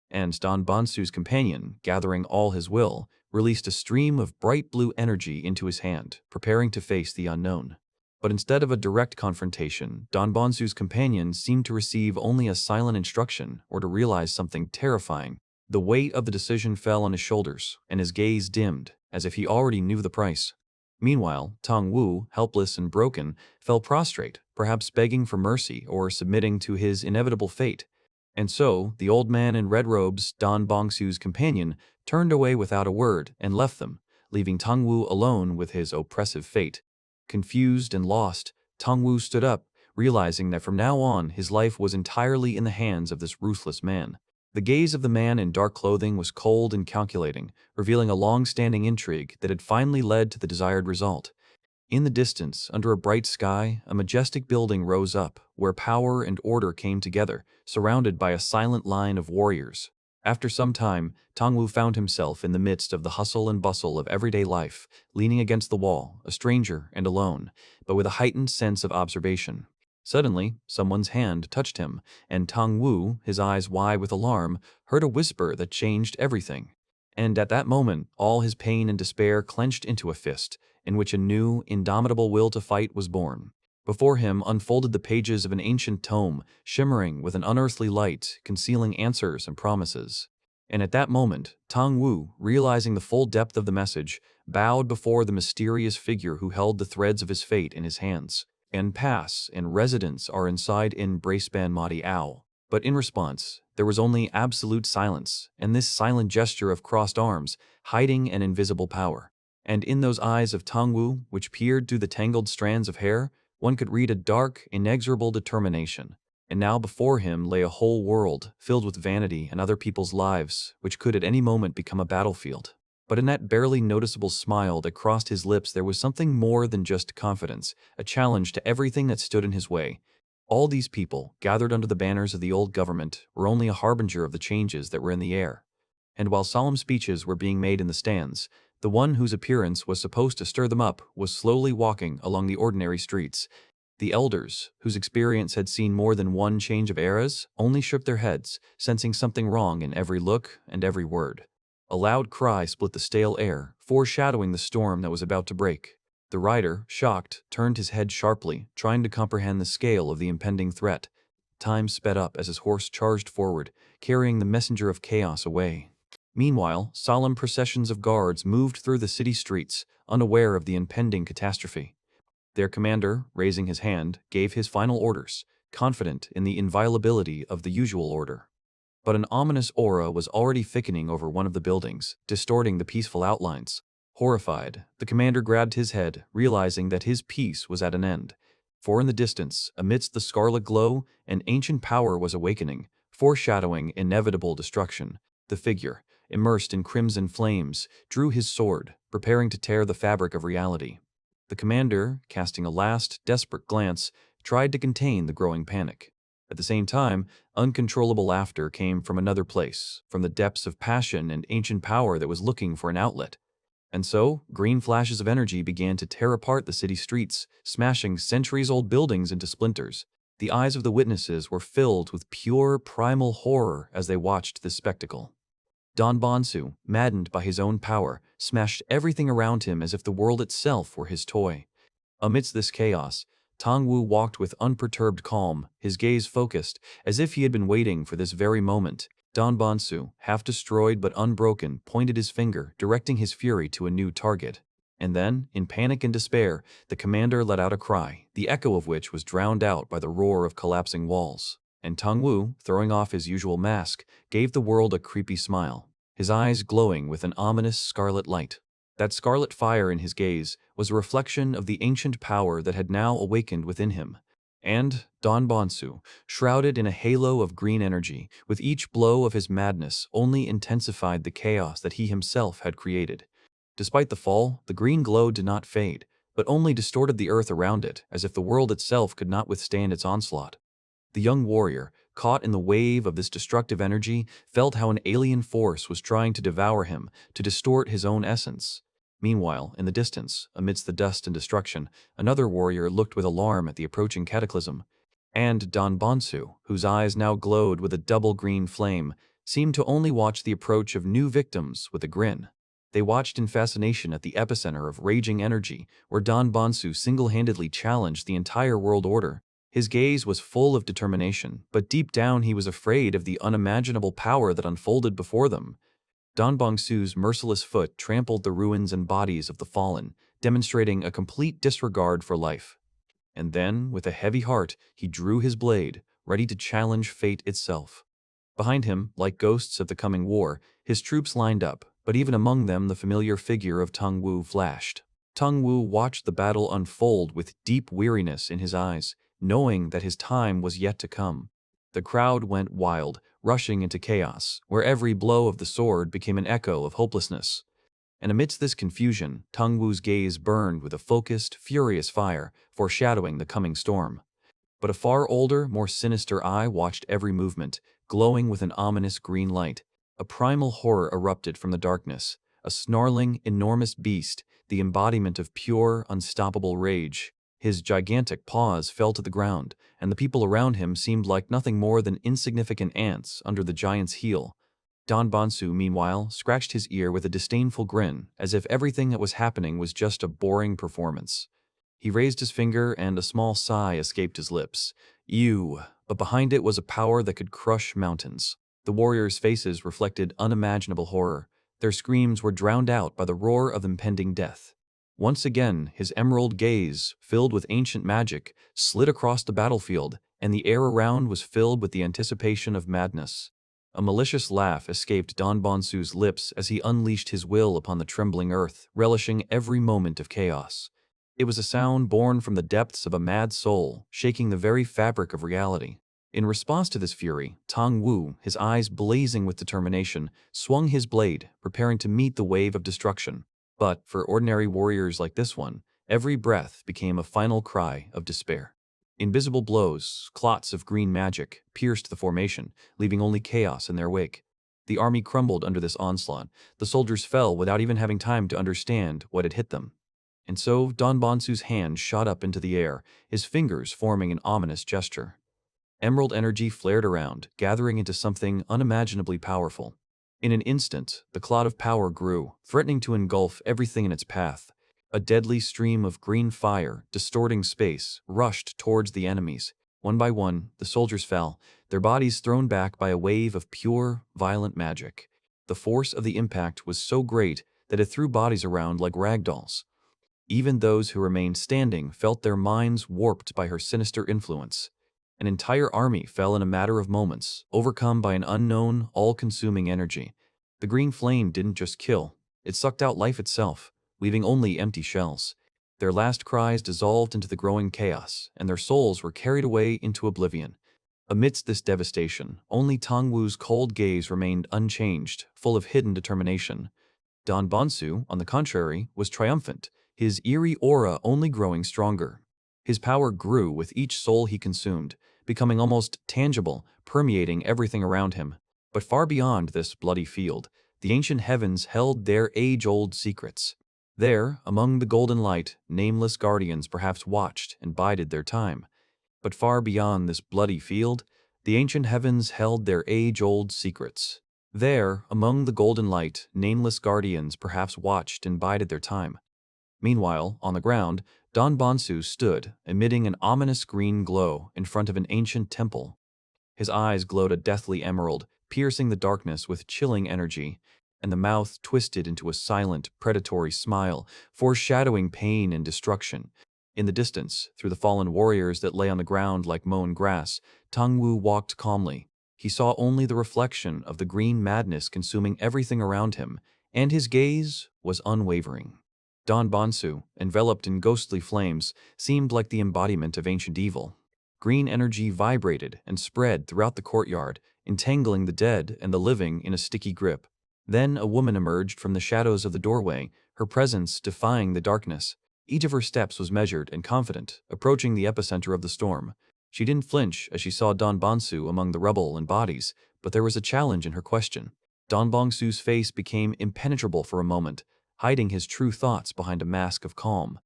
And Don Bonsu's companion, gathering all his will, released a stream of bright blue energy into his hand, preparing to face the unknown. But instead of a direct confrontation, Don Bonsu's companion seemed to receive only a silent instruction or to realize something terrifying. The weight of the decision fell on his shoulders, and his gaze dimmed, as if he already knew the price. Meanwhile, Tong Wu, helpless and broken, fell prostrate, perhaps begging for mercy or submitting to his inevitable fate. And so, the old man in red robes, Don Bonsu's companion, turned away without a word and left them, leaving Tong Wu alone with his oppressive fate. Confused and lost, Tong Wu stood up, realizing that from now on his life was entirely in the hands of this ruthless man. The gaze of the man in dark clothing was cold and calculating, revealing a long-standing intrigue that had finally led to the desired result. In the distance, under a bright sky, a majestic building rose up, where power and order came together, surrounded by a silent line of warriors. After some time, Tong Wu found himself in the midst of the hustle and bustle of everyday life, leaning against the wall, a stranger and alone, but with a heightened sense of observation. Suddenly, someone's hand touched him, and Tong Wu, his eyes wide with alarm, heard a whisper that changed everything. And at that moment, all his pain and despair clenched into a fist, in which a new, indomitable will to fight was born. Before him unfolded the pages of an ancient tome, shimmering with an unearthly light, concealing answers and promises. And at that moment, Tang Wu, realizing the full depth of the message, bowed before the mysterious figure who held the threads of his fate in his hands. And pass and residents are inside in Braceban Madi Ao. But in response, there was only absolute silence, and this silent gesture of crossed arms, hiding an invisible power. And in those eyes of Tang Wu, which peered through the tangled strands of hair, one could read a dark, inexorable determination. And now before him lay a whole world, filled with vanity and other people's lives, which could at any moment become a battlefield. But in that barely noticeable smile that crossed his lips there was something more than just confidence, a challenge to everything that stood in his way. All these people, gathered under the banners of the old government, were only a harbinger of the changes that were in the air. And while solemn speeches were being made in the stands, the one whose appearance was supposed to stir them up was slowly walking along the ordinary streets. The elders, whose experience had seen more than one change of eras, only shook their heads, sensing something wrong in every look and every word. A loud cry split the stale air, foreshadowing the storm that was about to break. The rider, shocked, turned his head sharply, trying to comprehend the scale of the impending threat. Time sped up as his horse charged forward, carrying the messenger of chaos away. Meanwhile, solemn processions of guards moved through the city streets, unaware of the impending catastrophe. Their commander, raising his hand, gave his final orders, confident in the inviolability of the usual order. But an ominous aura was already thickening over one of the buildings, distorting the peaceful outlines. Horrified, the commander grabbed his head, realizing that his peace was at an end. For in the distance, amidst the scarlet glow, an ancient power was awakening, foreshadowing inevitable destruction. The figure, immersed in crimson flames, drew his sword, preparing to tear the fabric of reality. The commander, casting a last, desperate glance, tried to contain the growing panic. At the same time, uncontrollable laughter came from another place, from the depths of passion and ancient power that was looking for an outlet. And so, green flashes of energy began to tear apart the city streets, smashing centuries-old buildings into splinters. The eyes of the witnesses were filled with pure, primal horror as they watched this spectacle. Don Bonsu, maddened by his own power, smashed everything around him as if the world itself were his toy. Amidst this chaos, Tang Wu walked with unperturbed calm, his gaze focused, as if he had been waiting for this very moment. Don Bonsu, half destroyed but unbroken, pointed his finger, directing his fury to a new target. And then, in panic and despair, the commander let out a cry, the echo of which was drowned out by the roar of collapsing walls. And Tang Wu, throwing off his usual mask, gave the world a creepy smile, his eyes glowing with an ominous scarlet light. That scarlet fire in his gaze was a reflection of the ancient power that had now awakened within him. And Don Bonsu, shrouded in a halo of green energy, with each blow of his madness only intensified the chaos that he himself had created. Despite the fall, the green glow did not fade, but only distorted the earth around it, as if the world itself could not withstand its onslaught. The young warrior, caught in the wave of this destructive energy, felt how an alien force was trying to devour him, to distort his own essence. Meanwhile, in the distance, amidst the dust and destruction, another warrior looked with alarm at the approaching cataclysm. And Don Bonsu, whose eyes now glowed with a double green flame, seemed to only watch the approach of new victims with a grin. They watched in fascination at the epicenter of raging energy, where Don Bonsu single-handedly challenged the entire world order. His gaze was full of determination, but deep down he was afraid of the unimaginable power that unfolded before them. Don Bongsu's merciless foot trampled the ruins and bodies of the fallen, demonstrating a complete disregard for life. And then, with a heavy heart, he drew his blade, ready to challenge fate itself. Behind him, like ghosts of the coming war, his troops lined up, but even among them the familiar figure of Tang Wu flashed. Tang Wu watched the battle unfold with deep weariness in his eyes, knowing that his time was yet to come. The crowd went wild, rushing into chaos, where every blow of the sword became an echo of hopelessness. And amidst this confusion, Tang Wu's gaze burned with a focused, furious fire, foreshadowing the coming storm. But a far older, more sinister eye watched every movement, glowing with an ominous green light. A primal horror erupted from the darkness, a snarling, enormous beast, the embodiment of pure, unstoppable rage. His gigantic paws fell to the ground, and the people around him seemed like nothing more than insignificant ants under the giant's heel. Don Bonsu, meanwhile, scratched his ear with a disdainful grin, as if everything that was happening was just a boring performance. He raised his finger and a small sigh escaped his lips. Ew, but behind it was a power that could crush mountains. The warriors' faces reflected unimaginable horror. Their screams were drowned out by the roar of impending death. Once again, his emerald gaze, filled with ancient magic, slid across the battlefield, and the air around was filled with the anticipation of madness. A malicious laugh escaped Don Bonsu's lips as he unleashed his will upon the trembling earth, relishing every moment of chaos. It was a sound born from the depths of a mad soul, shaking the very fabric of reality. In response to this fury, Tong Wu, his eyes blazing with determination, swung his blade, preparing to meet the wave of destruction. But for ordinary warriors like this one, every breath became a final cry of despair. Invisible blows, clots of green magic, pierced the formation, leaving only chaos in their wake. The army crumbled under this onslaught. The soldiers fell without even having time to understand what had hit them. And so Don Bonsu's hand shot up into the air, his fingers forming an ominous gesture. Emerald energy flared around, gathering into something unimaginably powerful. In an instant, the cloud of power grew, threatening to engulf everything in its path. A deadly stream of green fire, distorting space, rushed towards the enemies. One by one, the soldiers fell, their bodies thrown back by a wave of pure, violent magic. The force of the impact was so great that it threw bodies around like rag dolls. Even those who remained standing felt their minds warped by her sinister influence. An entire army fell in a matter of moments, overcome by an unknown, all-consuming energy. The green flame didn't just kill, it sucked out life itself, leaving only empty shells. Their last cries dissolved into the growing chaos, and their souls were carried away into oblivion. Amidst this devastation, only Tong Wu's cold gaze remained unchanged, full of hidden determination. Don Bonsu, on the contrary, was triumphant, his eerie aura only growing stronger. His power grew with each soul he consumed, becoming almost tangible, permeating everything around him. But far beyond this bloody field, the ancient heavens held their age-old secrets. There, among the golden light, nameless guardians perhaps watched and bided their time. But far beyond this bloody field, the ancient heavens held their age-old secrets. There, among the golden light, nameless guardians perhaps watched and bided their time. Meanwhile, on the ground, Don Bonsu stood, emitting an ominous green glow in front of an ancient temple. His eyes glowed a deathly emerald, piercing the darkness with chilling energy, and the mouth twisted into a silent, predatory smile, foreshadowing pain and destruction. In the distance, through the fallen warriors that lay on the ground like mown grass, Tong Wu walked calmly. He saw only the reflection of the green madness consuming everything around him, and his gaze was unwavering. Don Bonsu, enveloped in ghostly flames, seemed like the embodiment of ancient evil. Green energy vibrated and spread throughout the courtyard, entangling the dead and the living in a sticky grip. Then a woman emerged from the shadows of the doorway, her presence defying the darkness. Each of her steps was measured and confident, approaching the epicenter of the storm. She didn't flinch as she saw Don Bonsu among the rubble and bodies, but there was a challenge in her question. Don Bonsu's face became impenetrable for a moment, hiding his true thoughts behind a mask of calm.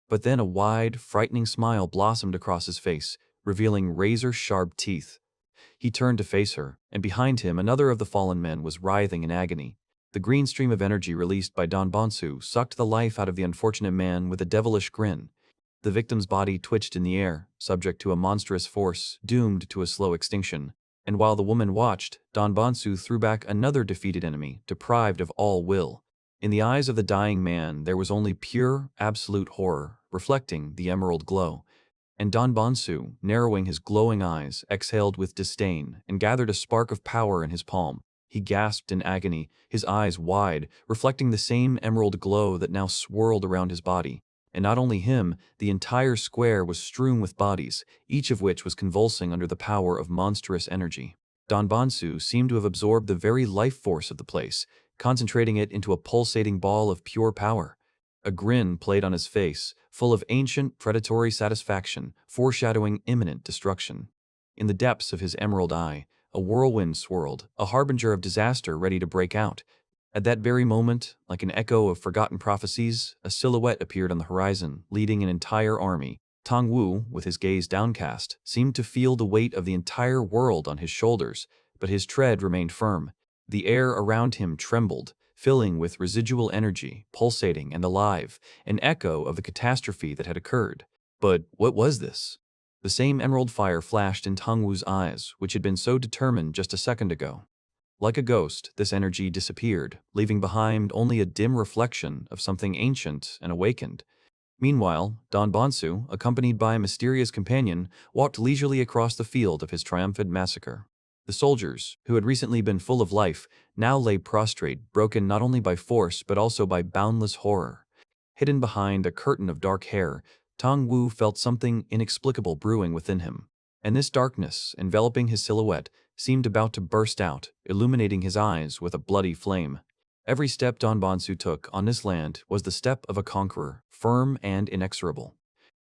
But then a wide, frightening smile blossomed across his face, revealing razor-sharp teeth. He turned to face her, and behind him another of the fallen men was writhing in agony. The green stream of energy released by Don Bonsu sucked the life out of the unfortunate man with a devilish grin. The victim's body twitched in the air, subject to a monstrous force, doomed to a slow extinction. And while the woman watched, Don Bonsu threw back another defeated enemy, deprived of all will. In the eyes of the dying man, there was only pure, absolute horror, reflecting the emerald glow. And Don Bonsu, narrowing his glowing eyes, exhaled with disdain and gathered a spark of power in his palm. He gasped in agony, his eyes wide, reflecting the same emerald glow that now swirled around his body. And not only him, the entire square was strewn with bodies, each of which was convulsing under the power of monstrous energy. Don Bonsu seemed to have absorbed the very life force of the place, concentrating it into a pulsating ball of pure power. A grin played on his face, full of ancient, predatory satisfaction, foreshadowing imminent destruction. In the depths of his emerald eye, a whirlwind swirled, a harbinger of disaster ready to break out. At that very moment, like an echo of forgotten prophecies, a silhouette appeared on the horizon, leading an entire army. Tong Wu, with his gaze downcast, seemed to feel the weight of the entire world on his shoulders, but his tread remained firm. The air around him trembled, filling with residual energy, pulsating and alive, an echo of the catastrophe that had occurred. But what was this? The same emerald fire flashed in Tang Wu's eyes, which had been so determined just a second ago. Like a ghost, this energy disappeared, leaving behind only a dim reflection of something ancient and awakened. Meanwhile, Don Bonsu, accompanied by a mysterious companion, walked leisurely across the field of his triumphant massacre. The soldiers, who had recently been full of life, now lay prostrate, broken not only by force but also by boundless horror. Hidden behind a curtain of dark hair, Tang Wu felt something inexplicable brewing within him. And this darkness, enveloping his silhouette, seemed about to burst out, illuminating his eyes with a bloody flame. Every step Don Bonsu took on this land was the step of a conqueror, firm and inexorable.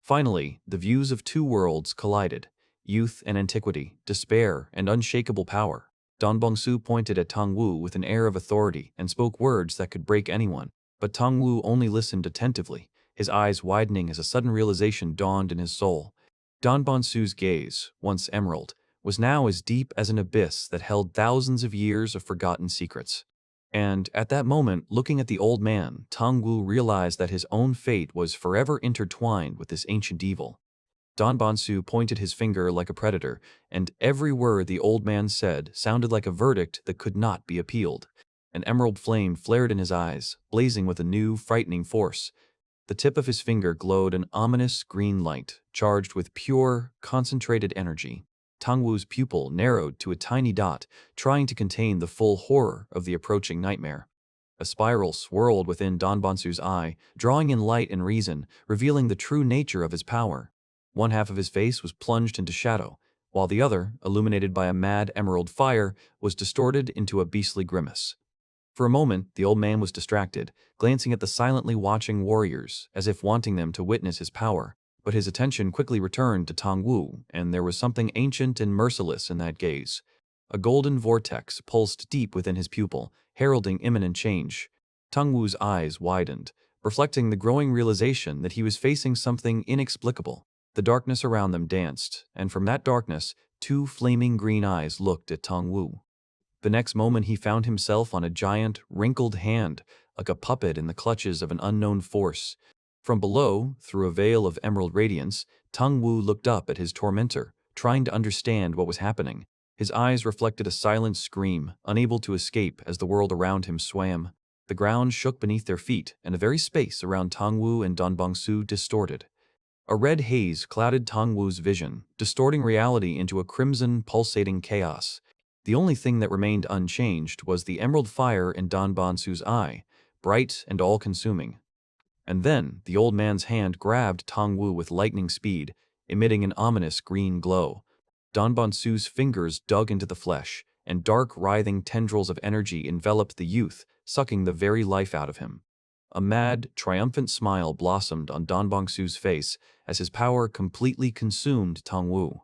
Finally, the views of two worlds collided: youth and antiquity, despair and unshakable power. Don Bonsu pointed at Tang Wu with an air of authority and spoke words that could break anyone. But Tang Wu only listened attentively, his eyes widening as a sudden realization dawned in his soul. Don Bonsu's gaze, once emerald, was now as deep as an abyss that held thousands of years of forgotten secrets. And at that moment, looking at the old man, Tang Wu realized that his own fate was forever intertwined with this ancient evil. Don Bonsu pointed his finger like a predator, and every word the old man said sounded like a verdict that could not be appealed. An emerald flame flared in his eyes, blazing with a new, frightening force. The tip of his finger glowed an ominous green light, charged with pure, concentrated energy. Tang Wu's pupil narrowed to a tiny dot, trying to contain the full horror of the approaching nightmare. A spiral swirled within Don Bonsu's eye, drawing in light and reason, revealing the true nature of his power. One half of his face was plunged into shadow, while the other, illuminated by a mad emerald fire, was distorted into a beastly grimace. For a moment, the old man was distracted, glancing at the silently watching warriors, as if wanting them to witness his power. But his attention quickly returned to Tang Wu, and there was something ancient and merciless in that gaze. A golden vortex pulsed deep within his pupil, heralding imminent change. Tang Wu's eyes widened, reflecting the growing realization that he was facing something inexplicable. The darkness around them danced, and from that darkness, two flaming green eyes looked at Tang Wu. The next moment he found himself on a giant, wrinkled hand, like a puppet in the clutches of an unknown force. From below, through a veil of emerald radiance, Tang Wu looked up at his tormentor, trying to understand what was happening. His eyes reflected a silent scream, unable to escape as the world around him swam. The ground shook beneath their feet, and the very space around Tang Wu and Don Bonsu distorted. A red haze clouded Tang Wu's vision, distorting reality into a crimson, pulsating chaos. The only thing that remained unchanged was the emerald fire in Don Bonsu's eye, bright and all-consuming. And then, the old man's hand grabbed Tang Wu with lightning speed, emitting an ominous green glow. Don Bonsu's fingers dug into the flesh, and dark, writhing tendrils of energy enveloped the youth, sucking the very life out of him. A mad, triumphant smile blossomed on Don Bonsu's face as his power completely consumed Tang Wu.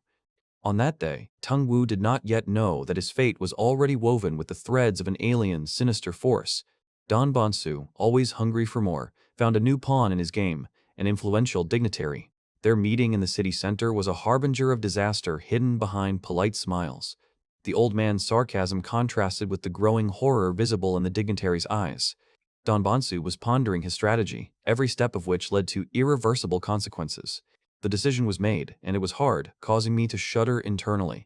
On that day, Tang Wu did not yet know that his fate was already woven with the threads of an alien, sinister force. Don Bonsu, always hungry for more, found a new pawn in his game, an influential dignitary. Their meeting in the city center was a harbinger of disaster hidden behind polite smiles. The old man's sarcasm contrasted with the growing horror visible in the dignitary's eyes. Don Bonsu was pondering his strategy, every step of which led to irreversible consequences. The decision was made, and it was hard, causing me to shudder internally.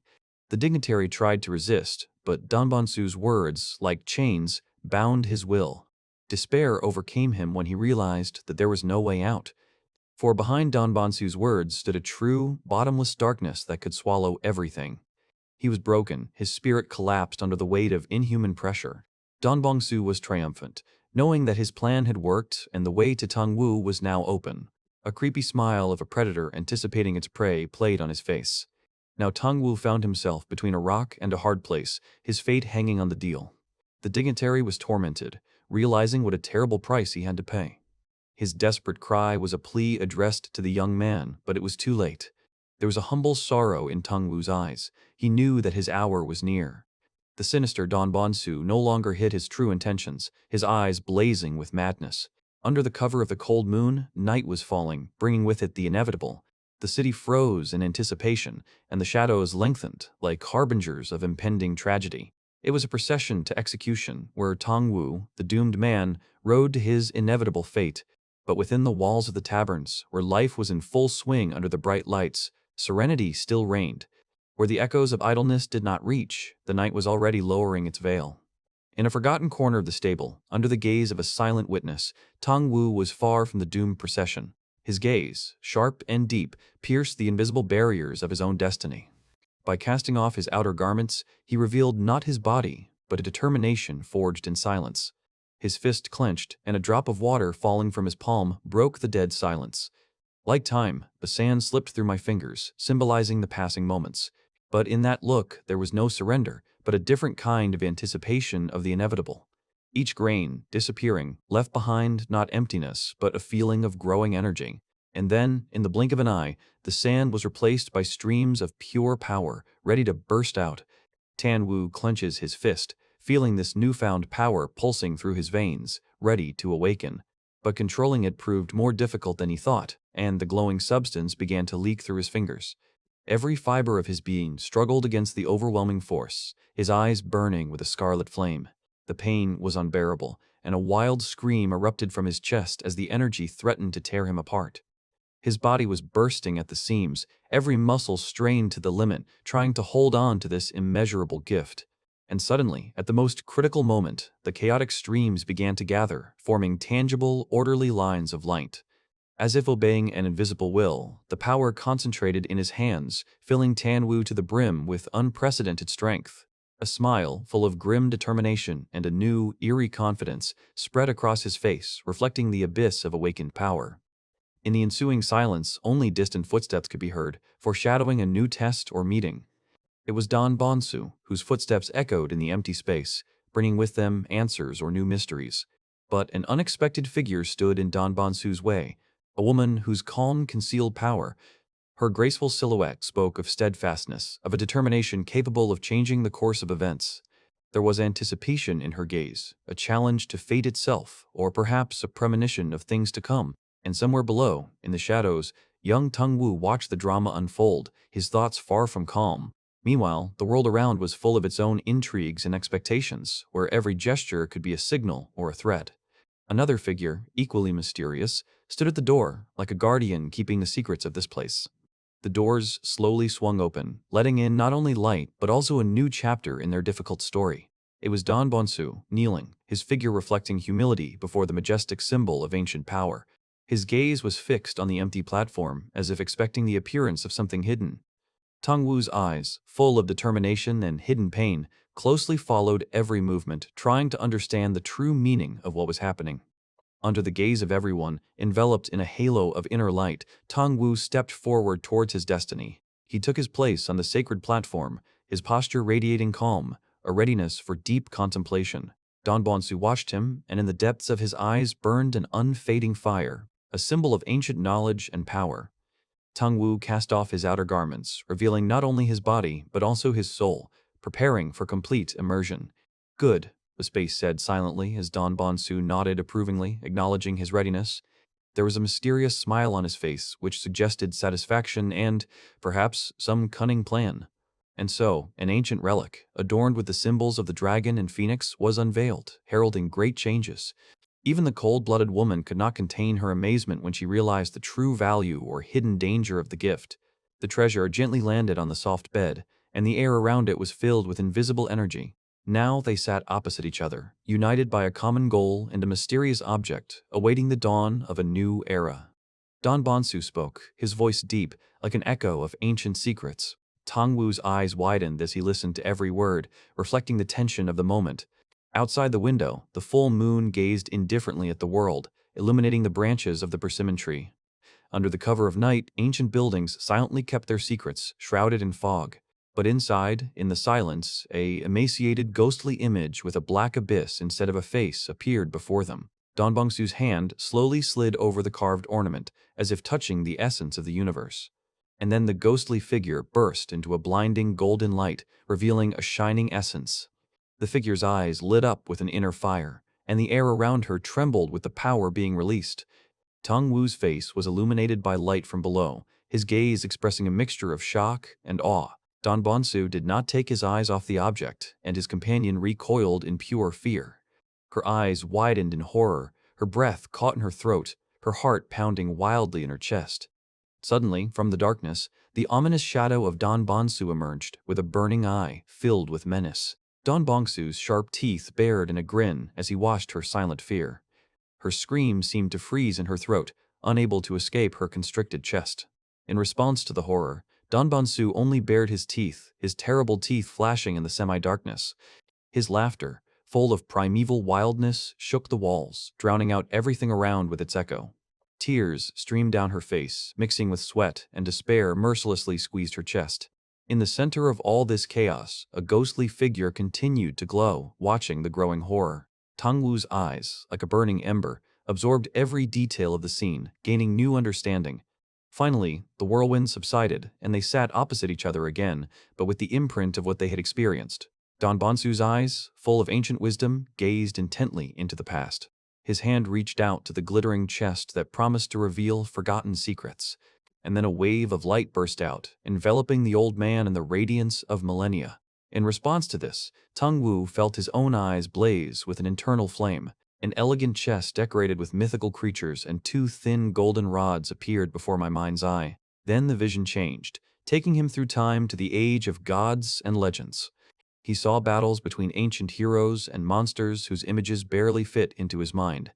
The dignitary tried to resist, but Don Bonsu's words, like chains, bound his will. Despair overcame him when he realized that there was no way out. For behind Don Bonsu's words stood a true, bottomless darkness that could swallow everything. He was broken, his spirit collapsed under the weight of inhuman pressure. Don Bonsu was triumphant, knowing that his plan had worked and the way to Tang Wu was now open. A creepy smile of a predator anticipating its prey played on his face. Now Tang Wu found himself between a rock and a hard place, his fate hanging on the deal. The dignitary was tormented, realizing what a terrible price he had to pay. His desperate cry was a plea addressed to the young man, but it was too late. There was a humble sorrow in Tang Wu's eyes. He knew that his hour was near. The sinister Don Bonsu no longer hid his true intentions, his eyes blazing with madness. Under the cover of the cold moon, night was falling, bringing with it the inevitable. The city froze in anticipation, and the shadows lengthened, like harbingers of impending tragedy. It was a procession to execution, where Tong Wu, the doomed man, rode to his inevitable fate. But within the walls of the taverns, where life was in full swing under the bright lights, serenity still reigned. Where the echoes of idleness did not reach, the night was already lowering its veil. In a forgotten corner of the stable, under the gaze of a silent witness, Tong Wu was far from the doomed procession. His gaze, sharp and deep, pierced the invisible barriers of his own destiny. By casting off his outer garments, he revealed not his body, but a determination forged in silence. His fist clenched, and a drop of water falling from his palm broke the dead silence. Like time, the sand slipped through my fingers, symbolizing the passing moments. But in that look, there was no surrender, but a different kind of anticipation of the inevitable. Each grain, disappearing, left behind not emptiness, but a feeling of growing energy. And then, in the blink of an eye, the sand was replaced by streams of pure power, ready to burst out. Tan Wu clenches his fist, feeling this newfound power pulsing through his veins, ready to awaken. But controlling it proved more difficult than he thought, and the glowing substance began to leak through his fingers. Every fiber of his being struggled against the overwhelming force, his eyes burning with a scarlet flame. The pain was unbearable, and a wild scream erupted from his chest as the energy threatened to tear him apart. His body was bursting at the seams, every muscle strained to the limit, trying to hold on to this immeasurable gift. And suddenly, at the most critical moment, the chaotic streams began to gather, forming tangible, orderly lines of light. As if obeying an invisible will, the power concentrated in his hands, filling Tan Wu to the brim with unprecedented strength. A smile, full of grim determination and a new, eerie confidence, spread across his face, reflecting the abyss of awakened power. In the ensuing silence, only distant footsteps could be heard, foreshadowing a new test or meeting. It was Don Bonsu, whose footsteps echoed in the empty space, bringing with them answers or new mysteries. But an unexpected figure stood in Don Bonsu's way, a woman whose calm concealed power. Her graceful silhouette spoke of steadfastness, of a determination capable of changing the course of events. There was anticipation in her gaze, a challenge to fate itself, or perhaps a premonition of things to come. And somewhere below, in the shadows, young Tung Wu watched the drama unfold, his thoughts far from calm. Meanwhile, the world around was full of its own intrigues and expectations, where every gesture could be a signal or a threat. Another figure, equally mysterious, stood at the door, like a guardian keeping the secrets of this place. The doors slowly swung open, letting in not only light, but also a new chapter in their difficult story. It was Don Bonsu, kneeling, his figure reflecting humility before the majestic symbol of ancient power. His gaze was fixed on the empty platform, as if expecting the appearance of something hidden. Tong Wu's eyes, full of determination and hidden pain, closely followed every movement, trying to understand the true meaning of what was happening. Under the gaze of everyone, enveloped in a halo of inner light, Tong Wu stepped forward towards his destiny. He took his place on the sacred platform, his posture radiating calm, a readiness for deep contemplation. Don Bonsu watched him, and in the depths of his eyes burned an unfading fire, a symbol of ancient knowledge and power. Tong Wu cast off his outer garments, revealing not only his body, but also his soul, preparing for complete immersion. "Good," the space said silently as Don Bonsu nodded approvingly, acknowledging his readiness. There was a mysterious smile on his face, which suggested satisfaction and, perhaps, some cunning plan. And so, an ancient relic, adorned with the symbols of the dragon and phoenix, was unveiled, heralding great changes. Even the cold-blooded woman could not contain her amazement when she realized the true value or hidden danger of the gift. The treasure gently landed on the soft bed, and the air around it was filled with invisible energy. Now they sat opposite each other, united by a common goal and a mysterious object, awaiting the dawn of a new era. Don Bonsu spoke, his voice deep, like an echo of ancient secrets. Tong Wu's eyes widened as he listened to every word, reflecting the tension of the moment. Outside the window, the full moon gazed indifferently at the world, illuminating the branches of the persimmon tree. Under the cover of night, ancient buildings silently kept their secrets, shrouded in fog. But inside, in the silence, a emaciated, ghostly image with a black abyss instead of a face appeared before them. Don Bonsu's hand slowly slid over the carved ornament, as if touching the essence of the universe. And then the ghostly figure burst into a blinding golden light, revealing a shining essence. The figure's eyes lit up with an inner fire, and the air around her trembled with the power being released. Tong Wu's face was illuminated by light from below, his gaze expressing a mixture of shock and awe. Don Bonsu did not take his eyes off the object, and his companion recoiled in pure fear. Her eyes widened in horror, her breath caught in her throat, her heart pounding wildly in her chest. Suddenly, from the darkness, the ominous shadow of Don Bonsu emerged, with a burning eye filled with menace. Don Bonsu's sharp teeth bared in a grin as he watched her silent fear. Her scream seemed to freeze in her throat, unable to escape her constricted chest. In response to the horror, Don Bonsu only bared his teeth, his terrible teeth flashing in the semi-darkness. His laughter, full of primeval wildness, shook the walls, drowning out everything around with its echo. Tears streamed down her face, mixing with sweat, and despair mercilessly squeezed her chest. In the center of all this chaos, a ghostly figure continued to glow, watching the growing horror. Tang Wu's eyes, like a burning ember, absorbed every detail of the scene, gaining new understanding. Finally, the whirlwind subsided, and they sat opposite each other again, but with the imprint of what they had experienced. Don Bonsu's eyes, full of ancient wisdom, gazed intently into the past. His hand reached out to the glittering chest that promised to reveal forgotten secrets. And then a wave of light burst out, enveloping the old man in the radiance of millennia. In response to this, Tang Wu felt his own eyes blaze with an internal flame. An elegant chest decorated with mythical creatures and two thin golden rods appeared before my mind's eye. Then the vision changed, taking him through time to the age of gods and legends. He saw battles between ancient heroes and monsters whose images barely fit into his mind.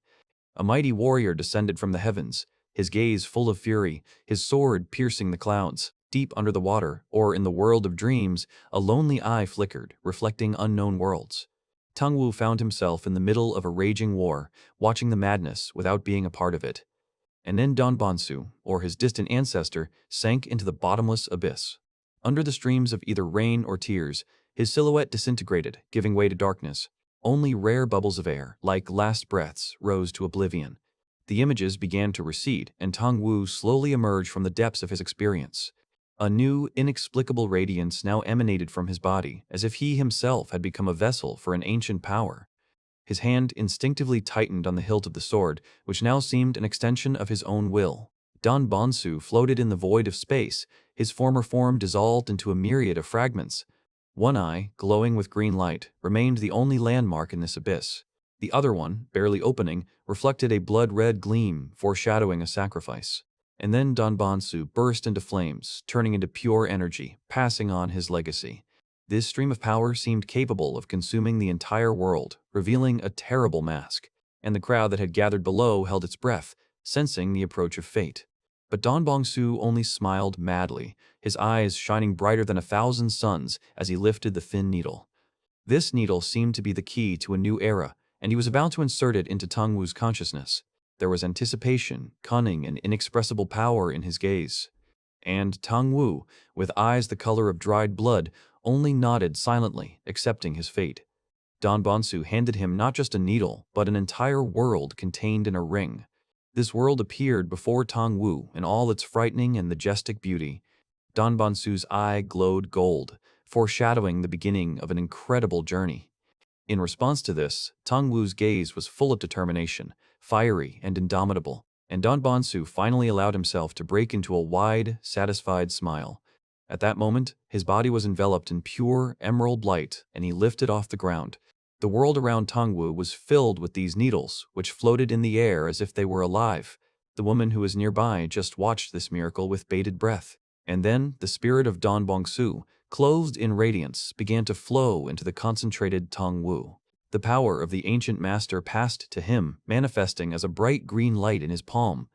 A mighty warrior descended from the heavens, his gaze full of fury, his sword piercing the clouds. Deep under the water, or in the world of dreams, a lonely eye flickered, reflecting unknown worlds. Tang Wu found himself in the middle of a raging war, watching the madness without being a part of it. And then Don Bonsu, or his distant ancestor, sank into the bottomless abyss. Under the streams of either rain or tears, his silhouette disintegrated, giving way to darkness. Only rare bubbles of air, like last breaths, rose to oblivion. The images began to recede, and Tang Wu slowly emerged from the depths of his experience. A new, inexplicable radiance now emanated from his body, as if he himself had become a vessel for an ancient power. His hand instinctively tightened on the hilt of the sword, which now seemed an extension of his own will. Don Bonsu floated in the void of space, his former form dissolved into a myriad of fragments. One eye, glowing with green light, remained the only landmark in this abyss. The other one, barely opening, reflected a blood-red gleam, foreshadowing a sacrifice. And then Don Bonsu burst into flames, turning into pure energy, passing on his legacy. This stream of power seemed capable of consuming the entire world, revealing a terrible mask, and the crowd that had gathered below held its breath, sensing the approach of fate. But Don Bonsu only smiled madly, his eyes shining brighter than 1,000 suns as he lifted the thin needle. This needle seemed to be the key to a new era, and he was about to insert it into Tang Wu's consciousness. There was anticipation, cunning, and inexpressible power in his gaze. And Tang Wu, with eyes the color of dried blood, only nodded silently, accepting his fate. Don Bonsu handed him not just a needle, but an entire world contained in a ring. This world appeared before Tang Wu in all its frightening and majestic beauty. Don Bonsu's eye glowed gold, foreshadowing the beginning of an incredible journey. In response to this, Tang Wu's gaze was full of determination, fiery and indomitable, and Don Bonsu finally allowed himself to break into a wide, satisfied smile. At that moment, his body was enveloped in pure emerald light, and he lifted off the ground. The world around Tang Wu was filled with these needles, which floated in the air as if they were alive. The woman who was nearby just watched this miracle with bated breath. And then, the spirit of Don Bonsu, clothed in radiance, began to flow into the concentrated Tang Wu. The power of the ancient master passed to him, manifesting as a bright green light in his palm.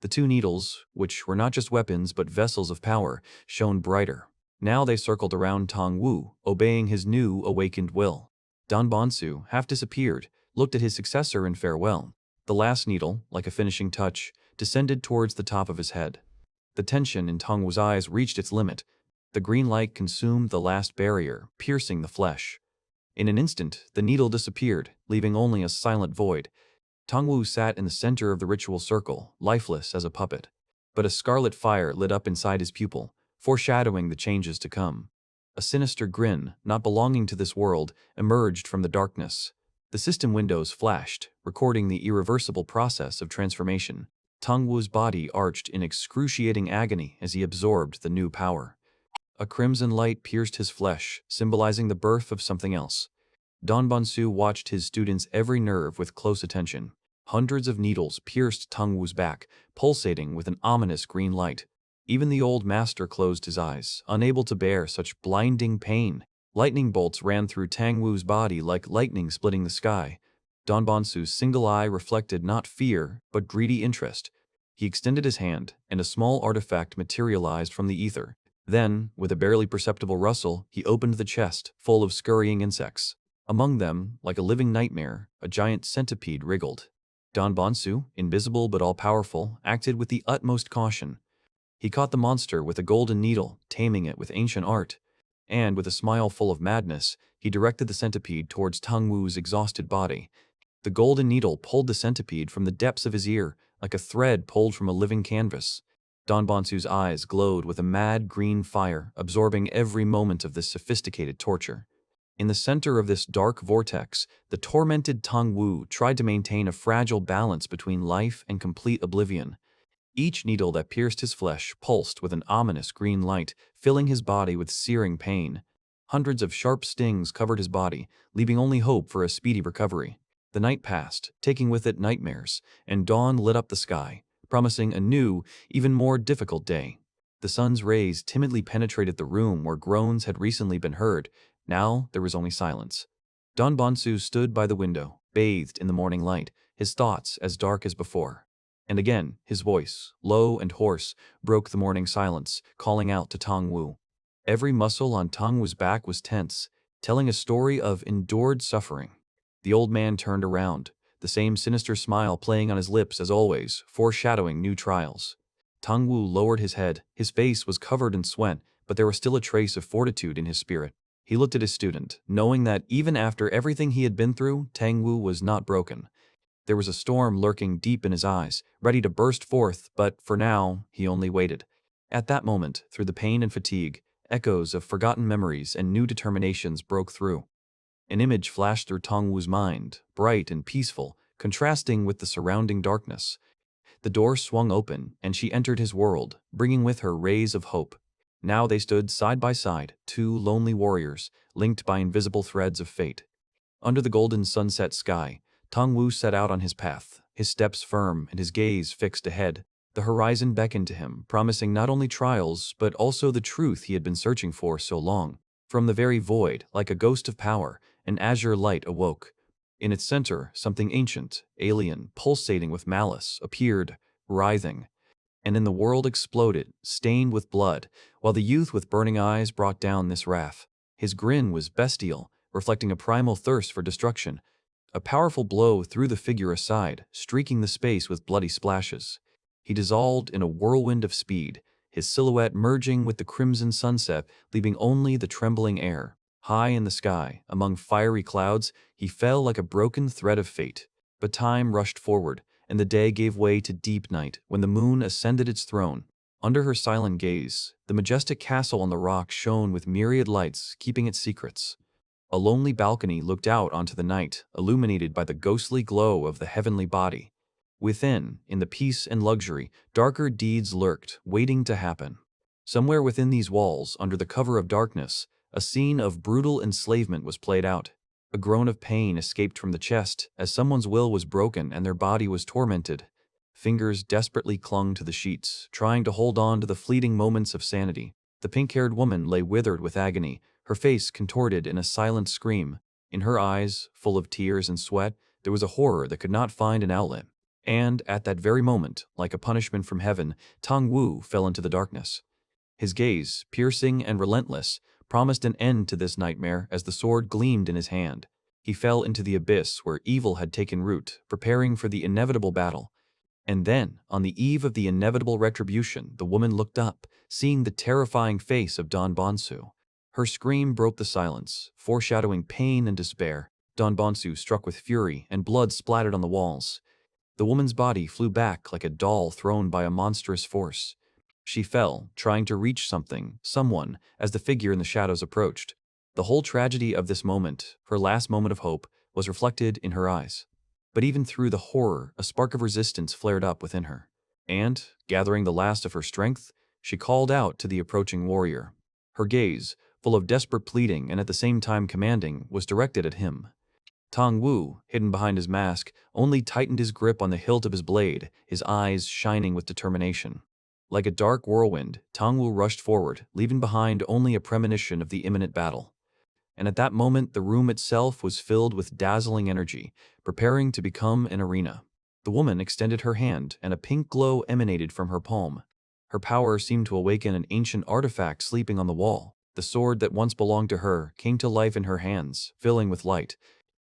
The two needles, which were not just weapons but vessels of power, shone brighter. Now they circled around Tang Wu, obeying his new, awakened will. Don Bonsu, half disappeared, looked at his successor in farewell. The last needle, like a finishing touch, descended towards the top of his head. The tension in Tang Wu's eyes reached its limit. The green light consumed the last barrier, piercing the flesh. In an instant, the needle disappeared, leaving only a silent void. Tang Wu sat in the center of the ritual circle, lifeless as a puppet. But a scarlet fire lit up inside his pupil, foreshadowing the changes to come. A sinister grin, not belonging to this world, emerged from the darkness. The system windows flashed, recording the irreversible process of transformation. Tang Wu's body arched in excruciating agony as he absorbed the new power. A crimson light pierced his flesh, symbolizing the birth of something else. Don Bonsu watched his student's every nerve with close attention. Hundreds of needles pierced Tang Wu's back, pulsating with an ominous green light. Even the old master closed his eyes, unable to bear such blinding pain. Lightning bolts ran through Tang Wu's body like lightning splitting the sky. Don Bonsu's single eye reflected not fear, but greedy interest. He extended his hand, and a small artifact materialized from the ether. Then, with a barely perceptible rustle, he opened the chest, full of scurrying insects. Among them, like a living nightmare, a giant centipede wriggled. Don Bonsu, invisible but all-powerful, acted with the utmost caution. He caught the monster with a golden needle, taming it with ancient art. And, with a smile full of madness, he directed the centipede towards Tang Wu's exhausted body. The golden needle pulled the centipede from the depths of his ear, like a thread pulled from a living canvas. Don Bonsu's eyes glowed with a mad green fire, absorbing every moment of this sophisticated torture. In the center of this dark vortex, the tormented Tang Wu tried to maintain a fragile balance between life and complete oblivion. Each needle that pierced his flesh pulsed with an ominous green light, filling his body with searing pain. Hundreds of sharp stings covered his body, leaving only hope for a speedy recovery. The night passed, taking with it nightmares, and dawn lit up the sky, promising a new, even more difficult day. The sun's rays timidly penetrated the room where groans had recently been heard. Now there was only silence. Don Bonsu stood by the window, bathed in the morning light, his thoughts as dark as before. And again, his voice, low and hoarse, broke the morning silence, calling out to Tang Wu. Every muscle on Tang Wu's back was tense, telling a story of endured suffering. The old man turned around, the same sinister smile playing on his lips as always, foreshadowing new trials. Tang Wu lowered his head. His face was covered in sweat, but there was still a trace of fortitude in his spirit. He looked at his student, knowing that even after everything he had been through, Tang Wu was not broken. There was a storm lurking deep in his eyes, ready to burst forth, but for now, he only waited. At that moment, through the pain and fatigue, echoes of forgotten memories and new determinations broke through. An image flashed through Tang Wu's mind, bright and peaceful, contrasting with the surrounding darkness. The door swung open, and she entered his world, bringing with her rays of hope. Now they stood side by side, two lonely warriors, linked by invisible threads of fate. Under the golden sunset sky, Tang Wu set out on his path, his steps firm and his gaze fixed ahead. The horizon beckoned to him, promising not only trials, but also the truth he had been searching for so long. From the very void, like a ghost of power, an azure light awoke. In its center, something ancient, alien, pulsating with malice, appeared, writhing. And then the world exploded, stained with blood, while the youth with burning eyes brought down this wrath. His grin was bestial, reflecting a primal thirst for destruction. A powerful blow threw the figure aside, streaking the space with bloody splashes. He dissolved in a whirlwind of speed, his silhouette merging with the crimson sunset, leaving only the trembling air. High in the sky, among fiery clouds, he fell like a broken thread of fate. But time rushed forward, and the day gave way to deep night when the moon ascended its throne. Under her silent gaze, the majestic castle on the rock shone with myriad lights, keeping its secrets. A lonely balcony looked out onto the night, illuminated by the ghostly glow of the heavenly body. Within, in the peace and luxury, darker deeds lurked, waiting to happen. Somewhere within these walls, under the cover of darkness, a scene of brutal enslavement was played out. A groan of pain escaped from the chest as someone's will was broken and their body was tormented. Fingers desperately clung to the sheets, trying to hold on to the fleeting moments of sanity. The pink-haired woman lay withered with agony, her face contorted in a silent scream. In her eyes, full of tears and sweat, there was a horror that could not find an outlet. And, at that very moment, like a punishment from heaven, Tang Wu fell into the darkness. His gaze, piercing and relentless, promised an end to this nightmare as the sword gleamed in his hand. He fell into the abyss where evil had taken root, preparing for the inevitable battle. And then, on the eve of the inevitable retribution, the woman looked up, seeing the terrifying face of Don Bonsu. Her scream broke the silence, foreshadowing pain and despair. Don Bonsu struck with fury, and blood splattered on the walls. The woman's body flew back like a doll thrown by a monstrous force. She fell, trying to reach something, someone, as the figure in the shadows approached. The whole tragedy of this moment, her last moment of hope, was reflected in her eyes. But even through the horror, a spark of resistance flared up within her. And, gathering the last of her strength, she called out to the approaching warrior. Her gaze, full of desperate pleading and at the same time commanding, was directed at him. Tong Wu, hidden behind his mask, only tightened his grip on the hilt of his blade, his eyes shining with determination. Like a dark whirlwind, Tong Wu rushed forward, leaving behind only a premonition of the imminent battle. And at that moment the room itself was filled with dazzling energy, preparing to become an arena. The woman extended her hand, and a pink glow emanated from her palm. Her power seemed to awaken an ancient artifact sleeping on the wall. The sword that once belonged to her came to life in her hands, filling with light.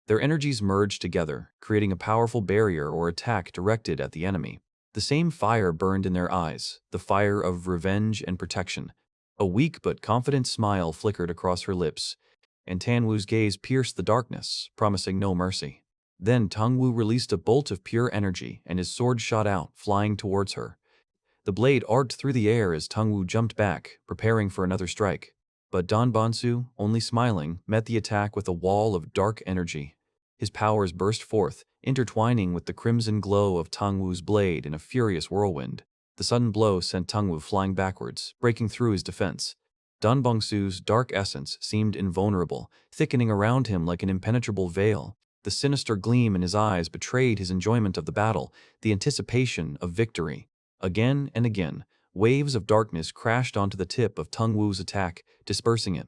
Their energies merged together, creating a powerful barrier or attack directed at the enemy. The same fire burned in their eyes, the fire of revenge and protection. A weak but confident smile flickered across her lips, and Tan Wu's gaze pierced the darkness, promising no mercy. Then Tong Wu released a bolt of pure energy, and his sword shot out, flying towards her. The blade arced through the air as Tong Wu jumped back, preparing for another strike. But Don Bonsu, only smiling, met the attack with a wall of dark energy. His powers burst forth, intertwining with the crimson glow of Tong Wu's blade in a furious whirlwind. The sudden blow sent Tong Wu flying backwards, breaking through his defense. Don Bongsu's dark essence seemed invulnerable, thickening around him like an impenetrable veil. The sinister gleam in his eyes betrayed his enjoyment of the battle, the anticipation of victory. Again and again, waves of darkness crashed onto the tip of Tong Wu's attack, dispersing it.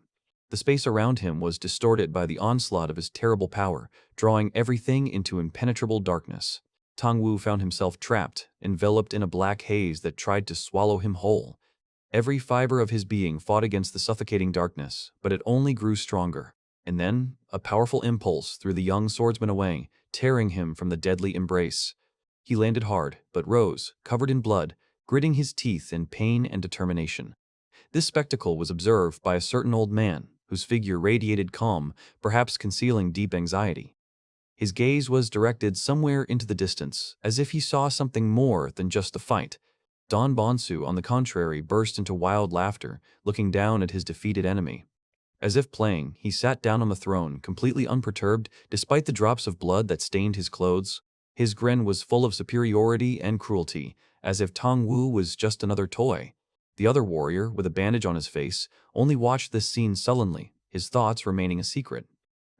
The space around him was distorted by the onslaught of his terrible power, drawing everything into impenetrable darkness. Tong Wu found himself trapped, enveloped in a black haze that tried to swallow him whole. Every fiber of his being fought against the suffocating darkness, but it only grew stronger. And then, a powerful impulse threw the young swordsman away, tearing him from the deadly embrace. He landed hard, but rose, covered in blood, gritting his teeth in pain and determination. This spectacle was observed by a certain old man, whose figure radiated calm, perhaps concealing deep anxiety. His gaze was directed somewhere into the distance, as if he saw something more than just a fight. Don Bonsu, on the contrary, burst into wild laughter, looking down at his defeated enemy. As if playing, he sat down on the throne, completely unperturbed, despite the drops of blood that stained his clothes. His grin was full of superiority and cruelty, as if Tong Wu was just another toy. The other warrior, with a bandage on his face, only watched this scene sullenly, his thoughts remaining a secret.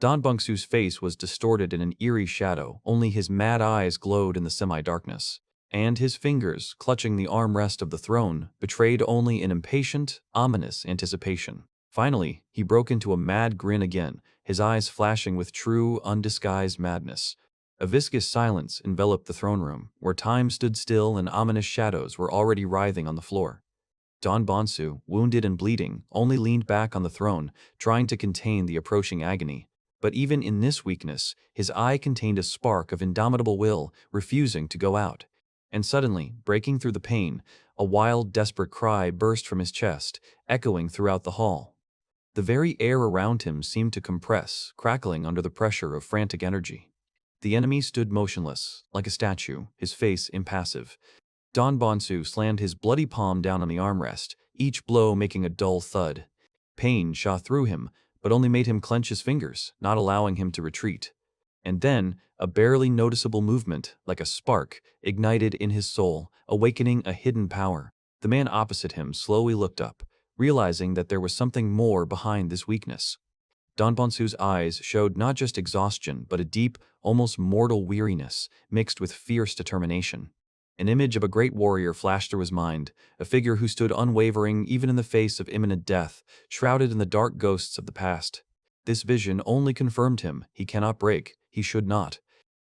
Don Bongsu's face was distorted in an eerie shadow, only his mad eyes glowed in the semi-darkness. And his fingers, clutching the armrest of the throne, betrayed only an impatient, ominous anticipation. Finally, he broke into a mad grin again, his eyes flashing with true, undisguised madness. A viscous silence enveloped the throne room, where time stood still and ominous shadows were already writhing on the floor. Don Bonsu, wounded and bleeding, only leaned back on the throne, trying to contain the approaching agony. But even in this weakness, his eye contained a spark of indomitable will, refusing to go out. And suddenly, breaking through the pain, a wild, desperate cry burst from his chest, echoing throughout the hall. The very air around him seemed to compress, crackling under the pressure of frantic energy. The enemy stood motionless, like a statue, his face impassive. Don Bonsu slammed his bloody palm down on the armrest, each blow making a dull thud. Pain shot through him, but only made him clench his fingers, not allowing him to retreat. And then, a barely noticeable movement, like a spark, ignited in his soul, awakening a hidden power. The man opposite him slowly looked up, realizing that there was something more behind this weakness. Don Bonsu's eyes showed not just exhaustion, but a deep, almost mortal weariness, mixed with fierce determination. An image of a great warrior flashed through his mind, a figure who stood unwavering even in the face of imminent death, shrouded in the dark ghosts of the past. This vision only confirmed him, he cannot break, he should not.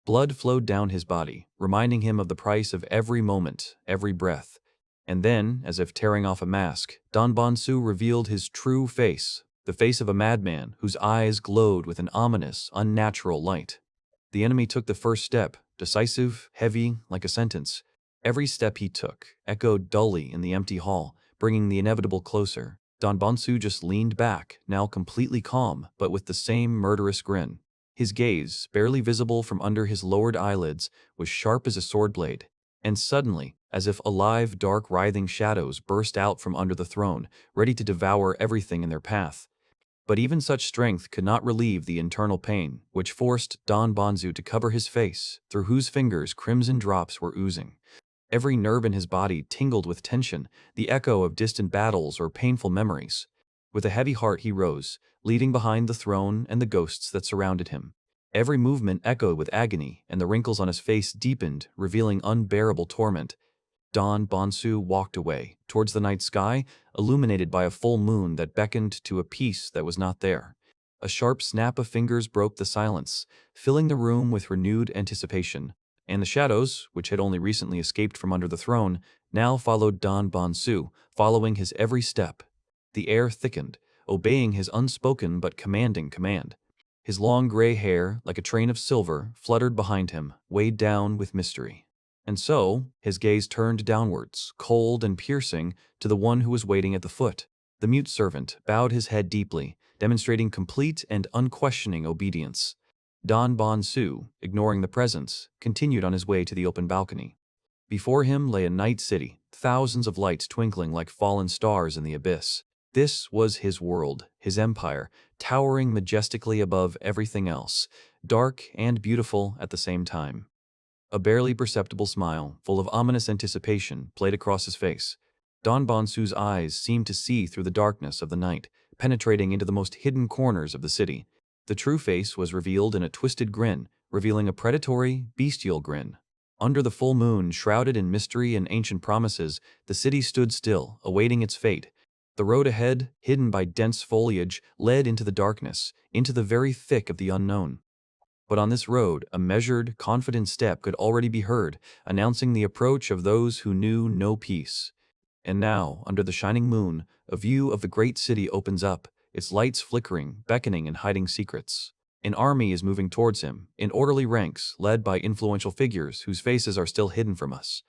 Blood flowed down his body, reminding him of the price of every moment, every breath. And then, as if tearing off a mask, Don Bonsu revealed his true face, the face of a madman whose eyes glowed with an ominous, unnatural light. The enemy took the first step, decisive, heavy, like a sentence. Every step he took echoed dully in the empty hall, bringing the inevitable closer. Don Bonsu just leaned back, now completely calm, but with the same murderous grin. His gaze, barely visible from under his lowered eyelids, was sharp as a sword blade. And suddenly, as if alive, dark, writhing shadows burst out from under the throne, ready to devour everything in their path. But even such strength could not relieve the internal pain, which forced Don Bonsu to cover his face, through whose fingers crimson drops were oozing. Every nerve in his body tingled with tension, the echo of distant battles or painful memories. With a heavy heart he rose, leaving behind the throne and the ghosts that surrounded him. Every movement echoed with agony, and the wrinkles on his face deepened, revealing unbearable torment. Don Bonsu walked away, towards the night sky, illuminated by a full moon that beckoned to a peace that was not there. A sharp snap of fingers broke the silence, filling the room with renewed anticipation, and the shadows, which had only recently escaped from under the throne, now followed Don Bonsu, following his every step. The air thickened, obeying his unspoken but commanding command. His long gray hair, like a train of silver, fluttered behind him, weighed down with mystery. And so, his gaze turned downwards, cold and piercing, to the one who was waiting at the foot. The mute servant bowed his head deeply, demonstrating complete and unquestioning obedience. Don Bonsu, ignoring the presence, continued on his way to the open balcony. Before him lay a night city, thousands of lights twinkling like fallen stars in the abyss. This was his world, his empire, towering majestically above everything else, dark and beautiful at the same time. A barely perceptible smile, full of ominous anticipation, played across his face. Don Bonsu's eyes seemed to see through the darkness of the night, penetrating into the most hidden corners of the city. The true face was revealed in a twisted grin, revealing a predatory, bestial grin. Under the full moon, shrouded in mystery and ancient promises, the city stood still, awaiting its fate. The road ahead, hidden by dense foliage, led into the darkness, into the very thick of the unknown. But on this road, a measured, confident step could already be heard, announcing the approach of those who knew no peace. And now, under the shining moon, a view of the great city opens up, its lights flickering, beckoning and hiding secrets. An army is moving towards him, in orderly ranks, led by influential figures whose faces are still hidden from us.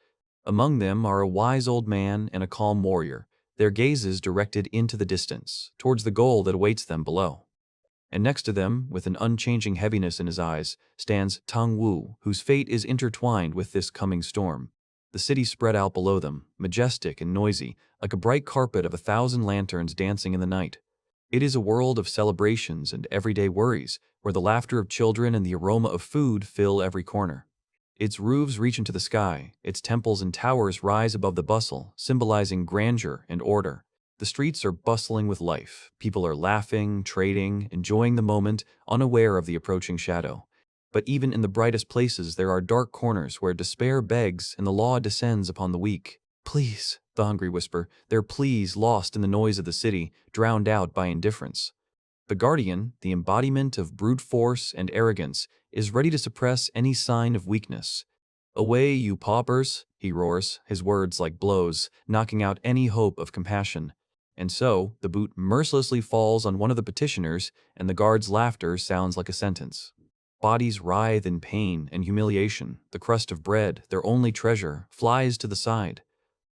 Among them are a wise old man and a calm warrior, their gazes directed into the distance, towards the goal that awaits them below. And next to them, with an unchanging heaviness in his eyes, stands Tang Wu, whose fate is intertwined with this coming storm. The city spread out below them, majestic and noisy, like a bright carpet of 1,000 lanterns dancing in the night. It is a world of celebrations and everyday worries, where the laughter of children and the aroma of food fill every corner. Its roofs reach into the sky, its temples and towers rise above the bustle, symbolizing grandeur and order. The streets are bustling with life. People are laughing, trading, enjoying the moment, unaware of the approaching shadow. But even in the brightest places, there are dark corners where despair begs and the law descends upon the weak. Please, the hungry whisper, their pleas lost in the noise of the city, drowned out by indifference. The guardian, the embodiment of brute force and arrogance, is ready to suppress any sign of weakness. Away, you paupers, he roars, his words like blows, knocking out any hope of compassion. And so, the boot mercilessly falls on one of the petitioners, and the guard's laughter sounds like a sentence. Bodies writhe in pain and humiliation. The crust of bread, their only treasure, flies to the side.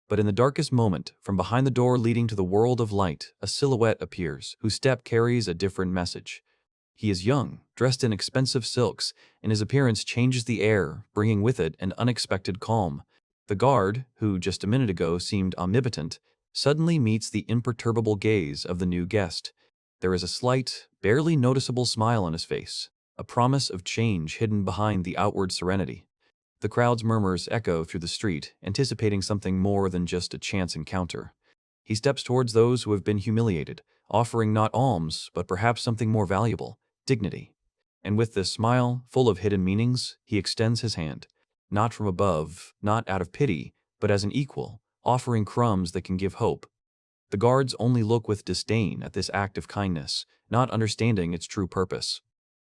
But in the darkest moment, from behind the door leading to the world of light, a silhouette appears, whose step carries a different message. He is young, dressed in expensive silks, and his appearance changes the air, bringing with it an unexpected calm. The guard, who just a minute ago seemed omnipotent, suddenly meets the imperturbable gaze of the new guest. There is a slight, barely noticeable smile on his face, a promise of change hidden behind the outward serenity. The crowd's murmurs echo through the street, anticipating something more than just a chance encounter. He steps towards those who have been humiliated, offering not alms, but perhaps something more valuable, dignity. And with this smile, full of hidden meanings, he extends his hand, not from above, not out of pity, but as an equal, offering crumbs that can give hope. The guards only look with disdain at this act of kindness, not understanding its true purpose.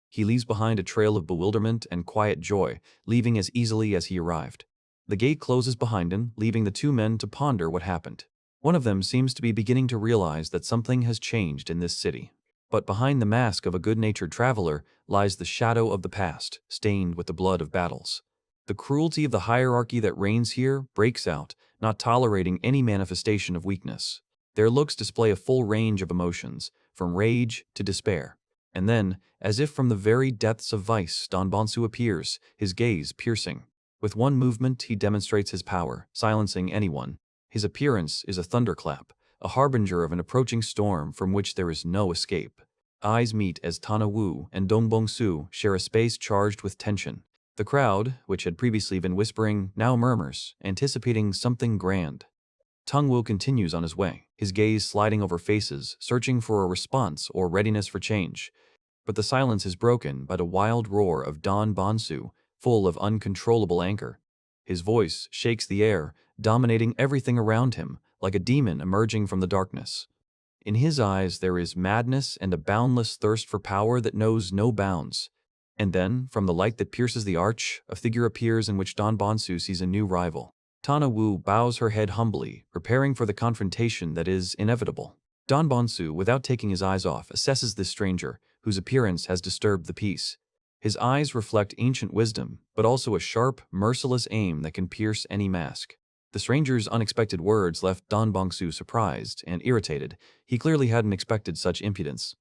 He leaves behind a trail of bewilderment and quiet joy, leaving as easily as he arrived. The gate closes behind him, leaving the two men to ponder what happened. One of them seems to be beginning to realize that something has changed in this city. But behind the mask of a good-natured traveler lies the shadow of the past, stained with the blood of battles. The cruelty of the hierarchy that reigns here breaks out, not tolerating any manifestation of weakness. Their looks display a full range of emotions, from rage to despair. And then, as if from the very depths of vice, Don Bonsu appears, his gaze piercing. With one movement, he demonstrates his power, silencing anyone. His appearance is a thunderclap, a harbinger of an approaching storm from which there is no escape. Eyes meet as Tana Wu and Dong Bong-su share a space charged with tension. The crowd, which had previously been whispering, now murmurs, anticipating something grand. Tongwu continues on his way, his gaze sliding over faces, searching for a response or readiness for change. But the silence is broken by the wild roar of Don Bonsu, full of uncontrollable anger. His voice shakes the air, dominating everything around him, like a demon emerging from the darkness. In his eyes there is madness and a boundless thirst for power that knows no bounds. And then, from the light that pierces the arch, a figure appears in which Don Bonsu sees a new rival. Tana Wu bows her head humbly, preparing for the confrontation that is inevitable. Don Bonsu, without taking his eyes off, assesses this stranger, whose appearance has disturbed the peace. His eyes reflect ancient wisdom, but also a sharp, merciless aim that can pierce any mask. The stranger's unexpected words left Don Bonsu surprised and irritated. He clearly hadn't expected such impudence.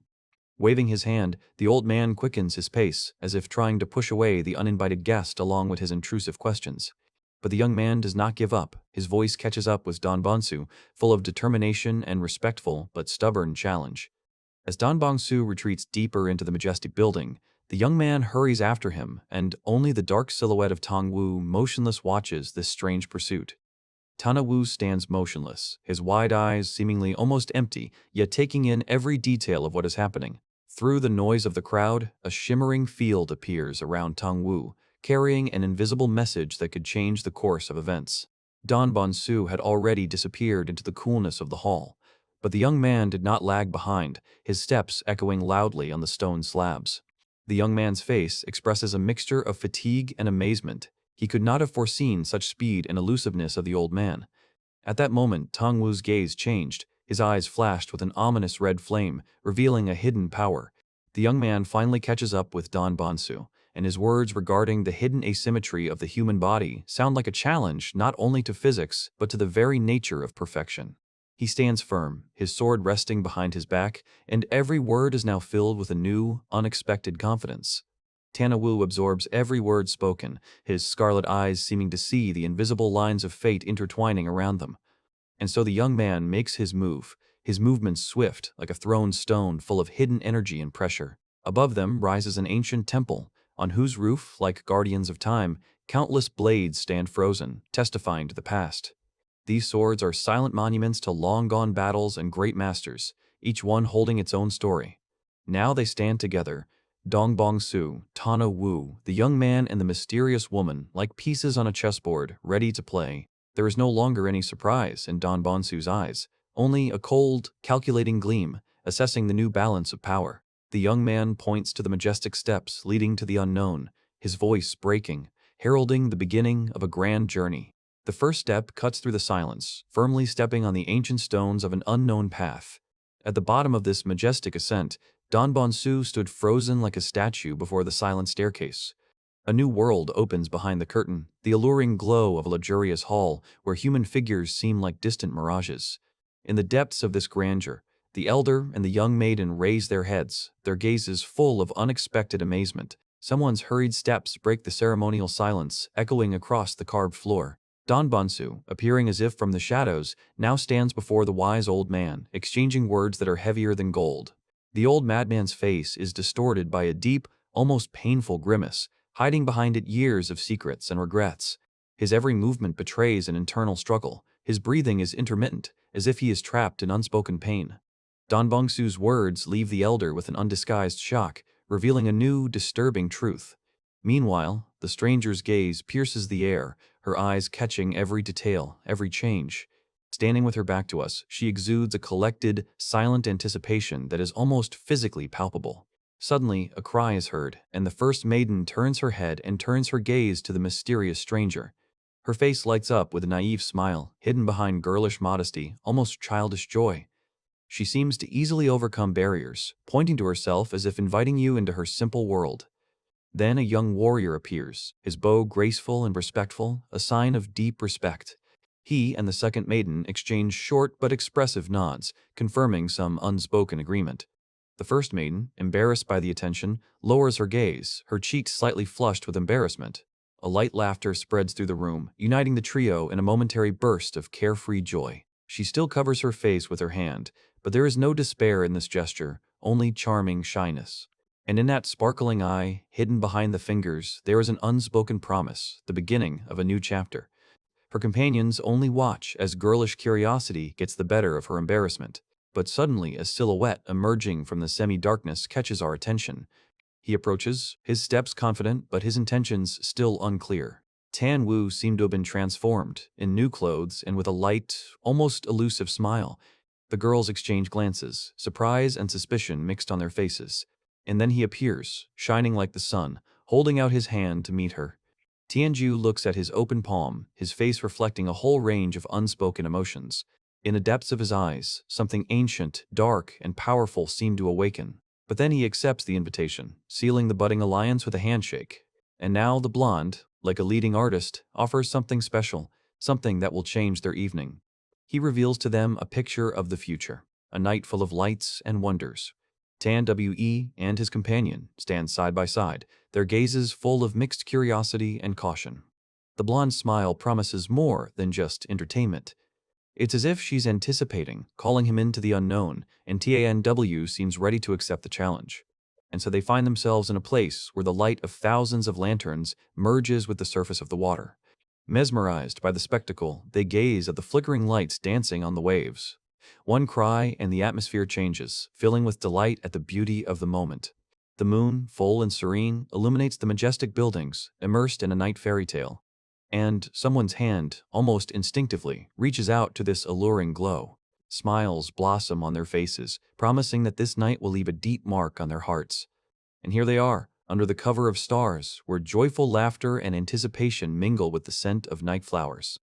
Waving his hand, the old man quickens his pace, as if trying to push away the uninvited guest along with his intrusive questions. But the young man does not give up. His voice catches up with Don Bonsu, full of determination and respectful but stubborn challenge. As Don Bonsu retreats deeper into the majestic building, the young man hurries after him, and only the dark silhouette of Tong Wu motionless watches this strange pursuit. Tana Wu stands motionless, his wide eyes seemingly almost empty, yet taking in every detail of what is happening. Through the noise of the crowd, a shimmering field appears around Tong Wu, carrying an invisible message that could change the course of events. Don Bonsu had already disappeared into the coolness of the hall, but the young man did not lag behind, his steps echoing loudly on the stone slabs. The young man's face expresses a mixture of fatigue and amazement. He could not have foreseen such speed and elusiveness of the old man. At that moment, Tong Wu's gaze changed. His eyes flashed with an ominous red flame, revealing a hidden power. The young man finally catches up with Don Bonsu, and his words regarding the hidden asymmetry of the human body sound like a challenge not only to physics, but to the very nature of perfection. He stands firm, his sword resting behind his back, and every word is now filled with a new, unexpected confidence. Tana Wu absorbs every word spoken, his scarlet eyes seeming to see the invisible lines of fate intertwining around them. And so the young man makes his move, his movements swift, like a thrown stone full of hidden energy and pressure. Above them rises an ancient temple, on whose roof, like guardians of time, countless blades stand frozen, testifying to the past. These swords are silent monuments to long-gone battles and great masters, each one holding its own story. Now they stand together, Dong Bongsu, Tana Wu, the young man and the mysterious woman, like pieces on a chessboard, ready to play. There is no longer any surprise in Don Bonsu's eyes, only a cold, calculating gleam, assessing the new balance of power. The young man points to the majestic steps leading to the unknown, his voice breaking, heralding the beginning of a grand journey. The first step cuts through the silence, firmly stepping on the ancient stones of an unknown path. At the bottom of this majestic ascent, Don Bonsu stood frozen like a statue before the silent staircase. A new world opens behind the curtain, the alluring glow of a luxurious hall where human figures seem like distant mirages. In the depths of this grandeur, the elder and the young maiden raise their heads, their gazes full of unexpected amazement. Someone's hurried steps break the ceremonial silence, echoing across the carved floor. Don Bonsu, appearing as if from the shadows, now stands before the wise old man, exchanging words that are heavier than gold. The old madman's face is distorted by a deep, almost painful grimace, hiding behind it years of secrets and regrets. His every movement betrays an internal struggle. His breathing is intermittent, as if he is trapped in unspoken pain. Don Bongsu's words leave the elder with an undisguised shock, revealing a new, disturbing truth. Meanwhile, the stranger's gaze pierces the air, her eyes catching every detail, every change. Standing with her back to us, she exudes a collected, silent anticipation that is almost physically palpable. Suddenly, a cry is heard, and the first maiden turns her head and turns her gaze to the mysterious stranger. Her face lights up with a naive smile, hidden behind girlish modesty, almost childish joy. She seems to easily overcome barriers, pointing to herself as if inviting you into her simple world. Then a young warrior appears, his bow graceful and respectful, a sign of deep respect. He and the second maiden exchange short but expressive nods, confirming some unspoken agreement. The first maiden, embarrassed by the attention, lowers her gaze, her cheeks slightly flushed with embarrassment. A light laughter spreads through the room, uniting the trio in a momentary burst of carefree joy. She still covers her face with her hand, but there is no despair in this gesture, only charming shyness. And in that sparkling eye, hidden behind the fingers, there is an unspoken promise, the beginning of a new chapter. Her companions only watch as girlish curiosity gets the better of her embarrassment. But suddenly a silhouette emerging from the semi-darkness catches our attention. He approaches, his steps confident but his intentions still unclear. Tan Wu seemed to have been transformed, in new clothes and with a light, almost elusive smile. The girls exchange glances, surprise and suspicion mixed on their faces. And then he appears, shining like the sun, holding out his hand to meet her. Tianju looks at his open palm, his face reflecting a whole range of unspoken emotions. In the depths of his eyes, something ancient, dark, and powerful seemed to awaken. But then he accepts the invitation, sealing the budding alliance with a handshake. And now the blonde, like a leading artist, offers something special, something that will change their evening. He reveals to them a picture of the future, a night full of lights and wonders. Tan We and his companion stand side by side, their gazes full of mixed curiosity and caution. The blonde's smile promises more than just entertainment. It's as if she's anticipating, calling him into the unknown, and Tanw seems ready to accept the challenge. And so they find themselves in a place where the light of thousands of lanterns merges with the surface of the water. Mesmerized by the spectacle, they gaze at the flickering lights dancing on the waves. One cry and the atmosphere changes, filling with delight at the beauty of the moment. The moon, full and serene, illuminates the majestic buildings, immersed in a night fairy tale. And someone's hand, almost instinctively, reaches out to this alluring glow. Smiles blossom on their faces, promising that this night will leave a deep mark on their hearts. And here they are, under the cover of stars, where joyful laughter and anticipation mingle with the scent of night flowers.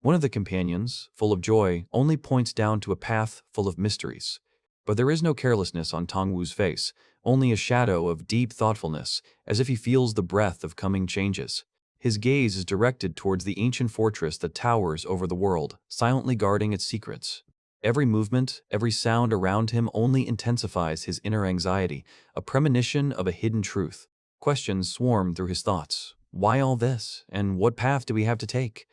One of the companions, full of joy, only points down to a path full of mysteries. But there is no carelessness on Tongwu's face, only a shadow of deep thoughtfulness, as if he feels the breath of coming changes. His gaze is directed towards the ancient fortress that towers over the world, silently guarding its secrets. Every movement, every sound around him only intensifies his inner anxiety, a premonition of a hidden truth. Questions swarm through his thoughts. Why all this? And what path do we have to take?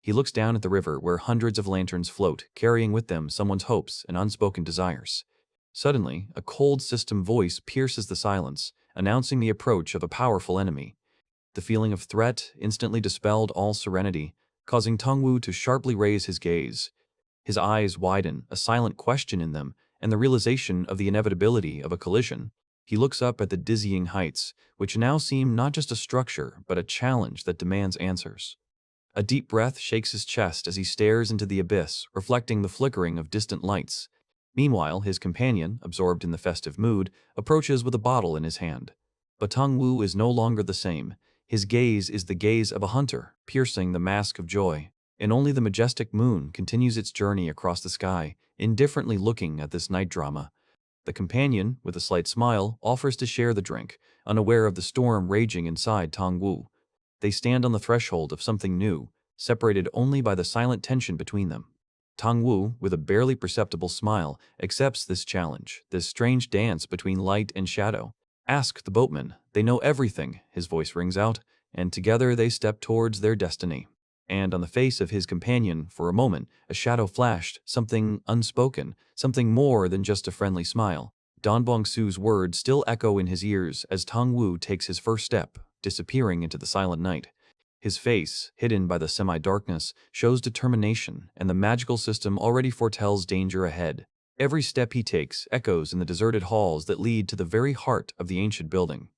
He looks down at the river where hundreds of lanterns float, carrying with them someone's hopes and unspoken desires. Suddenly, a cold system voice pierces the silence, announcing the approach of a powerful enemy. The feeling of threat instantly dispelled all serenity, causing Tongwu to sharply raise his gaze. His eyes widen, a silent question in them, and the realization of the inevitability of a collision. He looks up at the dizzying heights, which now seem not just a structure, but a challenge that demands answers. A deep breath shakes his chest as he stares into the abyss, reflecting the flickering of distant lights. Meanwhile, his companion, absorbed in the festive mood, approaches with a bottle in his hand. But Tongwu is no longer the same. His gaze is the gaze of a hunter, piercing the mask of joy. And only the majestic moon continues its journey across the sky, indifferently looking at this night drama. The companion, with a slight smile, offers to share the drink, unaware of the storm raging inside Tongwu. They stand on the threshold of something new, separated only by the silent tension between them. Tongwu, with a barely perceptible smile, accepts this challenge, this strange dance between light and shadow. Ask the boatman, they know everything, his voice rings out, and together they step towards their destiny. And on the face of his companion, for a moment, a shadow flashed, something unspoken, something more than just a friendly smile. Don Bong-su's words still echo in his ears as Tongwu takes his first step, disappearing into the silent night. His face, hidden by the semi-darkness, shows determination, and the magical system already foretells danger ahead. Every step he takes echoes in the deserted halls that lead to the very heart of the ancient building.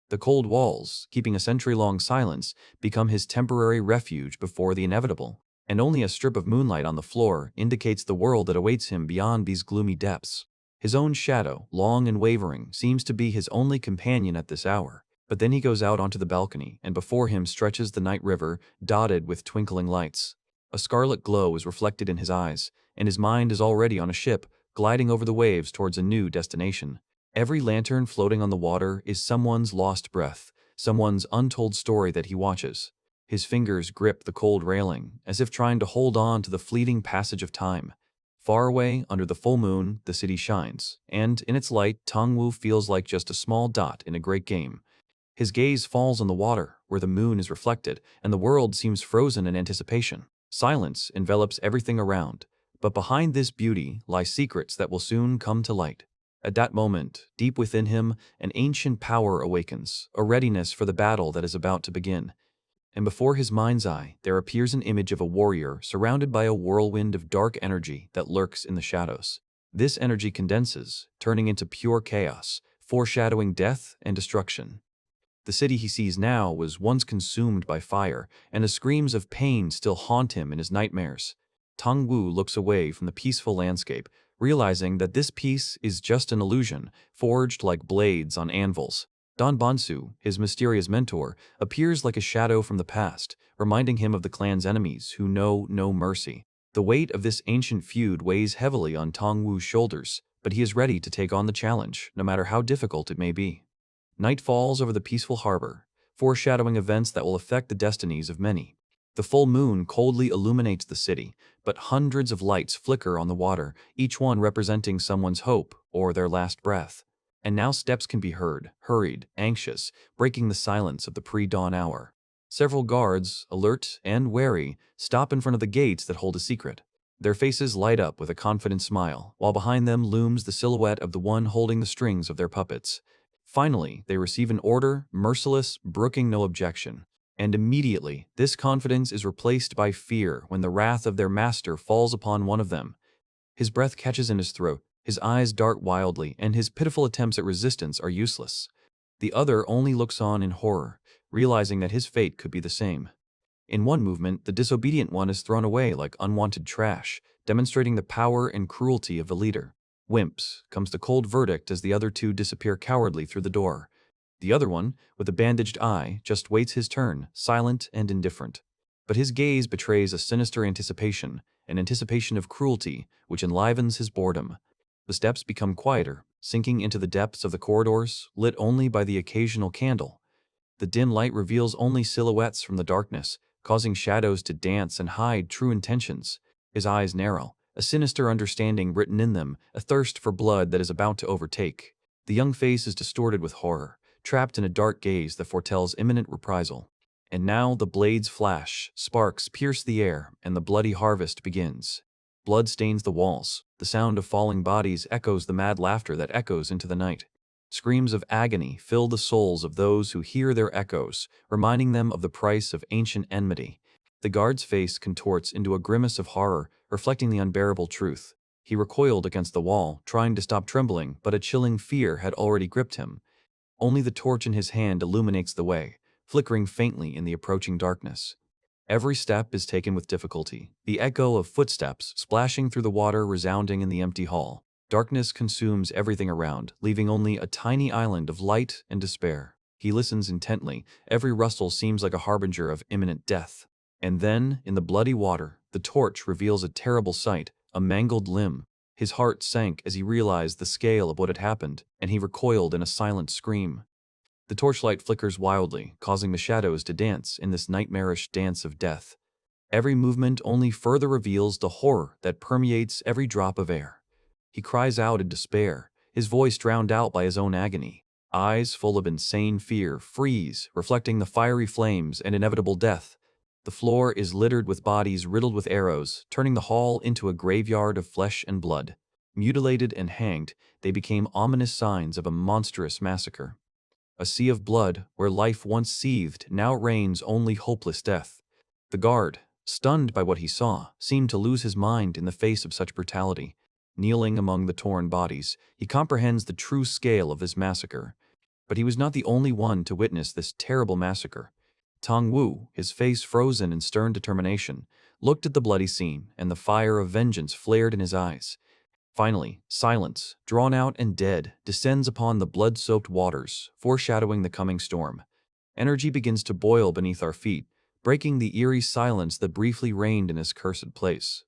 The cold walls, keeping a century-long silence, become his temporary refuge before the inevitable, and only a strip of moonlight on the floor indicates the world that awaits him beyond these gloomy depths. His own shadow, long and wavering, seems to be his only companion at this hour. But then he goes out onto the balcony, and before him stretches the night river, dotted with twinkling lights. A scarlet glow is reflected in his eyes, and his mind is already on a ship, gliding over the waves towards a new destination. Every lantern floating on the water is someone's lost breath, someone's untold story that he watches. His fingers grip the cold railing, as if trying to hold on to the fleeting passage of time. Far away, under the full moon, the city shines, and in its light, Tongwu feels like just a small dot in a great game. His gaze falls on the water, where the moon is reflected, and the world seems frozen in anticipation. Silence envelops everything around, but behind this beauty lie secrets that will soon come to light. At that moment, deep within him, an ancient power awakens, a readiness for the battle that is about to begin. and before his mind's eye there appears an image of a warrior surrounded by a whirlwind of dark energy that lurks in the shadows. This energy condenses, turning into pure chaos, foreshadowing death and destruction. The city he sees now was once consumed by fire, and the screams of pain still haunt him in his nightmares. Tang Wu looks away from the peaceful landscape, realizing that this peace is just an illusion, forged like blades on anvils. Don Bonsu, his mysterious mentor, appears like a shadow from the past, reminding him of the clan's enemies who know no mercy. The weight of this ancient feud weighs heavily on Tang Wu's shoulders, but he is ready to take on the challenge, no matter how difficult it may be. Night falls over the peaceful harbor, foreshadowing events that will affect the destinies of many. The full moon coldly illuminates the city, but hundreds of lights flicker on the water, each one representing someone's hope or their last breath. And now steps can be heard, hurried, anxious, breaking the silence of the pre-dawn hour. Several guards, alert and wary, stop in front of the gates that hold a secret. Their faces light up with a confident smile, while behind them looms the silhouette of the one holding the strings of their puppets. Finally, they receive an order, merciless, brooking no objection. And immediately, this confidence is replaced by fear when the wrath of their master falls upon one of them. His breath catches in his throat, his eyes dart wildly, and his pitiful attempts at resistance are useless. The other only looks on in horror, realizing that his fate could be the same. In one movement, the disobedient one is thrown away like unwanted trash, demonstrating the power and cruelty of the leader. Wimps, comes the cold verdict as the other two disappear cowardly through the door. The other one, with a bandaged eye, just waits his turn, silent and indifferent. But his gaze betrays a sinister anticipation, an anticipation of cruelty, which enlivens his boredom. The steps become quieter, sinking into the depths of the corridors, lit only by the occasional candle. The dim light reveals only silhouettes from the darkness, causing shadows to dance and hide true intentions. His eyes narrow, a sinister understanding written in them, a thirst for blood that is about to overtake. The young face is distorted with horror, trapped in a dark gaze that foretells imminent reprisal. And now the blades flash, sparks pierce the air, and the bloody harvest begins. Blood stains the walls. The sound of falling bodies echoes the mad laughter that echoes into the night. Screams of agony fill the souls of those who hear their echoes, reminding them of the price of ancient enmity. The guard's face contorts into a grimace of horror, reflecting the unbearable truth. He recoiled against the wall, trying to stop trembling, but a chilling fear had already gripped him. Only the torch in his hand illuminates the way, flickering faintly in the approaching darkness. Every step is taken with difficulty, the echo of footsteps splashing through the water resounding in the empty hall. Darkness consumes everything around, leaving only a tiny island of light and despair. He listens intently. Every rustle seems like a harbinger of imminent death. And then, in the bloody water, the torch reveals a terrible sight, a mangled limb. His heart sank as he realized the scale of what had happened, and he recoiled in a silent scream. The torchlight flickers wildly, causing the shadows to dance in this nightmarish dance of death. Every movement only further reveals the horror that permeates every drop of air. He cries out in despair, his voice drowned out by his own agony. Eyes full of insane fear freeze, reflecting the fiery flames and inevitable death. The floor is littered with bodies riddled with arrows, turning the hall into a graveyard of flesh and blood. Mutilated and hanged, they became ominous signs of a monstrous massacre. A sea of blood, where life once seethed, now reigns only hopeless death. The guard, stunned by what he saw, seemed to lose his mind in the face of such brutality. Kneeling among the torn bodies, he comprehends the true scale of this massacre. But he was not the only one to witness this terrible massacre. Tang Wu, his face frozen in stern determination, looked at the bloody scene, and the fire of vengeance flared in his eyes. Finally, silence, drawn out and dead, descends upon the blood-soaked waters, foreshadowing the coming storm. Energy begins to boil beneath our feet, breaking the eerie silence that briefly reigned in this cursed place.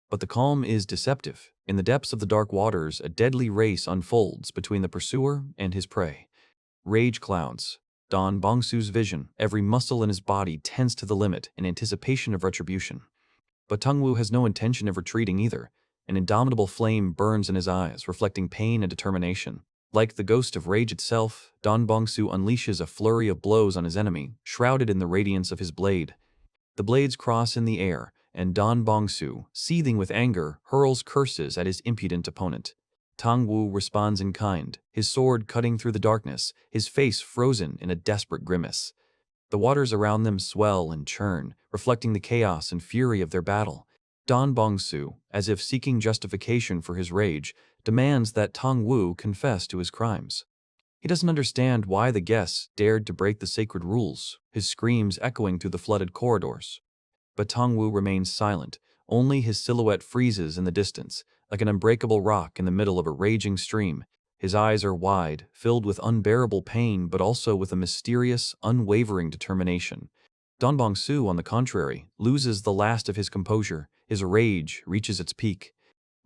But the calm is deceptive. In the depths of the dark waters, a deadly race unfolds between the pursuer and his prey. Rage clouds. Don Bongsu's vision, every muscle in his body tense to the limit in anticipation of retribution. But Tang Wu has no intention of retreating either. An indomitable flame burns in his eyes, reflecting pain and determination. Like the ghost of rage itself, Don Bongsu unleashes a flurry of blows on his enemy, shrouded in the radiance of his blade. The blades cross in the air, and Don Bongsu, seething with anger, hurls curses at his impudent opponent. Tang Wu responds in kind, his sword cutting through the darkness, his face frozen in a desperate grimace. The waters around them swell and churn, reflecting the chaos and fury of their battle. Don Bongsu, as if seeking justification for his rage, demands that Tong Wu confess to his crimes. He doesn't understand why the guests dared to break the sacred rules, his screams echoing through the flooded corridors. But Tong Wu remains silent, only his silhouette freezes in the distance, like an unbreakable rock in the middle of a raging stream. His eyes are wide, filled with unbearable pain but also with a mysterious, unwavering determination. Don Bongsu, on the contrary, loses the last of his composure. His rage reaches its peak.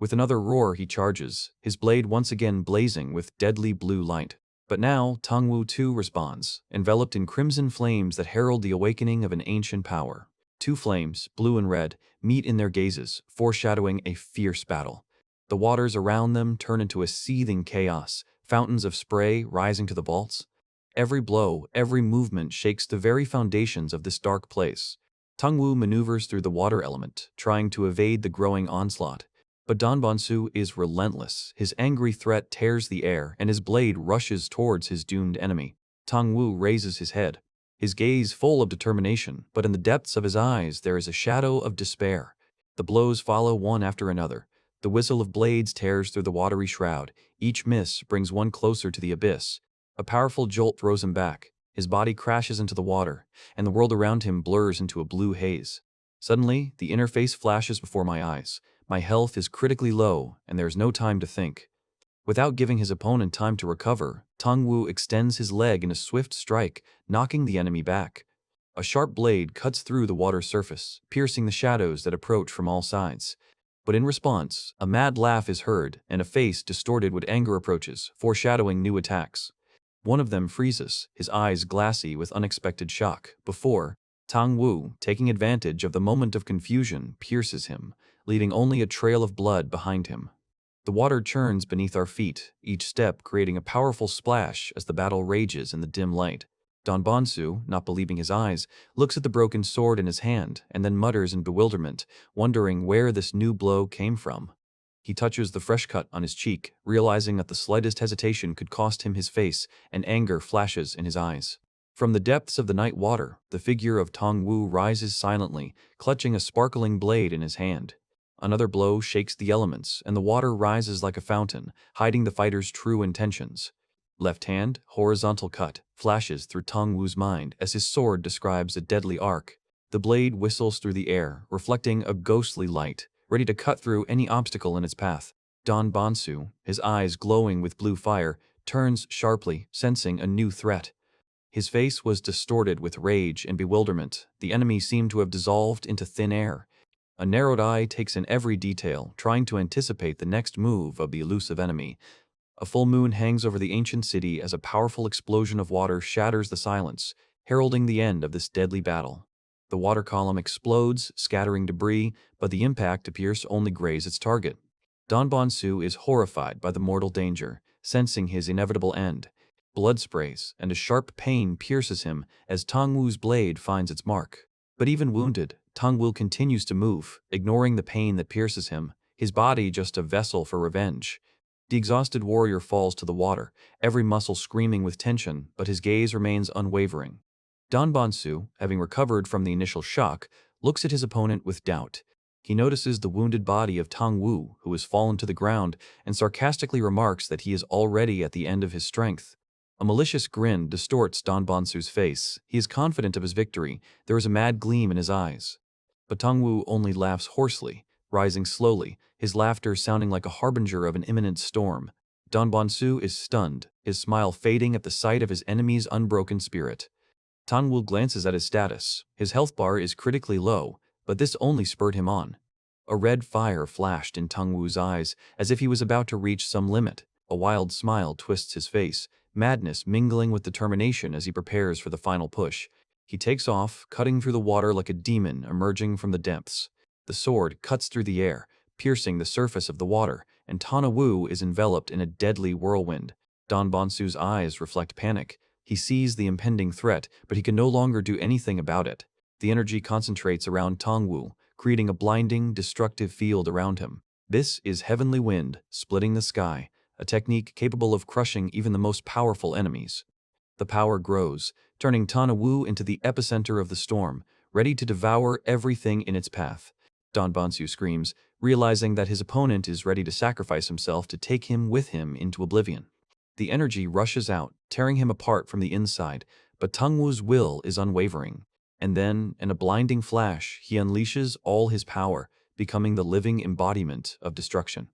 With another roar he charges, his blade once again blazing with deadly blue light. But now Tong Wu too responds, enveloped in crimson flames that herald the awakening of an ancient power. Two flames, blue and red, meet in their gazes, foreshadowing a fierce battle. The waters around them turn into a seething chaos, fountains of spray rising to the vaults. Every blow, every movement shakes the very foundations of this dark place. Tong Wu maneuvers through the water element, trying to evade the growing onslaught. But Don Bongsu is relentless. His angry threat tears the air, and his blade rushes towards his doomed enemy. Tong Wu raises his head, his gaze full of determination, but in the depths of his eyes there is a shadow of despair. The blows follow one after another. The whistle of blades tears through the watery shroud. Each miss brings one closer to the abyss. A powerful jolt throws him back. His body crashes into the water, and the world around him blurs into a blue haze. Suddenly, the interface flashes before my eyes. My health is critically low, and there is no time to think. Without giving his opponent time to recover, Tong Wu extends his leg in a swift strike, knocking the enemy back. A sharp blade cuts through the water's surface, piercing the shadows that approach from all sides. But in response, a mad laugh is heard, and a face distorted with anger approaches, foreshadowing new attacks. One of them freezes, his eyes glassy with unexpected shock, before Tong Wu, taking advantage of the moment of confusion, pierces him, leaving only a trail of blood behind him. The water churns beneath our feet, each step creating a powerful splash as the battle rages in the dim light. Don Bongsu, not believing his eyes, looks at the broken sword in his hand and then mutters in bewilderment, wondering where this new blow came from. He touches the fresh cut on his cheek, realizing that the slightest hesitation could cost him his face, and anger flashes in his eyes. From the depths of the night water, the figure of Tong Wu rises silently, clutching a sparkling blade in his hand. Another blow shakes the elements, and the water rises like a fountain, hiding the fighter's true intentions. Left hand, horizontal cut, flashes through Tong Wu's mind as his sword describes a deadly arc. The blade whistles through the air, reflecting a ghostly light, ready to cut through any obstacle in its path. Don Bongsu, his eyes glowing with blue fire, turns sharply, sensing a new threat. His face was distorted with rage and bewilderment. The enemy seemed to have dissolved into thin air. A narrowed eye takes in every detail, trying to anticipate the next move of the elusive enemy. A full moon hangs over the ancient city as a powerful explosion of water shatters the silence, heralding the end of this deadly battle. The water column explodes, scattering debris, but the impact appears to only graze its target. Don Bongsu is horrified by the mortal danger, sensing his inevitable end. Blood sprays, and a sharp pain pierces him as Tong Wu's blade finds its mark. But even wounded, Tong Wu continues to move, ignoring the pain that pierces him, his body just a vessel for revenge. The exhausted warrior falls to the water, every muscle screaming with tension, but his gaze remains unwavering. Don Bongsu, having recovered from the initial shock, looks at his opponent with doubt. He notices the wounded body of Tong Wu, who has fallen to the ground, and sarcastically remarks that he is already at the end of his strength. A malicious grin distorts Don Bongsu's face. He is confident of his victory. There is a mad gleam in his eyes. But Tong Wu only laughs hoarsely, rising slowly, his laughter sounding like a harbinger of an imminent storm. Don Bongsu is stunned, his smile fading at the sight of his enemy's unbroken spirit. Tong Wu glances at his status. His health bar is critically low, but this only spurred him on. A red fire flashed in Tong Wu's eyes, as if he was about to reach some limit. A wild smile twists his face, madness mingling with determination as he prepares for the final push. He takes off, cutting through the water like a demon emerging from the depths. The sword cuts through the air, piercing the surface of the water, and Tong Wu is enveloped in a deadly whirlwind. Don Bongsu's eyes reflect panic. He sees the impending threat, but he can no longer do anything about it. The energy concentrates around Tong Wu, creating a blinding, destructive field around him. This is heavenly wind, splitting the sky, a technique capable of crushing even the most powerful enemies. the power grows, turning Tanawu into the epicenter of the storm, ready to devour everything in its path. Don Bonsu screams, realizing that his opponent is ready to sacrifice himself to take him with him into oblivion. The energy rushes out, tearing him apart from the inside, but Tangwu's will is unwavering. And then, in a blinding flash, he unleashes all his power, becoming the living embodiment of destruction.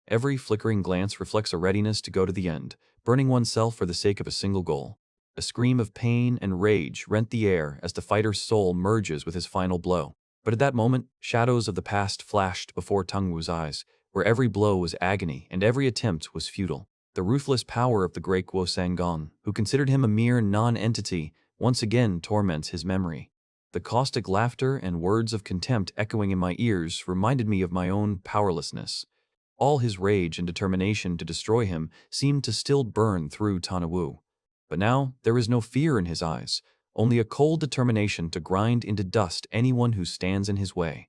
Every flickering glance reflects a readiness to go to the end, burning oneself for the sake of a single goal. A scream of pain and rage rent the air as the fighter's soul merges with his final blow. But at that moment, shadows of the past flashed before Tangwu's eyes, where every blow was agony and every attempt was futile. The ruthless power of the great Guo Sangong, who considered him a mere non-entity, once again torments his memory. The caustic laughter and words of contempt echoing in my ears reminded me of my own powerlessness. All his rage and determination to destroy him seemed to still burn through Tanawu. But now there is no fear in his eyes, only a cold determination to grind into dust anyone who stands in his way.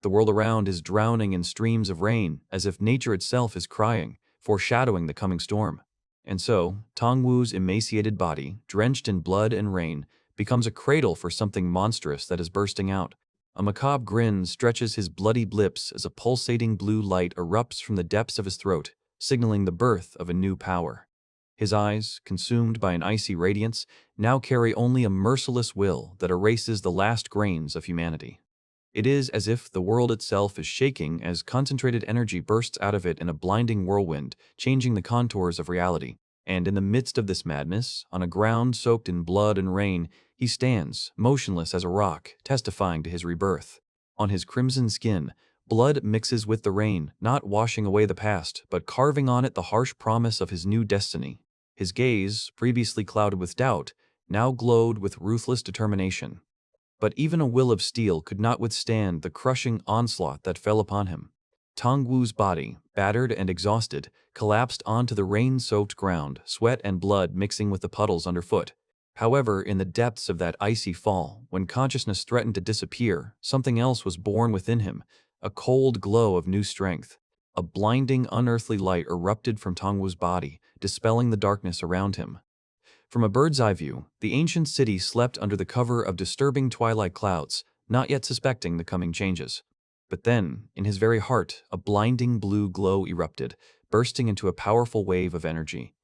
The world around is drowning in streams of rain, as if nature itself is crying, foreshadowing the coming storm. And so, Tangwu's emaciated body, drenched in blood and rain, becomes a cradle for something monstrous that is bursting out. A macabre grin stretches his bloody lips as a pulsating blue light erupts from the depths of his throat, signaling the birth of a new power. His eyes, consumed by an icy radiance, now carry only a merciless will that erases the last grains of humanity. It is as if the world itself is shaking as concentrated energy bursts out of it in a blinding whirlwind, changing the contours of reality. And in the midst of this madness, on a ground soaked in blood and rain, he stands, motionless as a rock, testifying to his rebirth. On his crimson skin, blood mixes with the rain, not washing away the past, but carving on it the harsh promise of his new destiny. His gaze, previously clouded with doubt, now glowed with ruthless determination. But even a will of steel could not withstand the crushing onslaught that fell upon him. Tangwu's body, battered and exhausted, collapsed onto the rain-soaked ground, sweat and blood mixing with the puddles underfoot. However, in the depths of that icy fall, when consciousness threatened to disappear, something else was born within him, a cold glow of new strength. A blinding, unearthly light erupted from Tangwu's body, dispelling the darkness around him. From a bird's-eye view, the ancient city slept under the cover of disturbing twilight clouds, not yet suspecting the coming changes. But then, in his very heart, a blinding blue glow erupted, bursting into a powerful wave of energy.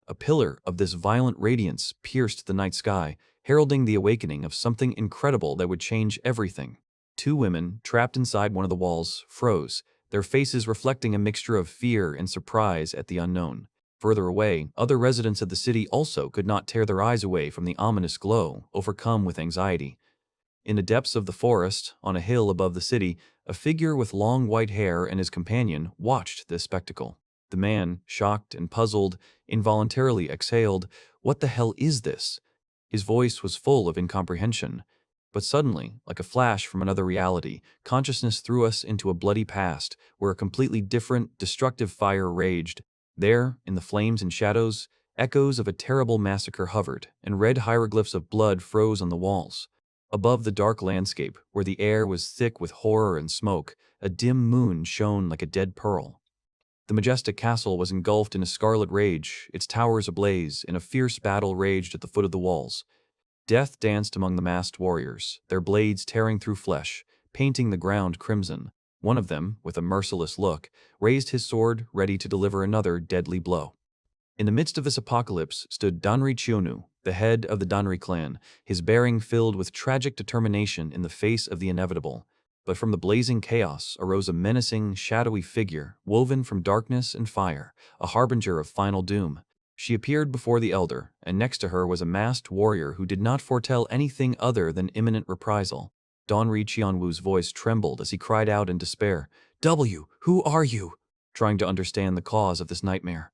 A pillar of this violent radiance pierced the night sky, heralding the awakening of something incredible that would change everything. Two women, trapped inside one of the walls, froze, their faces reflecting a mixture of fear and surprise at the unknown. Further away, other residents of the city also could not tear their eyes away from the ominous glow, overcome with anxiety. In the depths of the forest, on a hill above the city, a figure with long white hair and his companion watched this spectacle. The man, shocked and puzzled, involuntarily exhaled, "What the hell is this?" His voice was full of incomprehension. But suddenly, like a flash from another reality, consciousness threw us into a bloody past, where a completely different, destructive fire raged. There, in the flames and shadows, echoes of a terrible massacre hovered, and red hieroglyphs of blood froze on the walls. Above the dark landscape, where the air was thick with horror and smoke, a dim moon shone like a dead pearl. The majestic castle was engulfed in a scarlet rage, its towers ablaze, and a fierce battle raged at the foot of the walls. Death danced among the masked warriors, their blades tearing through flesh, painting the ground crimson. One of them, with a merciless look, raised his sword, ready to deliver another deadly blow. In the midst of this apocalypse stood Danri Chionu, the head of the Danri clan, his bearing filled with tragic determination in the face of the inevitable. But from the blazing chaos arose a menacing, shadowy figure, woven from darkness and fire, a harbinger of final doom. She appeared before the elder, and next to her was a masked warrior who did not foretell anything other than imminent reprisal. Danri Qianwu's voice trembled as he cried out in despair, "W, who are you?" trying to understand the cause of this nightmare.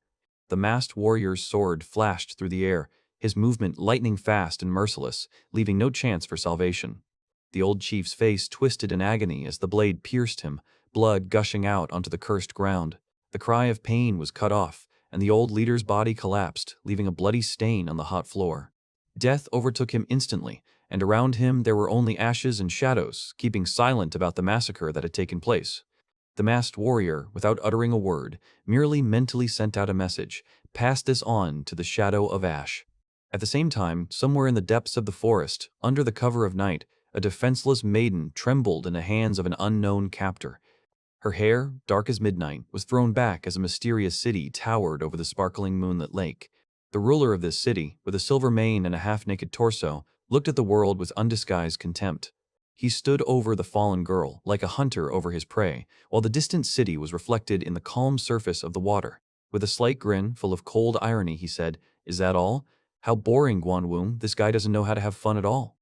The masked warrior's sword flashed through the air, his movement lightning fast and merciless, leaving no chance for salvation. The old chief's face twisted in agony as the blade pierced him, blood gushing out onto the cursed ground. The cry of pain was cut off, and the old leader's body collapsed, leaving a bloody stain on the hot floor. Death overtook him instantly, and around him there were only ashes and shadows, keeping silent about the massacre that had taken place. The masked warrior, without uttering a word, merely mentally sent out a message, "Pass this on to the shadow of ash." At the same time, somewhere in the depths of the forest, under the cover of night, a defenseless maiden trembled in the hands of an unknown captor. Her hair, dark as midnight, was thrown back as a mysterious city towered over the sparkling moonlit lake. The ruler of this city, with a silver mane and a half-naked torso, looked at the world with undisguised contempt. He stood over the fallen girl, like a hunter over his prey, while the distant city was reflected in the calm surface of the water. With a slight grin, full of cold irony, he said, "Is that all? How boring, Guanwoo. This guy doesn't know how to have fun at all."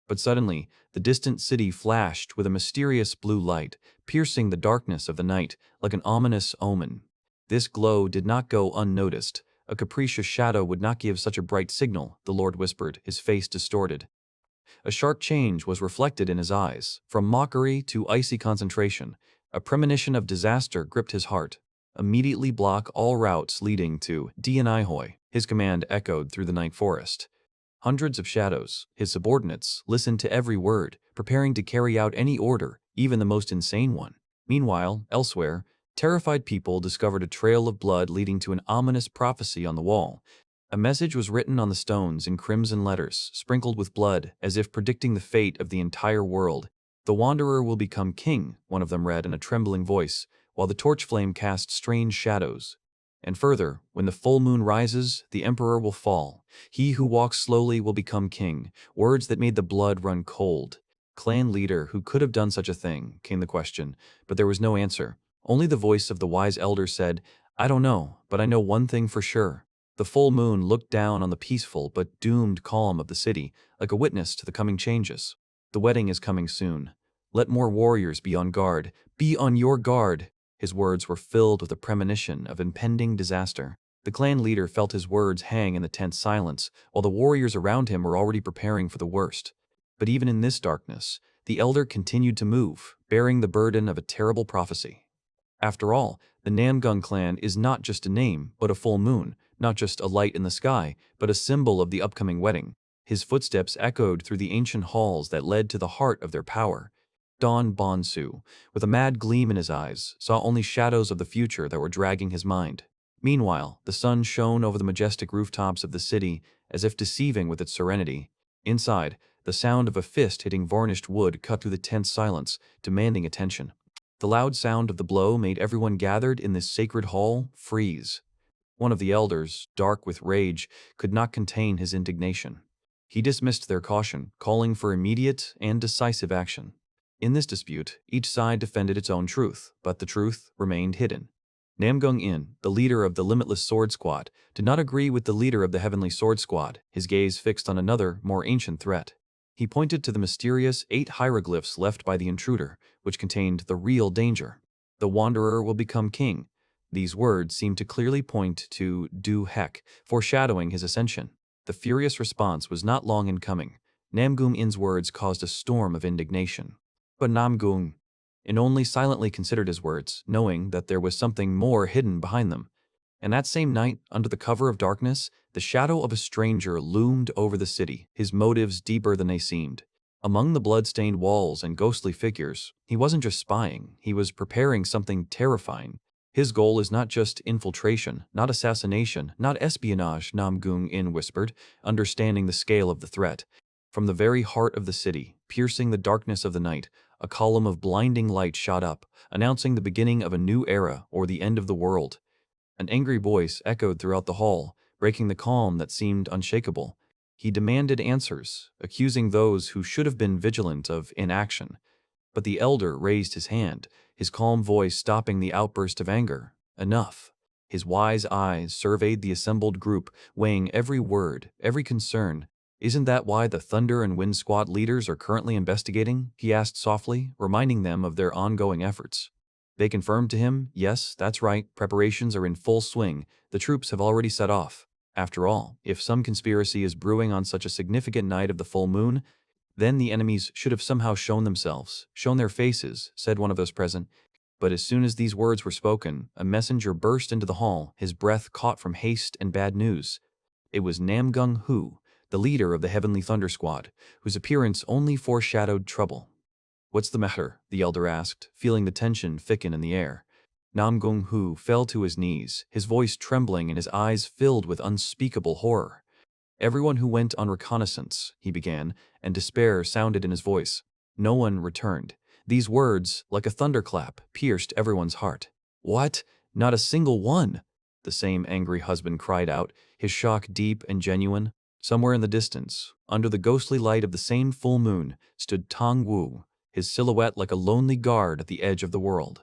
But suddenly, the distant city flashed with a mysterious blue light, piercing the darkness of the night like an ominous omen. This glow did not go unnoticed. A capricious shadow would not give such a bright signal, the Lord whispered, his face distorted. A sharp change was reflected in his eyes. From mockery to icy concentration, a premonition of disaster gripped his heart. "Immediately block all routes leading to Dianihoi," his command echoed through the night forest. Hundreds of shadows, his subordinates, listened to every word, preparing to carry out any order, even the most insane one. Meanwhile, elsewhere, terrified people discovered a trail of blood leading to an ominous prophecy on the wall. A message was written on the stones in crimson letters, sprinkled with blood, as if predicting the fate of the entire world. "The Wanderer will become king," one of them read in a trembling voice, while the torch flame cast strange shadows. And further, "When the full moon rises, the emperor will fall. He who walks slowly will become king." Words that made the blood run cold. "Clan leader, who could have done such a thing?" came the question, but there was no answer. Only the voice of the wise elder said, "I don't know, but I know one thing for sure." The full moon looked down on the peaceful but doomed calm of the city, like a witness to the coming changes. "The wedding is coming soon. Let more warriors be on guard. Be on your guard." His words were filled with a premonition of impending disaster. The clan leader felt his words hang in the tense silence, while the warriors around him were already preparing for the worst. But even in this darkness, the elder continued to move, bearing the burden of a terrible prophecy. After all, the Namgung clan is not just a name, but a full moon, not just a light in the sky, but a symbol of the upcoming wedding. His footsteps echoed through the ancient halls that led to the heart of their power. Don Bonsu, with a mad gleam in his eyes, saw only shadows of the future that were dragging his mind. Meanwhile, the sun shone over the majestic rooftops of the city, as if deceiving with its serenity. Inside, the sound of a fist hitting varnished wood cut through the tense silence, demanding attention. The loud sound of the blow made everyone gathered in this sacred hall freeze. One of the elders, dark with rage, could not contain his indignation. He dismissed their caution, calling for immediate and decisive action. In this dispute, each side defended its own truth, but the truth remained hidden. Namgung-in, the leader of the Limitless Sword Squad, did not agree with the leader of the Heavenly Sword Squad, his gaze fixed on another, more ancient threat. He pointed to the mysterious 8 hieroglyphs left by the intruder, which contained the real danger. "The Wanderer will become king." These words seemed to clearly point to Du Hek, foreshadowing his ascension. The furious response was not long in coming. Namgung-in's words caused a storm of indignation. But Namgung-in only silently considered his words, knowing that there was something more hidden behind them. And that same night, under the cover of darkness, the shadow of a stranger loomed over the city, his motives deeper than they seemed. Among the blood-stained walls and ghostly figures, he wasn't just spying, he was preparing something terrifying. "His goal is not just infiltration, not assassination, not espionage," Namgung-in whispered, understanding the scale of the threat. From the very heart of the city, piercing the darkness of the night, a column of blinding light shot up, announcing the beginning of a new era or the end of the world. An angry voice echoed throughout the hall, breaking the calm that seemed unshakable. He demanded answers, accusing those who should have been vigilant of inaction. But the elder raised his hand, his calm voice stopping the outburst of anger. Enough. His wise eyes surveyed the assembled group, weighing every word, every concern. "Isn't that why the Thunder and Wind Squad leaders are currently investigating?" he asked softly, reminding them of their ongoing efforts. They confirmed to him, "Yes, that's right, preparations are in full swing, the troops have already set off." After all, if some conspiracy is brewing on such a significant night of the full moon, then the enemies should have somehow shown themselves, shown their faces, said one of those present. But as soon as these words were spoken, a messenger burst into the hall, his breath caught from haste and bad news. It was Namgung-hu, the leader of the Heavenly Thunder Squad, whose appearance only foreshadowed trouble. "What's the matter?" the elder asked, feeling the tension thicken in the air. Namgung-hu fell to his knees, his voice trembling and his eyes filled with unspeakable horror. Everyone who went on reconnaissance, he began, and despair sounded in his voice. No one returned. These words, like a thunderclap, pierced everyone's heart. What? Not a single one! The same angry husband cried out, his shock deep and genuine. Somewhere in the distance, under the ghostly light of the same full moon, stood Tong Wu, his silhouette like a lonely guard at the edge of the world.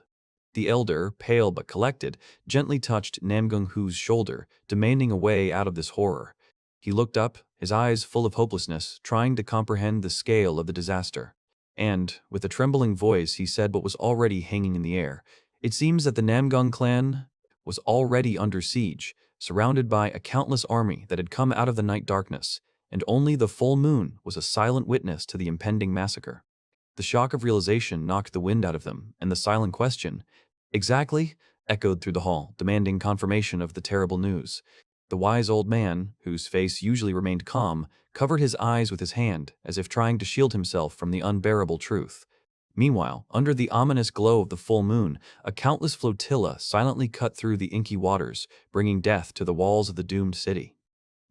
The elder, pale but collected, gently touched Namgung Hu's shoulder, demanding a way out of this horror. He looked up, his eyes full of hopelessness, trying to comprehend the scale of the disaster. And, with a trembling voice, he said what was already hanging in the air. It seems that the Namgung clan was already under siege, surrounded by a countless army that had come out of the night darkness, and only the full moon was a silent witness to the impending massacre. The shock of realization knocked the wind out of them, and the silent question, "Exactly?" echoed through the hall, demanding confirmation of the terrible news. The wise old man, whose face usually remained calm, covered his eyes with his hand, as if trying to shield himself from the unbearable truth. Meanwhile, under the ominous glow of the full moon, a countless flotilla silently cut through the inky waters, bringing death to the walls of the doomed city.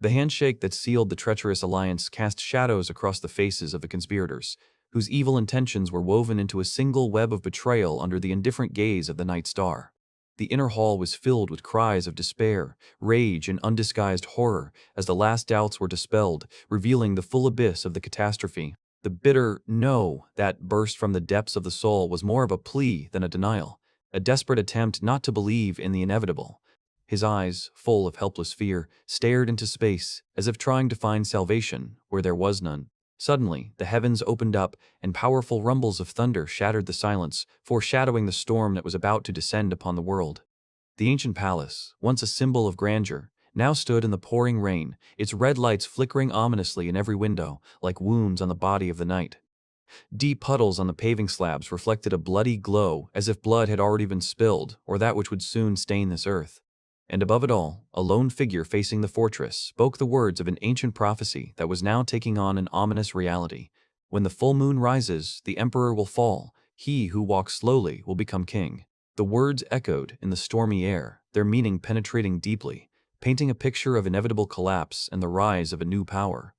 The handshake that sealed the treacherous alliance cast shadows across the faces of the conspirators, whose evil intentions were woven into a single web of betrayal under the indifferent gaze of the night star. The inner hall was filled with cries of despair, rage, and undisguised horror as the last doubts were dispelled, revealing the full abyss of the catastrophe. The bitter "no" that burst from the depths of the soul was more of a plea than a denial, a desperate attempt not to believe in the inevitable. His eyes, full of helpless fear, stared into space, as if trying to find salvation where there was none. Suddenly, the heavens opened up, and powerful rumbles of thunder shattered the silence, foreshadowing the storm that was about to descend upon the world. The ancient palace, once a symbol of grandeur, now stood in the pouring rain, its red lights flickering ominously in every window, like wounds on the body of the night. Deep puddles on the paving slabs reflected a bloody glow, as if blood had already been spilled, or that which would soon stain this earth. And above it all, a lone figure facing the fortress spoke the words of an ancient prophecy that was now taking on an ominous reality. When the full moon rises, the emperor will fall. He who walks slowly will become king. The words echoed in the stormy air, their meaning penetrating deeply, painting a picture of inevitable collapse and the rise of a new power.